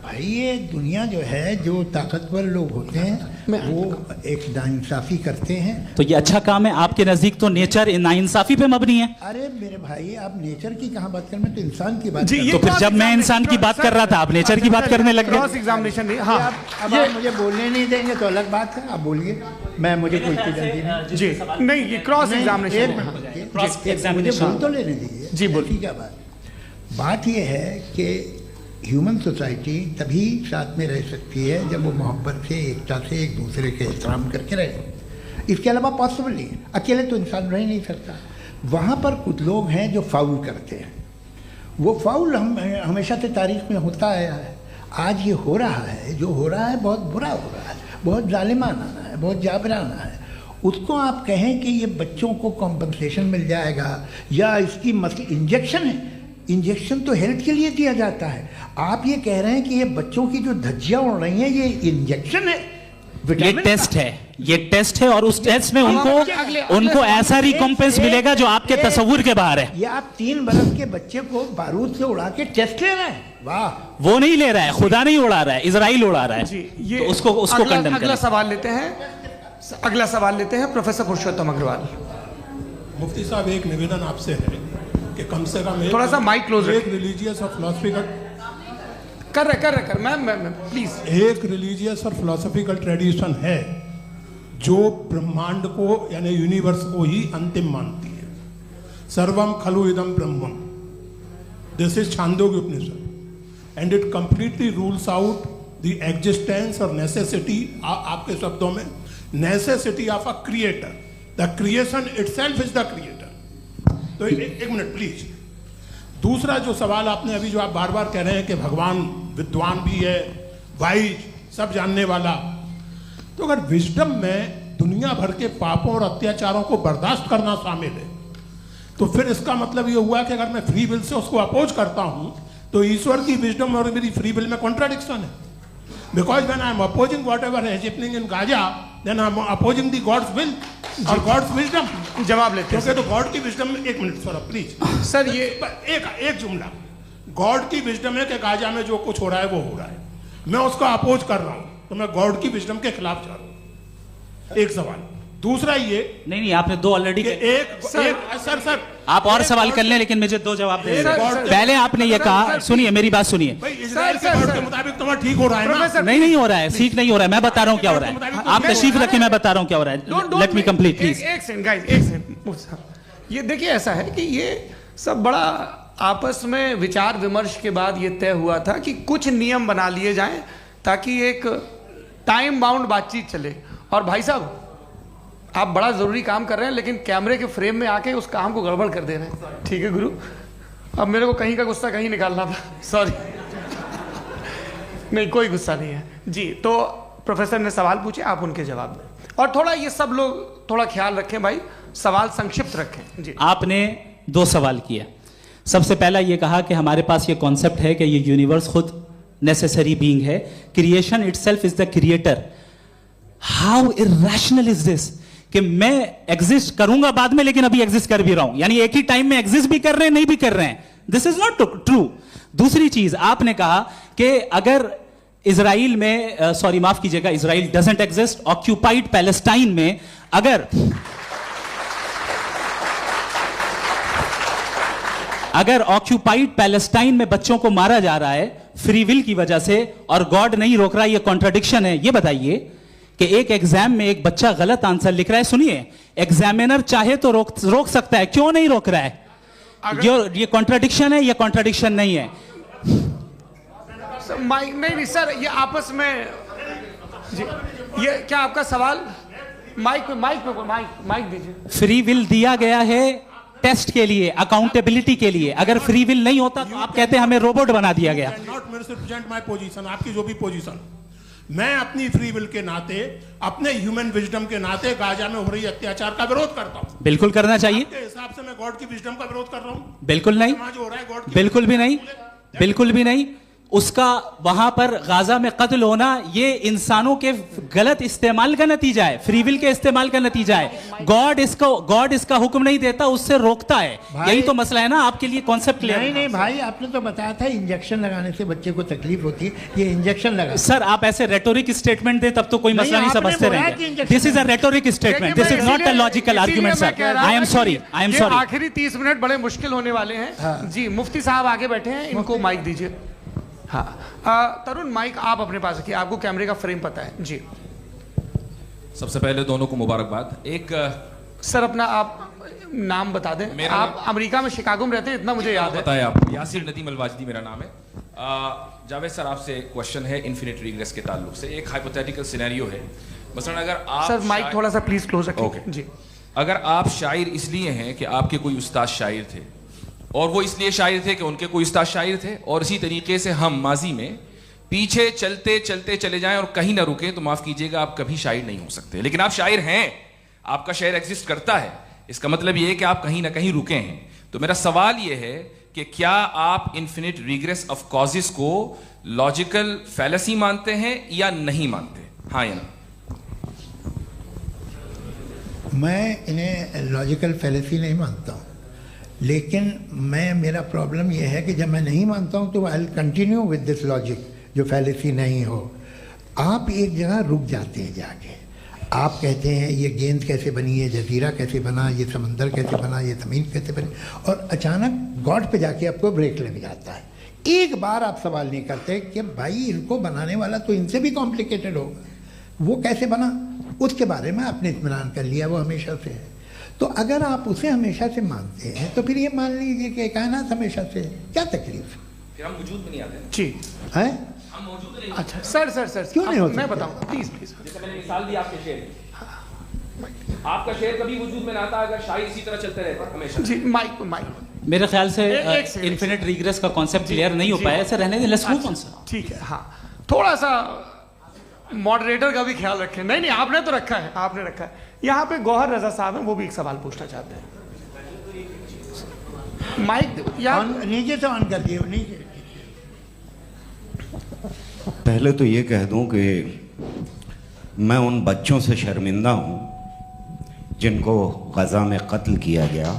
भाई ये दुनिया जो है, जो ताकतवर लोग होते हैं वो एक नाइंसाफ़ी करते हैं। तो ये अच्छा काम है, आपके नज़दीक तो नेचर नाइंसाफ़ी पे मबनी है। अरे मेरे भाई, आप नेचर की कहाँ बात कर रहे हैं, तो इंसान की बात। तो फिर जब मैं इंसान की बात कर रहा था, आप नेचर की बात करने लग गए। क्रॉस एग्जामिनेशन नहीं। हाँ, अब आप मुझे बोलने नहीं देंगे तो अलग बात है, आप बोलिए, मुझे कोई जल्दी नहीं। जी नहीं, ये क्रॉस एग्जामिनेशन, मुझे बोल तो लेने दीजिए। जी बोलिए। क्या बात ये है कि ह्यूमन सोसाइटी तभी साथ में रह सकती है जब वो मोहब्बत से, एकता से, एक दूसरे के एहतराम करके रहे। इसके अलावा पॉसिबल नहीं, अकेले तो इंसान रह नहीं सकता। वहाँ पर कुछ लोग हैं जो फाउल करते हैं, वो फाउल हमेशा से तारीख में होता आया है। आज ये हो रहा है, जो हो रहा है बहुत बुरा हो रहा है, बहुत जालिमाना है, बहुत जाबराना है। उसको आप कहें कि ये बच्चों को कॉम्पनसेशन मिल जाएगा या इसकी इंजेक्शन है, इंजेक्शन तो हेल्थ के लिए दिया जाता है। आप ये कह रहे हैं कि ये बच्चों की जो धज्जियाँ उड़ रही हैं ये इंजेक्शन है, ये टेस्ट है, ये टेस्ट है और उस टेस्ट में उनको ऐसा रिकॉम्पेंस मिलेगा जो आपके तस्वुर के बाहर है। ये आप 3 बरस के बच्चे को बारूद से उड़ा के टेस्ट ले रहे हैं, वाह। वो नहीं ले रहा है, खुदा नहीं उड़ा रहा है, इजराइल उड़ा रहा है जी। ये तो उसको कंडेम अगला सवाल लेते हैं प्रोफेसर पुरुषोत्तम अग्रवाल। मुफ्ती साहब, एक निवेदन आपसे है कि कम से कम थोड़ा सा माइक क्लोज एक रिलीजियस और फिलोसफिकल कर मैं प्लीज। एक रिलीजियस और फिलोसफिकल ट्रेडिशन है जो ब्रह्मांड को यानी यूनिवर्स को ही अंतिम मानती है। सर्वम खलु इदम ब्रह्मम, this is Chandogya Upanishad, and it completely rules out the existence or necessity, आपके शब्दों में necessity of a creator. The creation itself is the creator. तो एक मिनट प्लीज। दूसरा जो सवाल आपने अभी, जो आप बार बार कह रहे हैं कि भगवान विद्वान भी है, वाइज, सब जानने वाला, तो अगर विजडम में दुनिया भर के पापों और अत्याचारों को बर्दाश्त करना शामिल है, तो फिर इसका मतलब ये हुआ कि अगर मैं फ्री विल से उसको अपोज करता हूं तो ईश्वर की विजडम और मेरी फ्री विल में कॉन्ट्राडिक्शन है। Because when I am opposing whatever is happening in Gaza, then I am opposing the God's will और गॉड्स विजडम। जवाब लेते हैं क्योंकि तो गॉड की विजडम में, एक मिनट सर प्लीज सर, ये एक जुमला, गॉड की विजडम है कि गाजा में जो कुछ हो रहा है वो हो रहा है, मैं उसका अपोज कर रहा हूं, तो मैं गॉड की विजडम के खिलाफ जा रहा हूं। एक सवाल। दूसरा ये नहीं, आपने 2 ऑलरेडी। सर आप और सवाल कर लें, लेकिन मुझे 2 जवाब दे। पहले आपने ये कहा, सुनिए मेरी बात सुनिए। इजराइल के गॉड के मुताबिक तुम्हारा ठीक हो रहा है ना? नहीं हो रहा है, ठीक नहीं हो रहा है। मैं बता रहा हूँ क्या हो रहा है, आप तशरीफ रखें, मैं बता रहा हूँ क्या हो रहा है। Let me complete please. एक सेकंड गाइस, एक सेकंड। ये देखिए, ऐसा है कि ये सब बड़ा आपस में विचार विमर्श के बाद ये तय हुआ था कि कुछ नियम बना लिए जाएं ताकि एक टाइम बाउंड बातचीत चले। और भाई साहब, आप बड़ा जरूरी काम कर रहे हैं, लेकिन कैमरे के फ्रेम में आके उस काम को गड़बड़ कर दे रहे हैं। ठीक है गुरु, अब मेरे को कहीं का गुस्सा कहीं निकालना था, सॉरी। नहीं, कोई गुस्सा नहीं है जी। तो प्रोफेसर ने सवाल पूछे, आप उनके जवाब दें, और थोड़ा ये सब लोग थोड़ा ख्याल रखें भाई, सवाल संक्षिप्त रखें जी। आपने 2 सवाल किया। सबसे पहला ये कहा कि हमारे पास ये कॉन्सेप्ट है कि ये यूनिवर्स खुद नेसेसरी बीइंग है, creation itself is the creator. How irrational is this कि मैं एग्जिस्ट करूंगा बाद में, लेकिन अभी एग्जिस्ट कर भी रहा हूं, यानी एक ही टाइम में एग्जिस्ट भी कर रहे हैं, नहीं भी कर रहे हैं। This is not true. दूसरी चीज आपने कहा कि अगर इजराइल में, सॉरी माफ कीजिएगा, Israel doesn't exist, occupied Palestine में अगर ऑक्यूपाइड पैलेस्टाइन में बच्चों को मारा जा रहा है फ्री विल की वजह से और गॉड नहीं रोक रहा, ये कॉन्ट्रडिक्शन है। ये बताइए कि एक एग्जाम में एक बच्चा गलत आंसर लिख रहा है, सुनिए, एग्जामिनर चाहे तो रोक सकता है, क्यों नहीं रोक रहा है? ये कॉन्ट्रडिक्शन है, ये कॉन्ट्रडिक्शन नहीं है। माइक नहीं सर, ये आपस में जी, ये क्या आपका सवाल? माइक दीजिए। फ्री विल दिया गया है टेस्ट के लिए, अकाउंटेबिलिटी के लिए। अगर फ्री विल नहीं होता तो आप कहते हैं हमें रोबोट बना दिया गया। नॉट मिसरिप्रेजेंट माय पोजीशन, आपकी जो भी पोजीशन, मैं अपनी फ्री विल के नाते, अपने ह्यूमन विजडम के नाते गाजा में हो रही अत्याचार का विरोध करता हूं। बिल्कुल करना चाहिए। के हिसाब से मैं गॉड की विजडम का विरोध कर रहा हूं? बिल्कुल नहीं, जो हो रहा है गॉड, बिल्कुल भी नहीं, बिल्कुल भी नहीं। उसका वहां पर गाजा में कत्ल होना ये इंसानों के गलत इस्तेमाल का नतीजा है, फ्री विल के इस्तेमाल का नतीजा है। गॉड इसका हुक्म नहीं देता, उससे रोकता है। यही तो मसला है ना, आपके लिए कॉन्सेप्ट क्लियर नहीं भाई, आपने तो बताया था इंजेक्शन लगाने से बच्चे को तकलीफ होती है, ये इंजेक्शन लगा। सर आप ऐसे रेटोरिक स्टेटमेंट दे तब तो कोई मसला नहीं समझते रहेंगे। This is a rhetoric statement, this is not a logical argument sir. I am sorry. आखिरी 30 मिनट बड़े मुश्किल होने वाले हैं जी। मुफ्ती साहब आगे बैठे हैं, इनको माइक दीजिए। हाँ तरुण, माइक आप अपने पास रखिए, आपको कैमरे का फ्रेम पता है जी। सबसे पहले दोनों को मुबारकबाद। एक सर अपना आप नाम बता दें। आप अमेरिका में शिकागो में रहते हैं, इतना मुझे याद है। बताया आपको, यासिर नदीम अलवाजदी मेरा नाम है। जावेद सर आपसे एक क्वेश्चन है इन्फिनिट रिग्रेस के ताल्लुक से। एक हाइपोथेटिकल सिनेरियो है, मसलन अगर आप सर माइक थोड़ा सा प्लीज क्लोज रखिए जी। अगर आप शायर इसलिए हैं कि आपके कोई उस्ताद शायर थे, और वो इसलिए शायर थे कि उनके कोई उस्ताद शायर थे, और इसी तरीके से हम माजी में पीछे चलते चलते चले जाएं और कहीं ना रुके, तो माफ कीजिएगा आप कभी शायर नहीं हो सकते। लेकिन आप शायर हैं, आपका शायर एग्जिस्ट करता है, इसका मतलब ये है कि आप कहीं ना कहीं रुके हैं। तो मेरा सवाल ये है कि क्या आप इन्फिनिट रिग्रेस ऑफ कॉजेस को लॉजिकल फैलेसी मानते हैं या नहीं मानते? हाँ या ना? मैं इन्हें लॉजिकल फैलेसी नहीं मानता हूँ, लेकिन मेरा प्रॉब्लम यह है कि जब मैं नहीं मानता हूँ तो I will continue with this logic जो फैलेसी नहीं हो। आप एक जगह रुक जाते हैं जाके, आप कहते हैं ये गेंद कैसे बनी, ये जजीरा कैसे बना, ये समंदर कैसे बना, ये ज़मीन कैसे बनी, और अचानक गॉड पे जाके आपको ब्रेक लग जाता है। एक बार आप सवाल नहीं करते कि भाई इनको बनाने वाला तो इनसे भी कॉम्प्लिकेटेड होगा, वो कैसे बना, उसके बारे में आपने इत्मीनान कर लिया, वो हमेशा से है। तो अगर आप उसे हमेशा से मानते हैं तो फिर ये मान लीजिए कि कायनात हमेशा से है, क्या तकलीफ है? फिर हम वजूद में नहीं आते जी है? हम मौजूद नहीं। अच्छा सर क्यों नहीं हो मैं सकता? बताऊं प्लीज प्लीज। जैसे मैंने मिसाल दी आपके शेर, आपका शेर कभी वजूद में ना आता अगर शायर इसी तरह चलते रहते हमेशा। जी माइक मेरे ख्याल से एक सेकंड। इन्फिनिट रिग्रेस का कॉन्सेप्ट क्लियर नहीं हो पाया, ऐसे रहने दें, लेट्स मूव ऑन सर। ठीक है, हाँ थोड़ा सा मॉडरेटर का भी ख्याल रखें। नहीं नहीं आपने तो रखा है, आपने रखा है। यहाँ पे गौहर रजा साहब हैं, वो भी एक सवाल पूछना चाहते हैं। माइक या नीचे से ऑन कर दिए नीचे। पहले तो ये कह दूं कि मैं उन बच्चों से शर्मिंदा हूं जिनको गजा में कत्ल किया गया,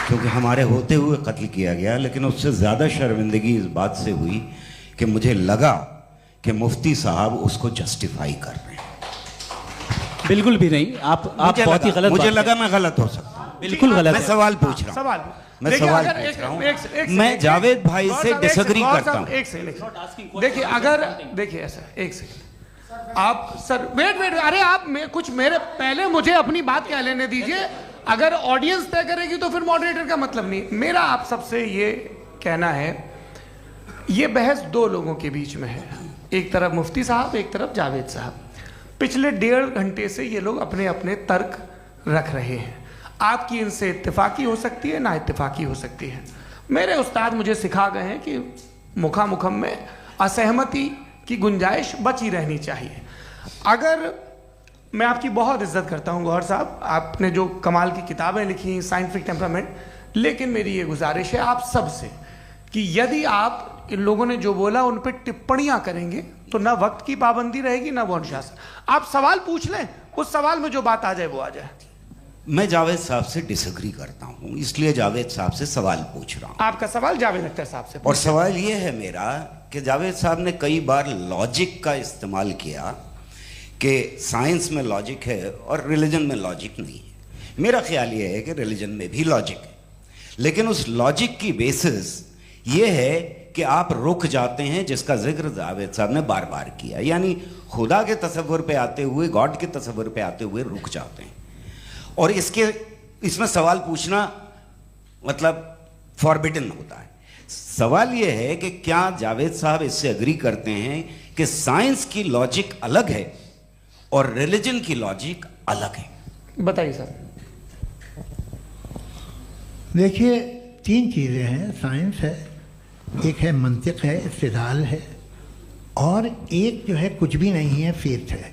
क्योंकि हमारे होते हुए कत्ल किया गया। लेकिन उससे ज़्यादा शर्मिंदगी इस बात से हुई कि मुझे लगा कि मुफ्ती साहब उसको जस्टिफाई कर रहे हैं। बिल्कुल भी नहीं, आप बहुत ही गलत। मुझे लगा मैं गलत हो सकता हूं, बिल्कुल गलत। मैं सवाल पूछ रहा हूं, सवाल मैं देखिए, सवाल अगर पूछ रहा हूं। एक मैं सेकंड, जावेद भाई गौर से साहब, डिसएग्री गौर करता साहब, हूं। एक सेकंड देखिए, अगर देखिए ऐसा एक सेकंड आप सर वेट अरे आप कुछ मेरे पहले मुझे अपनी बात क्या लेने दीजिए। अगर ऑडियंस तय करेगी तो फिर मॉडरेटर का मतलब नहीं। मेरा आप सबसे ये कहना है, ये बहस दो लोगों के बीच में है, एक तरफ मुफ्ती साहब, एक तरफ जावेद साहब। पिछले 1.5 घंटे से ये लोग अपने अपने तर्क रख रहे हैं। आपकी इनसे इत्तेफाकी हो सकती है, ना इत्तेफाकी हो सकती है। मेरे उस्ताद मुझे सिखा गए हैं कि मुखामुखम में असहमति की गुंजाइश बची रहनी चाहिए। अगर मैं आपकी बहुत इज्जत करता हूं गौहर साहब, आपने जो कमाल की किताबें लिखी, साइंटिफिक टेम्परामेंट, लेकिन मेरी ये गुजारिश है आप सबसे कि यदि आप इन लोगों ने जो बोला उन पर टिप्पणियां करेंगे तो ना वक्त की पाबंदी रहेगी ना वो अनुशासन। आप सवाल पूछ लें, उस सवाल में जो बात आ जाए वो आ जाए। मैं जावेद साहब से डिसएग्री करता हूं, इसलिए जावेद साहब से सवाल पूछ रहा हूं। आपका सवाल जावेद अख्तर साहब से। और सवाल ये है मेरा कि जावेद साहब ने कई बार लॉजिक का इस्तेमाल किया कि साइंस में लॉजिक है और रिलीजन में लॉजिक नहीं है। मेरा ख्याल ये है कि रिलीजन में भी लॉजिक है, लेकिन उस लॉजिक की बेसिस ये है कि आप रुक जाते हैं, जिसका जिक्र जावेद साहब ने बार बार किया, यानी खुदा के तसव्वुर पे आते हुए, गॉड के तसव्वुर पे आते हुए रुक जाते हैं। और इसमें सवाल पूछना मतलब फॉरबिडन होता है। सवाल यह है कि क्या जावेद साहब इससे एग्री करते हैं कि साइंस की लॉजिक अलग है और रिलीजन की लॉजिक अलग है? बताइए सर। देखिए 3 चीज़ें हैं, साइंस है, एक है मंतिक है, इस्तिदलाल है, और एक जो है कुछ भी नहीं है, फेथ है,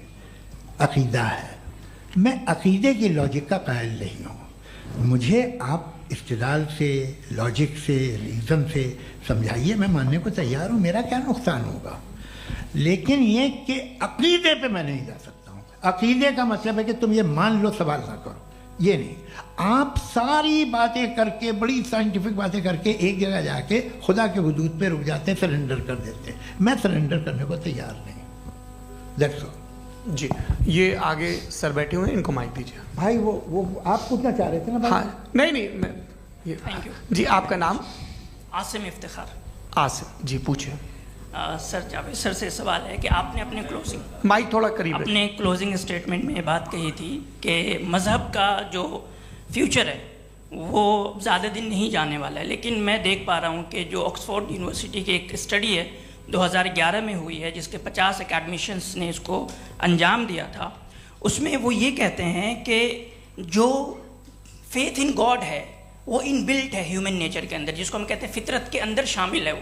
अकीदा है। मैं अकीदे की लॉजिक का कायल नहीं हूँ। मुझे आप इस्तिदलाल से, लॉजिक से, रीज़न से समझाइए, मैं मानने को तैयार हूँ, मेरा क्या नुकसान होगा। लेकिन ये कि अकीदे पे मैं नहीं जा सकता हूँ। अकीदे का मतलब है कि तुम ये मान लो, सवाल ना करो, ये नहीं। आप सारी बातें करके, बड़ी साइंटिफिक बातें करके एक जगह जाके खुदा के हुदूद पे रुक जाते हैं, सरेंडर कर देते हैं। मैं सरेंडर करने को तैयार नहीं। That's all. जी, ये आगे सर बैठे हुए हैं, इनको माइक दीजिए। भाई वो आप पूछना चाह रहे थे ना भाई? हाँ नहीं मैं ये थैंक यू जी। आपका नाम? आसिम इफ्तिखार। आसिफ जी, पूछिए। सर जावेद सर से सवाल है कि आपने अपने माइक थोड़ा करीब रखिए। अपने क्लोजिंग स्टेटमेंट में ये बात कही थी कि मज़हब का जो फ्यूचर है वो ज़्यादा दिन नहीं जाने वाला है, लेकिन मैं देख पा रहा हूँ कि जो ऑक्सफोर्ड यूनिवर्सिटी की एक स्टडी है 2011 में हुई है, जिसके 50 एकेडमिशियंस ने इसको अंजाम दिया था, उसमें वो ये कहते हैं कि जो फेथ इन गॉड है वो इनबिल्ट है ह्यूमन नेचर के अंदर, जिसको हम कहते हैं फितरत के अंदर शामिल है वो।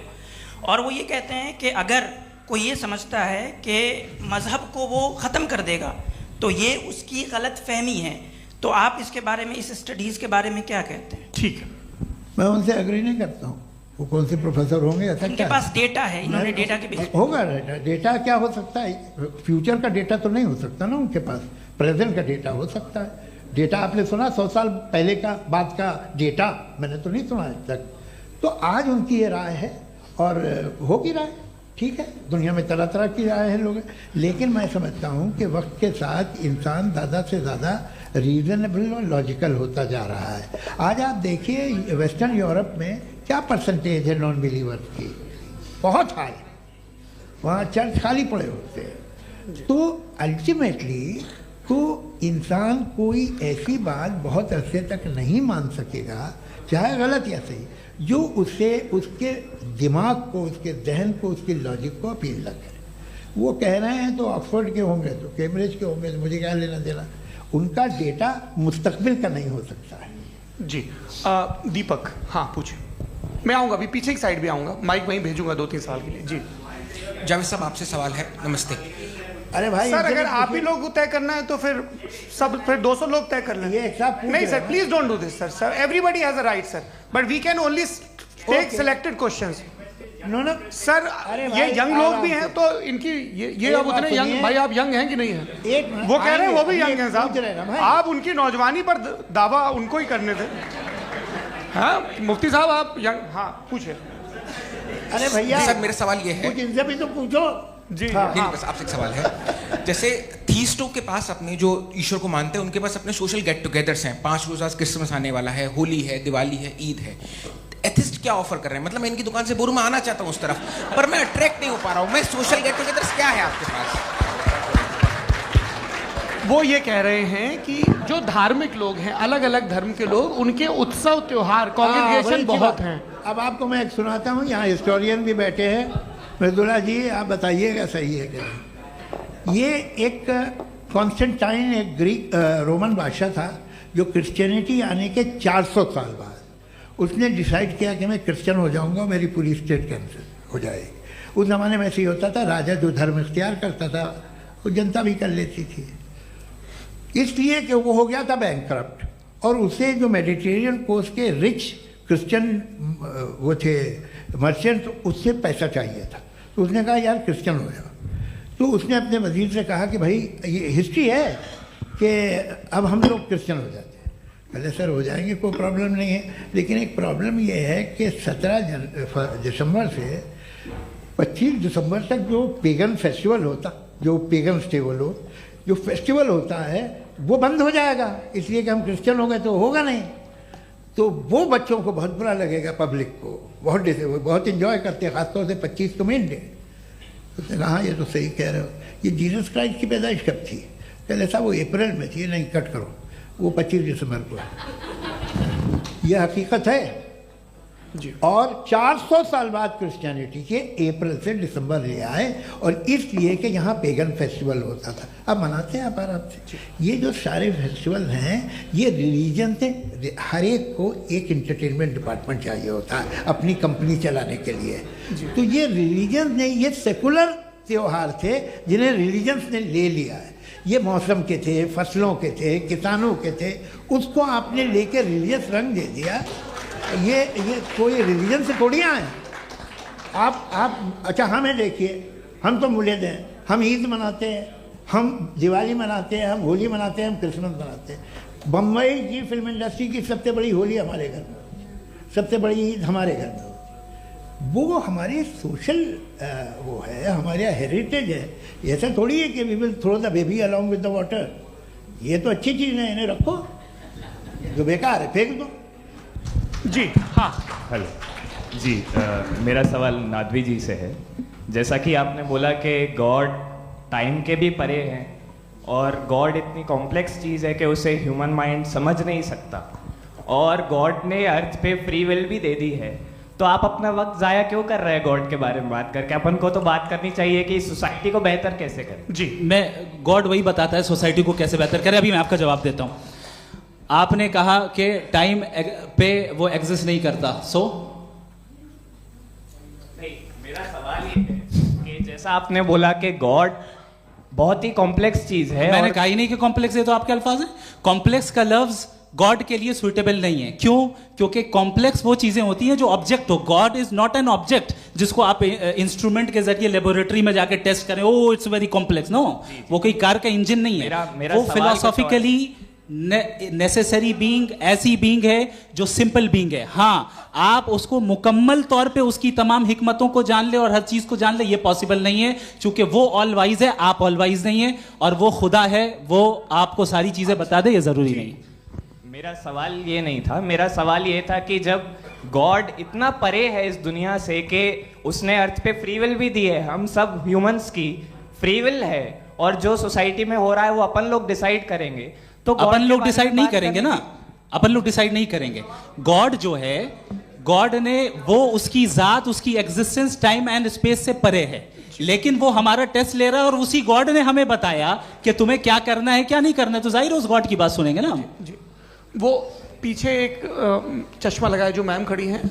और वो ये कहते हैं कि अगर कोई ये समझता है कि मज़हब को वो ख़त्म कर देगा तो ये उसकी गलत फहमी है। तो आप इसके बारे में, इस स्टडीज़ के बारे में क्या कहते हैं? ठीक है, मैं उनसे एग्री नहीं करता हूँ। वो कौन से प्रोफेसर होंगे, ऐसा उनके क्या पास डेटा है, इन्होंने डेटा के बेस होगा? डेटा क्या हो सकता है? फ्यूचर का डेटा तो नहीं हो सकता ना उनके पास, प्रेजेंट का डेटा हो सकता है। डेटा आपने सुना 100 साल पहले का बाद का डेटा, मैंने तो नहीं सुना आज तक। तो आज उनकी ये राय है और हो भी राय, ठीक है, दुनिया में तरह तरह की राय है लोग, लेकिन मैं समझता हूँ कि वक्त के साथ इंसान ज़्यादा से ज़्यादा रीजनेबल और लॉजिकल होता जा रहा है। आज आप देखिए वेस्टर्न यूरोप में क्या परसेंटेज है नॉन बिलीवर्स की, बहुत हाई, वहाँ चर्च खाली पड़े होते हैं। तो अल्टीमेटली तो इंसान कोई ऐसी बात बहुत अरसे तक नहीं मान सकेगा, चाहे गलत या सही, जो उससे उसके दिमाग को, उसके जहन को, उसके लॉजिक को अपील न करे। वो कह रहे हैं तो ऑक्सफोर्ड के होंगे तो कैम्ब्रिज के होंगे, तो मुझे क्या लेना देना, उनका डेटा मुस्तकबिल का नहीं हो सकता है। जी दीपक, हाँ पूछिए। मैं आऊँगा, अभी पीछे की साइड भी आऊँगा, माइक वहीं भेजूंगा 2-3 साल के लिए। जी जावेद साहब, आपसे सवाल है। नमस्ते। अरे भाई सर, अगर आप ही लोग तय करना है तो फिर 200 लोग तय कर लें। नहीं sir, please don't do this sir. Everybody has a right sir, but we can only take selected questions. No sir, ये यंग लोग भी हैं तो इनकी ये अब उतने यंग, भाई आप यंग हैं कि नहीं हैं? वो कह रहे हैं वो भी यंग हैं साहब, आप उनकी नौजवानी पर दावा उनको ही करने थे। हाँ मुफ्ती साहब आप यंग, हाँ पूछे। अरे भैया सर, मेरा सवाल ये है, कुछ इनसे भी तो पूछो। जी नहीं, बस आपसे एक सवाल है। जैसे थीस्टों के पास अपने जो ईश्वर को मानते हैं उनके पास अपने सोशल गेट टुगेदर्स हैं, 5 रोज़ आज क्रिसमस आने वाला है, होली है, दिवाली है, ईद है। एथिस्ट क्या ऑफर कर रहे हैं? मतलब मैं इनकी दुकान से बोलूं, मैं आना चाहता हूं उस तरफ, पर मैं अट्रैक्ट नहीं हो पा रहा हूं। मैं सोशल गेट टुगेदर्स क्या है आपके पास? वो ये कह रहे हैं कि जो धार्मिक लोग हैं, अलग अलग धर्म के लोग, उनके उत्सव त्योहार कॉन्ग्रेगेशन बहुत हैं। अब आपको मैं एक सुनाता हूँ, यहाँ हिस्टोरियन भी बैठे हैं, मृदुला जी आप बताइएगा सही है कि नहीं। ये एक कॉन्स्टेंटाइन, एक ग्रीक रोमन बादशाह था जो क्रिश्चियनिटी आने के 400 साल बाद उसने डिसाइड किया कि मैं क्रिश्चियन हो जाऊंगा, मेरी पूरी स्टेट कैंसिल हो जाएगी। उस ज़माने में ऐसे ही होता था, राजा जो धर्म इख्तियार करता था वो जनता भी कर लेती थी, इसलिए कि वो हो गया था बैंकक्रप्ट, और उसे जो मेडिटेरियन कोस्ट के रिच क्रिश्चियन वो थे मर्चेंट, उससे पैसा चाहिए था। तो उसने कहा यार क्रिश्चियन हो जाओ। तो उसने अपने वजीर से कहा कि भाई ये हिस्ट्री है कि अब हम लोग क्रिश्चियन हो जाते हैं। पहले सर हो जाएंगे, कोई प्रॉब्लम नहीं है, लेकिन एक प्रॉब्लम ये है कि 17 दिसंबर से 25 दिसंबर तक जो पेगन फेस्टिवल होता, जो पेगन्स थे वो लोग, जो फेस्टिवल होता है वो बंद हो जाएगा, इसलिए कि हम क्रिश्चियन हो गए तो होगा नहीं। तो वो बच्चों को बहुत बुरा लगेगा, पब्लिक को बहुत इन्जॉय करते हैं, खासतौर से 25 को मेन डे। तो उसने कहा हाँ ये तो सही कह रहे हो, ये जीसस क्राइस्ट की पैदाइश कब थी? पहले साहब वो अप्रैल में थी। नहीं, कट करो, वो 25 दिसंबर को है। यह हकीकत है जी। और 400 साल बाद क्रिश्चियनिटी के अप्रैल से दिसंबर ले आए, और इसलिए कि यहाँ पेगन फेस्टिवल होता था। अब मनाते हैं आप आराम से। ये जो सारे फेस्टिवल हैं ये रिलीजन से, हर एक को एक इंटरटेनमेंट डिपार्टमेंट चाहिए होता है अपनी कंपनी चलाने के लिए। तो ये रिलीजन ने, ये सेकुलर त्यौहार थे जिन्हें रिलीजन्स ने ले लिया है। ये मौसम के थे, फसलों के थे, किसानों के थे, उसको आपने लेके रिलीजियस रंग दे दिया। ये कोई रिलीजन से थोड़ी आए आप। अच्छा हमें देखिए, हम तो मुल्द हैं, हम ईद मनाते हैं, हम दिवाली मनाते हैं, हम होली मनाते हैं, हम क्रिसमस मनाते हैं। बम्बई की फिल्म इंडस्ट्री की सबसे बड़ी होली हमारे घर में, सबसे बड़ी ईद हमारे घर में। वो हमारे सोशल वो है, हमारे हेरिटेज है। ऐसा थोड़ी है कि we will throw the baby along with the water. ये तो अच्छी चीज़ है, इन्हें रखो, जो बेकार है फेंक दो। जी हाँ, हेलो जी, मेरा सवाल नादवी जी से है। जैसा कि आपने बोला कि गॉड टाइम के भी परे हैं, और गॉड इतनी कॉम्प्लेक्स चीज़ है कि उसे ह्यूमन माइंड समझ नहीं सकता, और गॉड ने अर्थ पे फ्री विल भी दे दी है। तो आप अपना वक्त ज़ाया क्यों कर रहे हैं गॉड के बारे में बात करके? अपन को तो बात करनी चाहिए कि सोसाइटी को बेहतर कैसे करें। जी, मैं गॉड वही बताता है सोसाइटी को कैसे बेहतर करें। अभी मैं आपका जवाब देता हूँ। आपने कहा कि टाइम पे वो एग्जिस्ट नहीं करता, नहीं, मेरा सवाल ये है कि जैसा आपने बोला कि गॉड बहुत ही कॉम्प्लेक्स चीज है। मैंने कहा ही नहीं कि कॉम्प्लेक्स है, तो आपके अल्फाज हैं। कॉम्प्लेक्स का लफ्ज गॉड के लिए सुइटेबल नहीं है। क्यों? क्योंकि कॉम्प्लेक्स वो चीजें होती हैं जो ऑब्जेक्ट हो। God is not an object जिसको आप इंस्ट्रूमेंट के जरिए लेबोरेटरी में जाके टेस्ट करें, oh it's very complex. No, वो कोई कार का इंजन नहीं है। वो फिलोसॉफिकली नेसेसरी बीइंग ऐसी बीइंग है जो सिंपल बीइंग है। हाँ, आप उसको मुकम्मल तौर पे उसकी तमाम हिकमतों को जान ले और हर चीज को जान ले, ये पॉसिबल नहीं है, क्योंकि वो ऑल वाइज है, आप ऑल वाइज नहीं है, और वो खुदा है, वो आपको सारी चीजें बता दे, ये जरूरी नहीं। मेरा सवाल ये नहीं था, मेरा सवाल ये था कि जब गॉड इतना परे है इस दुनिया से कि उसने अर्थ पे फ्री विल भी दी है, हम सब ह्यूमंस की फ्री विल है, और जो सोसाइटी में हो रहा है वो अपन लोग डिसाइड करेंगे, तो अपन लोग डिसाइड नहीं करेंगे ना, अपन लोग डिसाइड नहीं करेंगे। गॉड जो है, गॉड ने वो उसकी जात, उसकी एग्जिस्टेंस टाइम एंड स्पेस से परे है, लेकिन वो हमारा टेस्ट ले रहा है और उसी गॉड ने हमें बताया कि तुम्हें क्या करना है क्या नहीं करना है, तो जाहिर है उस गॉड की बात सुनेंगे ना हम। जी, वो पीछे एक चश्मा लगाए जो मैम खड़ी हैं,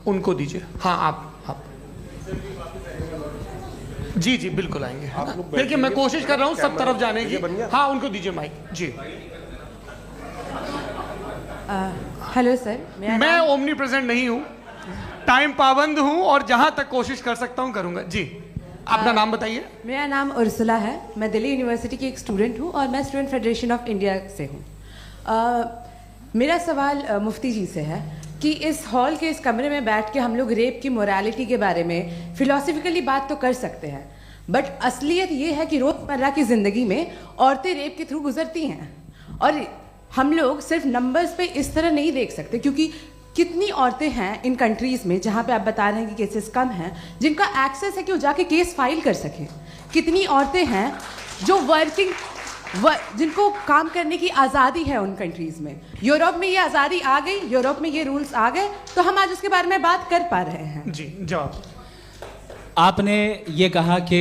उनको दीजिए। हाँ, आप जी जी बिल्कुल आएंगे। देखिए मैं कोशिश कर रहा हूँ सब तरफ जाने की। हाँ, उनको दीजिए माइक। जी, हेलो सर, मैं ओमनी प्रेजेंट नहीं हूँ, टाइम पाबंद हूँ और जहां तक कोशिश कर सकता हूँ करूंगा। जी, अपना नाम बताइए। मेरा नाम उर्सुला है, मैं दिल्ली यूनिवर्सिटी की एक स्टूडेंट हूँ और मैं स्टूडेंट फेडरेशन ऑफ इंडिया से हूँ। मेरा सवाल मुफ्ती जी से है कि इस हॉल के इस कमरे में बैठ के हम लोग रेप की मोरालिटी के बारे में फिलोसफिकली बात तो कर सकते हैं, बट असलियत ये है कि रोज़मर्रा की ज़िंदगी में औरतें रेप के थ्रू गुजरती हैं, और हम लोग सिर्फ नंबर्स पे इस तरह नहीं देख सकते, क्योंकि कितनी औरतें हैं इन कंट्रीज़ में जहाँ पे आप बता रहे हैं कि केसेस कम हैं, जिनका एक्सेस है कि वो जाके केस फाइल कर सकें। कितनी औरतें हैं जो जिनको काम करने की आज़ादी है उन कंट्रीज़ में। यूरोप में ये आज़ादी आ गई, यूरोप में ये रूल्स आ गए, तो हम आज उसके बारे में बात कर पा रहे हैं। जी, जवाब। आपने ये कहा कि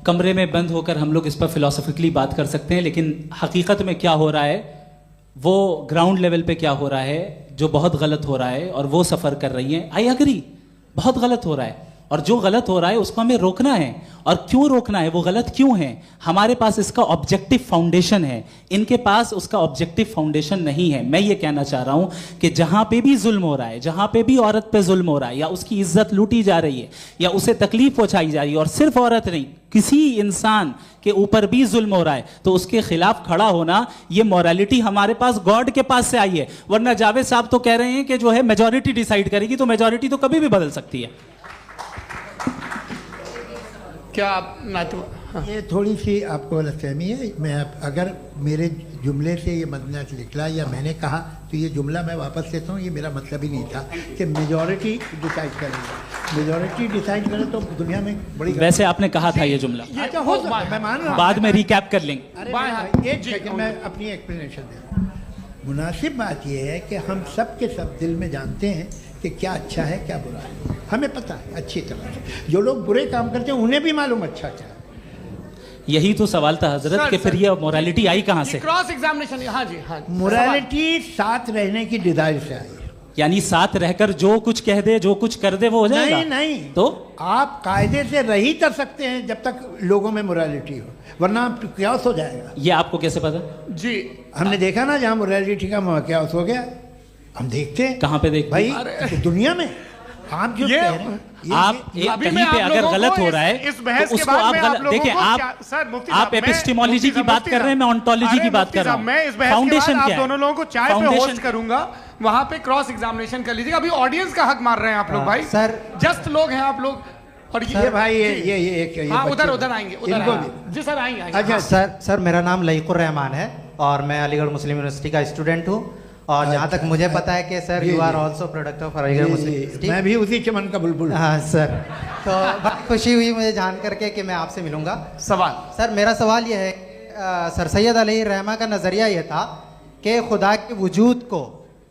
कमरे में बंद होकर हम लोग इस पर फिलोसफिकली बात कर सकते हैं, लेकिन हकीकत में क्या हो रहा है, वो ग्राउंड लेवल पे क्या हो रहा है जो बहुत गलत हो रहा है, और वो सफ़र कर रही हैं। आई एग्री, बहुत गलत हो रहा है, और जो गलत हो रहा है उसको हमें रोकना है। और क्यों रोकना है, वो गलत क्यों है, हमारे पास इसका ऑब्जेक्टिव फाउंडेशन है, इनके पास उसका ऑब्जेक्टिव फाउंडेशन नहीं है। मैं ये कहना चाह रहा हूं कि जहां पे भी जुल्म हो रहा है, जहां पे भी औरत पे जुल्म हो रहा है, या उसकी इज्जत लूटी जा रही है, या उसे तकलीफ पहुंचाई जा रही है, और सिर्फ औरत नहीं, किसी इंसान के ऊपर भी जुल्म हो रहा है, तो उसके खिलाफ खड़ा होना, ये मॉरलिटी हमारे पास गॉड के पास से आई है। वरना जावेद साहब तो कह रहे हैं कि जो है मेजॉरिटी डिसाइड करेगी, तो मेजॉरिटी तो कभी भी बदल सकती है। क्या आप ये थोड़ी सी आपको गलतफहमी है। मैं अगर मेरे जुमले से ये मदनत निकला या मैंने कहा, तो ये जुमला मैं वापस लेता हूँ। ये मेरा मतलब ही नहीं था कि मेजॉरिटी डिसाइड करेंगे। मेजॉरिटी डिसाइड करे तो दुनिया में बड़ी, वैसे आपने कहा था ये जुमला, अच्छा हो सकता है, मैं मान रहा हूँ, बाद में रिकैप कर लेंगे। अरे एक सेकंड, मैं अपनी एक्सप्लेनेशन देता हूँ। मुनासिब बात यह है कि हम सब के सब दिल में जानते हैं कि क्या अच्छा है क्या बुरा है, हमें पता है अच्छी तरह से। जो लोग बुरे काम करते हैं उन्हें भी मालूम अच्छा क्या है। यही तो सवाल था हजरत कि फिर ये मोरालिटी आई कहाँ से? Cross examination. हाँ जी, हाँ। मोरालिटी साथ रहने की डिजायर से आई, यानी साथ रहकर जो कुछ कह दे, जो कुछ कर दे, वो हो जाएगा। नहीं नहीं, तो आप कायदे से रही कर सकते हैं जब तक लोगों में मोरालिटी हो, वरना क्यास हो जाएगा। ये आपको कैसे पता? जी, हमने देखा ना, जहाँ मोरालिटी का क्यास हो गया, हम देखते हैं। कहाँ पे देखते भाई? दुनिया में। आप जो कह रहे हैं, आप कहीं पे अगर गलत हो रहा है तो उसको आप गलत देखिए। आप एपिस्टेमोलॉजी की बात कर रहे हैं, मैं ऑन्टोलॉजी की बात कर रहा हूं। मैं इस बहस के बाद आप दोनों लोगों को चाय पे होस्ट करूंगा, वहां पे क्रॉस एग्जामिनेशन कर लीजिएगा। अभी ऑडियंस का हक मार रहे हैं आप लोग भाई, सर जस्ट लोग हैं आप लोग। और ये भाई ये हाँ, उधर आएंगे, जी सर आएंगे। अच्छा सर, मेरा नाम लईकुर रहमान है और मैं अलीगढ़ मुस्लिम यूनिवर्सिटी का स्टूडेंट हूँ, और जहाँ तक मुझे पता है कि sir you are also product of Aligarh Muslim University. मैं भी उसी चमन का बुलबुल। हाँ सर, तो बहुत खुशी हुई मुझे जान करके कि मैं आपसे मिलूंगा। सवाल सर, मेरा सवाल यह है, सर सैयद अली रहमा का नज़रिया यह था कि खुदा के वजूद को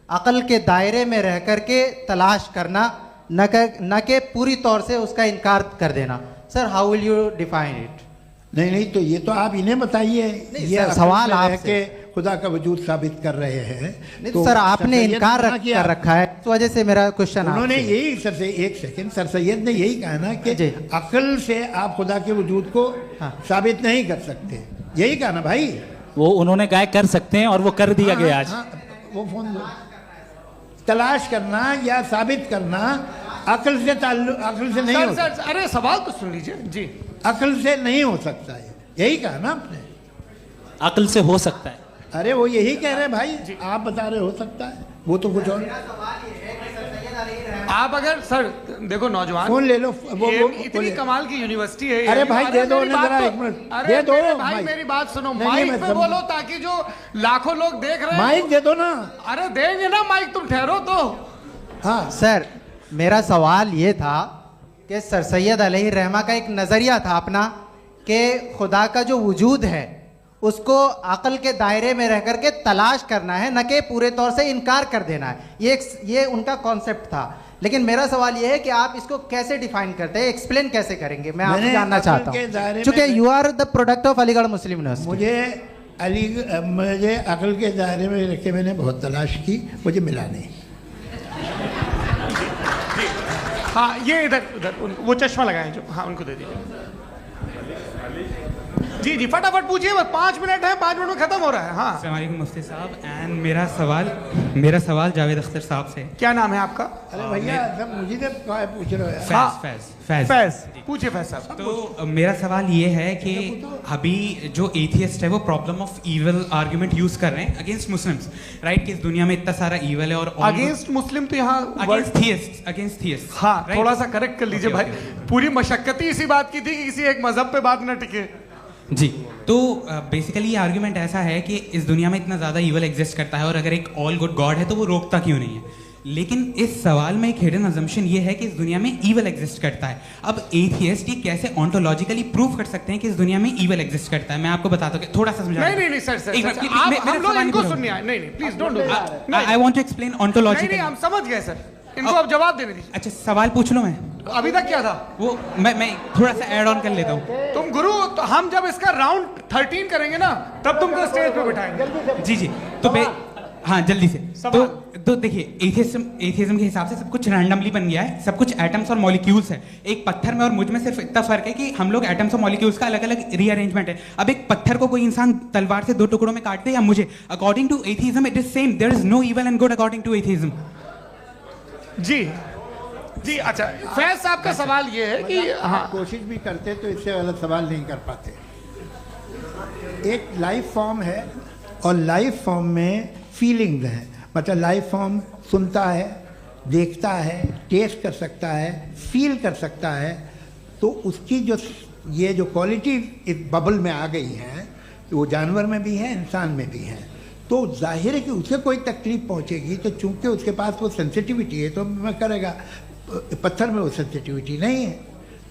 अक़ल के दायरे में रह कर के तलाश करना, न कि पूरी तौर से उसका इनकार कर देना। Sir, how will you define it? नहीं, तो ये तो आप इन्हें बताइए। ये सवाल आपसे खुदा का वजूद साबित कर रहे हैं। नहीं तो सर, आपने इनकार कर रखा है, इस वजह से मेरा क्वेश्चन। उन्होंने यही सर से एक सेकंड, सर सैयद ने यही कहा ना कि अक्ल से आप खुदा के वजूद को साबित नहीं कर सकते, यही कहा ना भाई। वो उन्होंने कहा कर सकते हैं और वो कर दिया गया आज। वो फोन दो। तलाश करना या साबित करना अक्ल से अक्ल से नहीं हो सकता। सर, अरे सवाल तो सुन लीजिए जी। अक्ल से नहीं हो सकता है, यही कहा ना आपने। अक्ल से हो सकता है। अरे वो यही कह रहे हैं भाई, आप बता रहे हो सकता है, वो तो कुछ और। आप अगर सर देखो नौजवान फोन ले लो, वो इतनी कमाल की यूनिवर्सिटी है। अरे भाई दे दो उन्हें जरा, एक मिनट दे दो भाई, मेरी बात सुनो, माइक पे बोलो ताकि जो लाखों लोग देख रहे हैं। माइक दे दो ना। अरे देंगे ना माइक, तुम ठहरो तो। हाँ सर, मेरा सवाल ये था कि सर सैयद अलैहि रहमा का एक नज़रिया था अपना कि खुदा का जो वजूद है उसको अक़ल के दायरे में रह करके तलाश करना है, न कि पूरे तौर से इनकार कर देना है। ये उनका कॉन्सेप्ट था। लेकिन मेरा सवाल ये है कि आप इसको कैसे डिफाइन करते हैं, एक्सप्लेन कैसे करेंगे, मैं आपसे जानना चाहता हूँ, क्योंकि you are the product of Aligarh Muslim University. मुझे अक़ल के दायरे में रख के मैंने बहुत तलाश की, मुझे मिला नहीं। हाँ ये इधर वो चश्मा लगाए जो, हाँ उनको दे दीजिए। जी जी फटाफट पूछिए, बस 5 मिनट है, 5 मिनट में खत्म हो रहा है। हाँ अस्सलाम वालेकुम मुफ्ती साहब। एंड मेरा सवाल जावेद अख्तर साहब से। क्या नाम है आपका? अरे भैया सब मुझे पूछ रहे हो। फैज पूछिए फैज साहब। तो मेरा सवाल ये है कि अभी जो एथियस्ट है वो problem of evil argument use कर रहे हैं अगेंस्ट मुस्लिम्स, राइट? कि इस दुनिया में इतना सारा ईविल है और अगेंस्ट मुस्लिम तो यहाँ अगेंस्ट थियस्ट। हाँ थोड़ा सा करेक्ट कर लीजिए भाई, पूरी मशक्कत ही इसी बात की थी कि किसी एक मजहब पे बात ना टिके। जी, तो बेसिकली ये आर्गुमेंट ऐसा है कि इस दुनिया में इतना ज़्यादा ईवल एग्जिस्ट करता है और अगर एक ऑल गुड गॉड है तो वो रोकता क्यों नहीं है? लेकिन इस सवाल में एक हिडन अजम्पशन ये है कि इस दुनिया में ईवल एग्जिस्ट करता है। अब एथियस्ट ये कैसे ऑन्टोलॉजिकली प्रूव कर सकते हैं कि इस दुनिया में ईवल एग्जिस्ट करता है? मैं आपको बताता हूँ, थोड़ा सा समझा। नहीं सर, हम लोग इनको सुनिए। नहीं please don't do that. I want to explain ontologically. नहीं हम समझ गए सर, इनको अब जवाब देने दीजिए। अच्छा सवाल पूछ लो। मैं अभी तक क्या था वो मैं थोड़ा सा ऐड ऑन कर लेता हूँ। तुम गुरु, तो हम जब इसका राउंड 13 करेंगे ना तब तुमको स्टेज पे बिठाएंगे। जी तो हाँ जल्दी से। तो देखिए एथियज्म के हिसाब से सब कुछ रैंडमली बन गया है, सब कुछ एटम्स और मॉलिक्यूल्स है। एक पत्थर में और मुझ में सिर्फ इतना फर्क है कि हम लोग एटम्स और मॉलिक्यूल्स का अलग अलग रीअरेंजमेंट है। अब एक पत्थर को कोई इंसान तलवार से 2 टुकड़ों में काट दे या मुझे, according to atheism it is same. There is no evil and good according to atheism. जी अच्छा, फैज साहब का सवाल ये है कि हाँ कोशिश भी करते तो इससे गलत सवाल नहीं कर पाते। एक लाइफ फॉर्म है और लाइफ फॉर्म में फीलिंग्स हैं, मतलब लाइफ फॉर्म सुनता है, देखता है, टेस्ट कर सकता है, फील कर सकता है। तो उसकी जो ये जो क्वालिटी इस बबल में आ गई हैं तो वो जानवर में भी है, इंसान में भी है। तो जाहिर है कि उसे कोई तकलीफ पहुंचेगी, तो चूंकि उसके पास वो सेंसिटिविटी है तो मैं करेगा। पत्थर में वो सेंसिटिविटी नहीं है।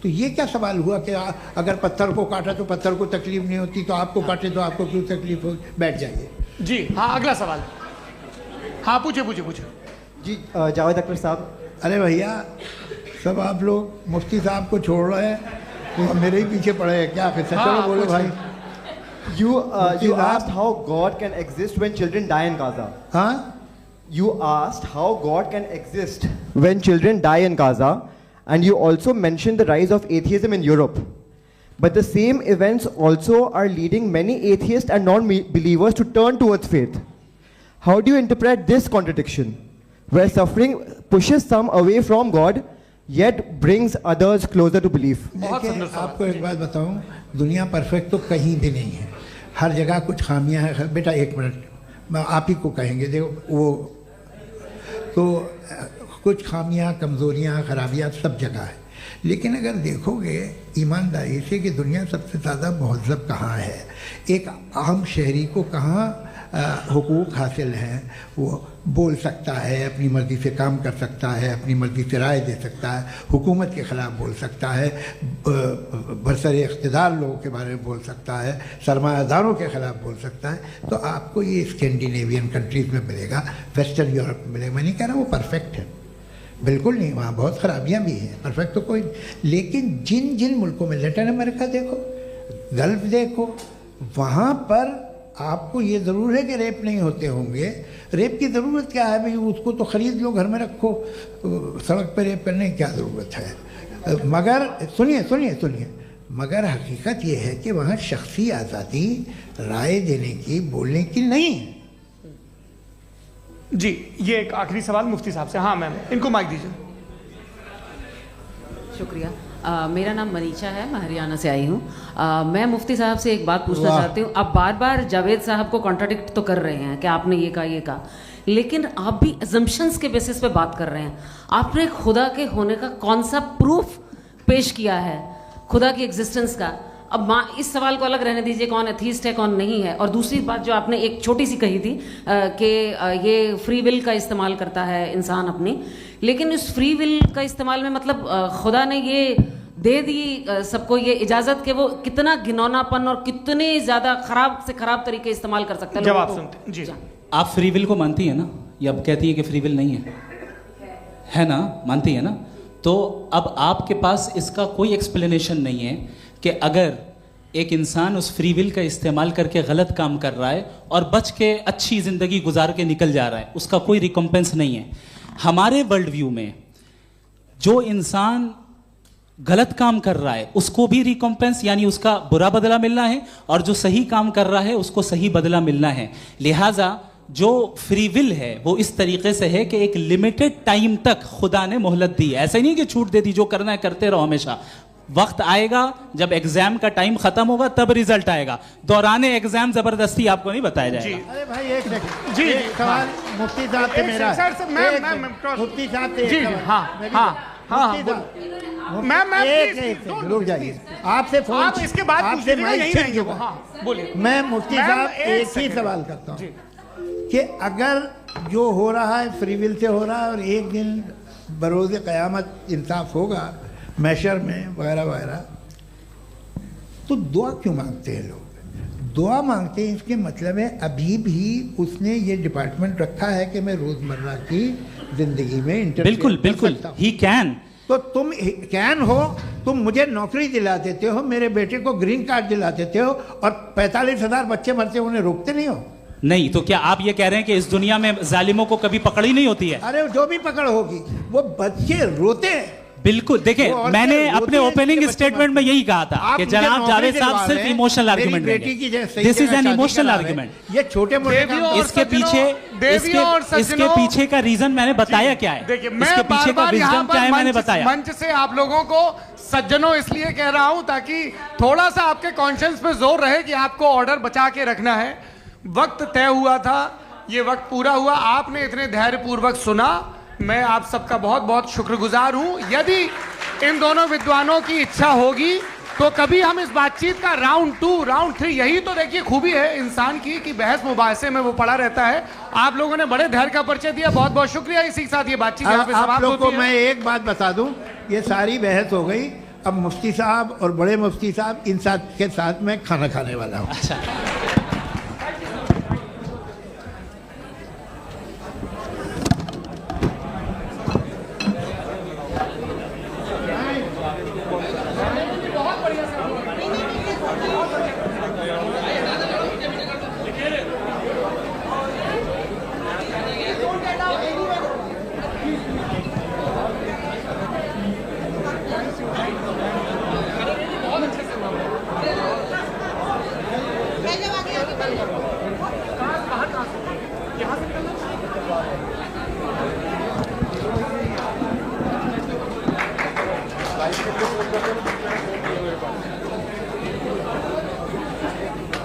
तो ये क्या सवाल हुआ कि अगर पत्थर को काटा तो पत्थर को तकलीफ नहीं होती, तो आपको काटे तो आपको क्यों तकलीफ हो? बैठ जाइए। जी हाँ अगला सवाल। हाँ पूछे जी जावेद अख्तर साहब। अरे भैया सब आप लोग मुफ्ती साहब को छोड़ रहे हैं तो मेरे ही पीछे पड़े हैं क्या? फिर चलो बोलो भाई। You asked how God can exist when children die in Gaza. Huh? You asked how God can exist when children die in Gaza, and you also mentioned the rise of atheism in Europe. But the same events also are leading many atheists and non-believers to turn towards faith. How do you interpret this contradiction, where suffering pushes some away from God, yet brings others closer to belief? आपको एक बात बताऊं, दुनिया परफेक्ट तो कहीं भी नहीं है, हर जगह कुछ खामियां हैं। बेटा एक मिनट, मैं आप ही को कहेंगे, देखो वो तो कुछ खामियां, कमज़ोरियां, खराबियां सब जगह है। लेकिन अगर देखोगे ईमानदारी से कि दुनिया सबसे ज़्यादा महज़ब कहाँ है, एक आम शहरी को कहाँ हुकूक हासिल हैं, वो बोल सकता है, अपनी मर्ज़ी से काम कर सकता है, अपनी मर्ज़ी से राय दे सकता है, हुकूमत के ख़िलाफ़ बोल सकता है, बरसरे इक़्तिदार लोगों के बारे में बोल सकता है, सरमायादारों के ख़िलाफ़ बोल सकता है। तो आपको ये स्कैंडिनेवियन कंट्रीज़ में मिलेगा, वेस्टर्न यूरोप में मिलेगा। मैं नहीं कह रहा वो परफेक्ट है, बिल्कुल नहीं, वहाँ बहुत ख़राबियाँ भी हैं, परफेक्ट तो कोई। लेकिन जिन जिन मुल्कों में, लैटिन अमेरिका देखो, गल्फ़ देखो, वहाँ पर आपको ये ज़रूर है कि रेप नहीं होते होंगे। रेप की ज़रूरत क्या है भाई? उसको तो ख़रीद लो, घर में रखो, सड़क पर रेप करने की क्या ज़रूरत है? मगर सुनिए, मगर हकीकत ये है कि वहाँ शख्सी आज़ादी राय देने की, बोलने की नहीं है। जी, ये एक आखिरी सवाल मुफ्ती साहब से। हाँ मैम, इनको माइक दीजिए। शुक्रिया। मेरा नाम मनीषा है, मैं हरियाणा से आई हूँ। मैं मुफ्ती साहब से एक बात पूछना चाहती हूँ। आप बार बार जावेद साहब को कॉन्ट्राडिक्ट तो कर रहे हैं कि आपने ये कहा, लेकिन आप भी अजम्पशंस के बेसिस पे बात कर रहे हैं। आपने खुदा के होने का कौन सा प्रूफ पेश किया है, खुदा की एग्जिस्टेंस का? अब इस सवाल को अलग रहने दीजिए, कौन एथीस्ट है कौन नहीं है। और दूसरी बात जो आपने एक छोटी सी कही थी कि ये फ्री विल का इस्तेमाल करता है इंसान अपनी, लेकिन इस फ्री विल का इस्तेमाल में मतलब खुदा ने ये दे दी सबको ये इजाज़त कि वो कितना घिनौनापन और कितने ज़्यादा ख़राब से ख़राब तरीके इस्तेमाल कर सकता है। जवाब सुनते जी। आप फ्री विल को मानती है ना, या अब कहती है कि फ्री विल नहीं है ना? मानती है ना? तो अब आपके पास इसका कोई एक्सप्लेनेशन नहीं है कि अगर एक इंसान उस फ्री विल का इस्तेमाल करके गलत काम कर रहा है और बच के अच्छी ज़िंदगी गुजार के निकल जा रहा है, उसका कोई रिकम्पेंस नहीं है। हमारे वर्ल्ड व्यू में जो इंसान गलत काम कर रहा है उसको भी रिकम्पेंस यानी उसका बुरा बदला मिलना है, और जो सही काम कर रहा है उसको सही बदला मिलना है। लिहाजा जो फ्री विल है वो इस तरीके से है कि एक लिमिटेड टाइम तक खुदा ने मोहलत दी है। ऐसा नहीं कि छूट दे दी, जो करना है करते रहो हमेशा। वक्त आएगा जब एग्जाम का टाइम खत्म होगा तब रिजल्ट आएगा। दौराने एग्जाम जबरदस्ती आपको नहीं बताया जाएगा। अरे भाई एक सेकंड जी, एक सवाल मुफ्ती साहब से मेरा मुफ्ती साहब से जी, हाँ मैम रुक जाइए। आपसे फोन आप इसके बाद आपसे यही रहेंगे वो। हाँ बोलिए। मैं मुफ्ती साहब एक ही सवाल करता हूँ कि अगर जो हो रहा है फ्री विल से हो रहा है और एक दिन बरोज़ क़यामत इंसाफ होगा मैशर में वगैरह वगैरह, तो दुआ क्यों मांगते हैं लोग? दुआ मांगते हैं इसके मतलब है अभी भी उसने ये डिपार्टमेंट रखा है कि मैं रोज़मर्रा की ज़िंदगी में बिल्कुल बिल्कुल ही कैन। तो तुम कैन हो, तुम मुझे नौकरी दिला देते हो, मेरे बेटे को ग्रीन कार्ड दिला देते हो, और 45,000 बच्चे मरते हो उन्हें रोकते नहीं हो। नहीं तो क्या आप ये कह रहे हैं कि इस दुनिया में जालिमों को कभी पकड़ ही नहीं होती है? अरे जो भी पकड़ होगी वो बच्चे रोते हैं। बिल्कुल, देखिए मैंने अपने ओपनिंग स्टेटमेंट में यही कहा था कि जनाब जावेद साहब सिर्फ इमोशनल आर्गुमेंट देंगे। This is an emotional argument. ये छोटे मोटे इसके पीछे का रीजन मैंने बताया क्या है, इसके पीछे का विजडम क्या है मैंने बताया। मंच से आप लोगों को सज्जनों इसलिए कह रहा हूं ताकि थोड़ा सा आपके कॉन्शियंस पे जोर रहे कि आपको ऑर्डर बचा के रखना है। वक्त तय हुआ था, ये वक्त पूरा हुआ, आपने इतने धैर्यपूर्वक सुना, मैं आप सबका बहुत बहुत शुक्रगुजार हूं। यदि इन दोनों विद्वानों की इच्छा होगी तो कभी हम इस बातचीत का राउंड 2 राउंड 3, यही तो देखिए खूबी है इंसान की कि बहस मुबाहसे में वो पड़ा रहता है। आप लोगों ने बड़े धैर्य का परिचय दिया, बहुत बहुत शुक्रिया। इसी के साथ ये बातचीत यहाँ पे समाप्त होती है। आप लोग को मैं एक बात बता दूं, ये सारी बहस हो गई, अब मुफ्ती साहब और बड़े मुफ्ती साहब इन साथ के साथ मैं खाना खाने वाला हूँ। अच्छा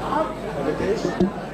आप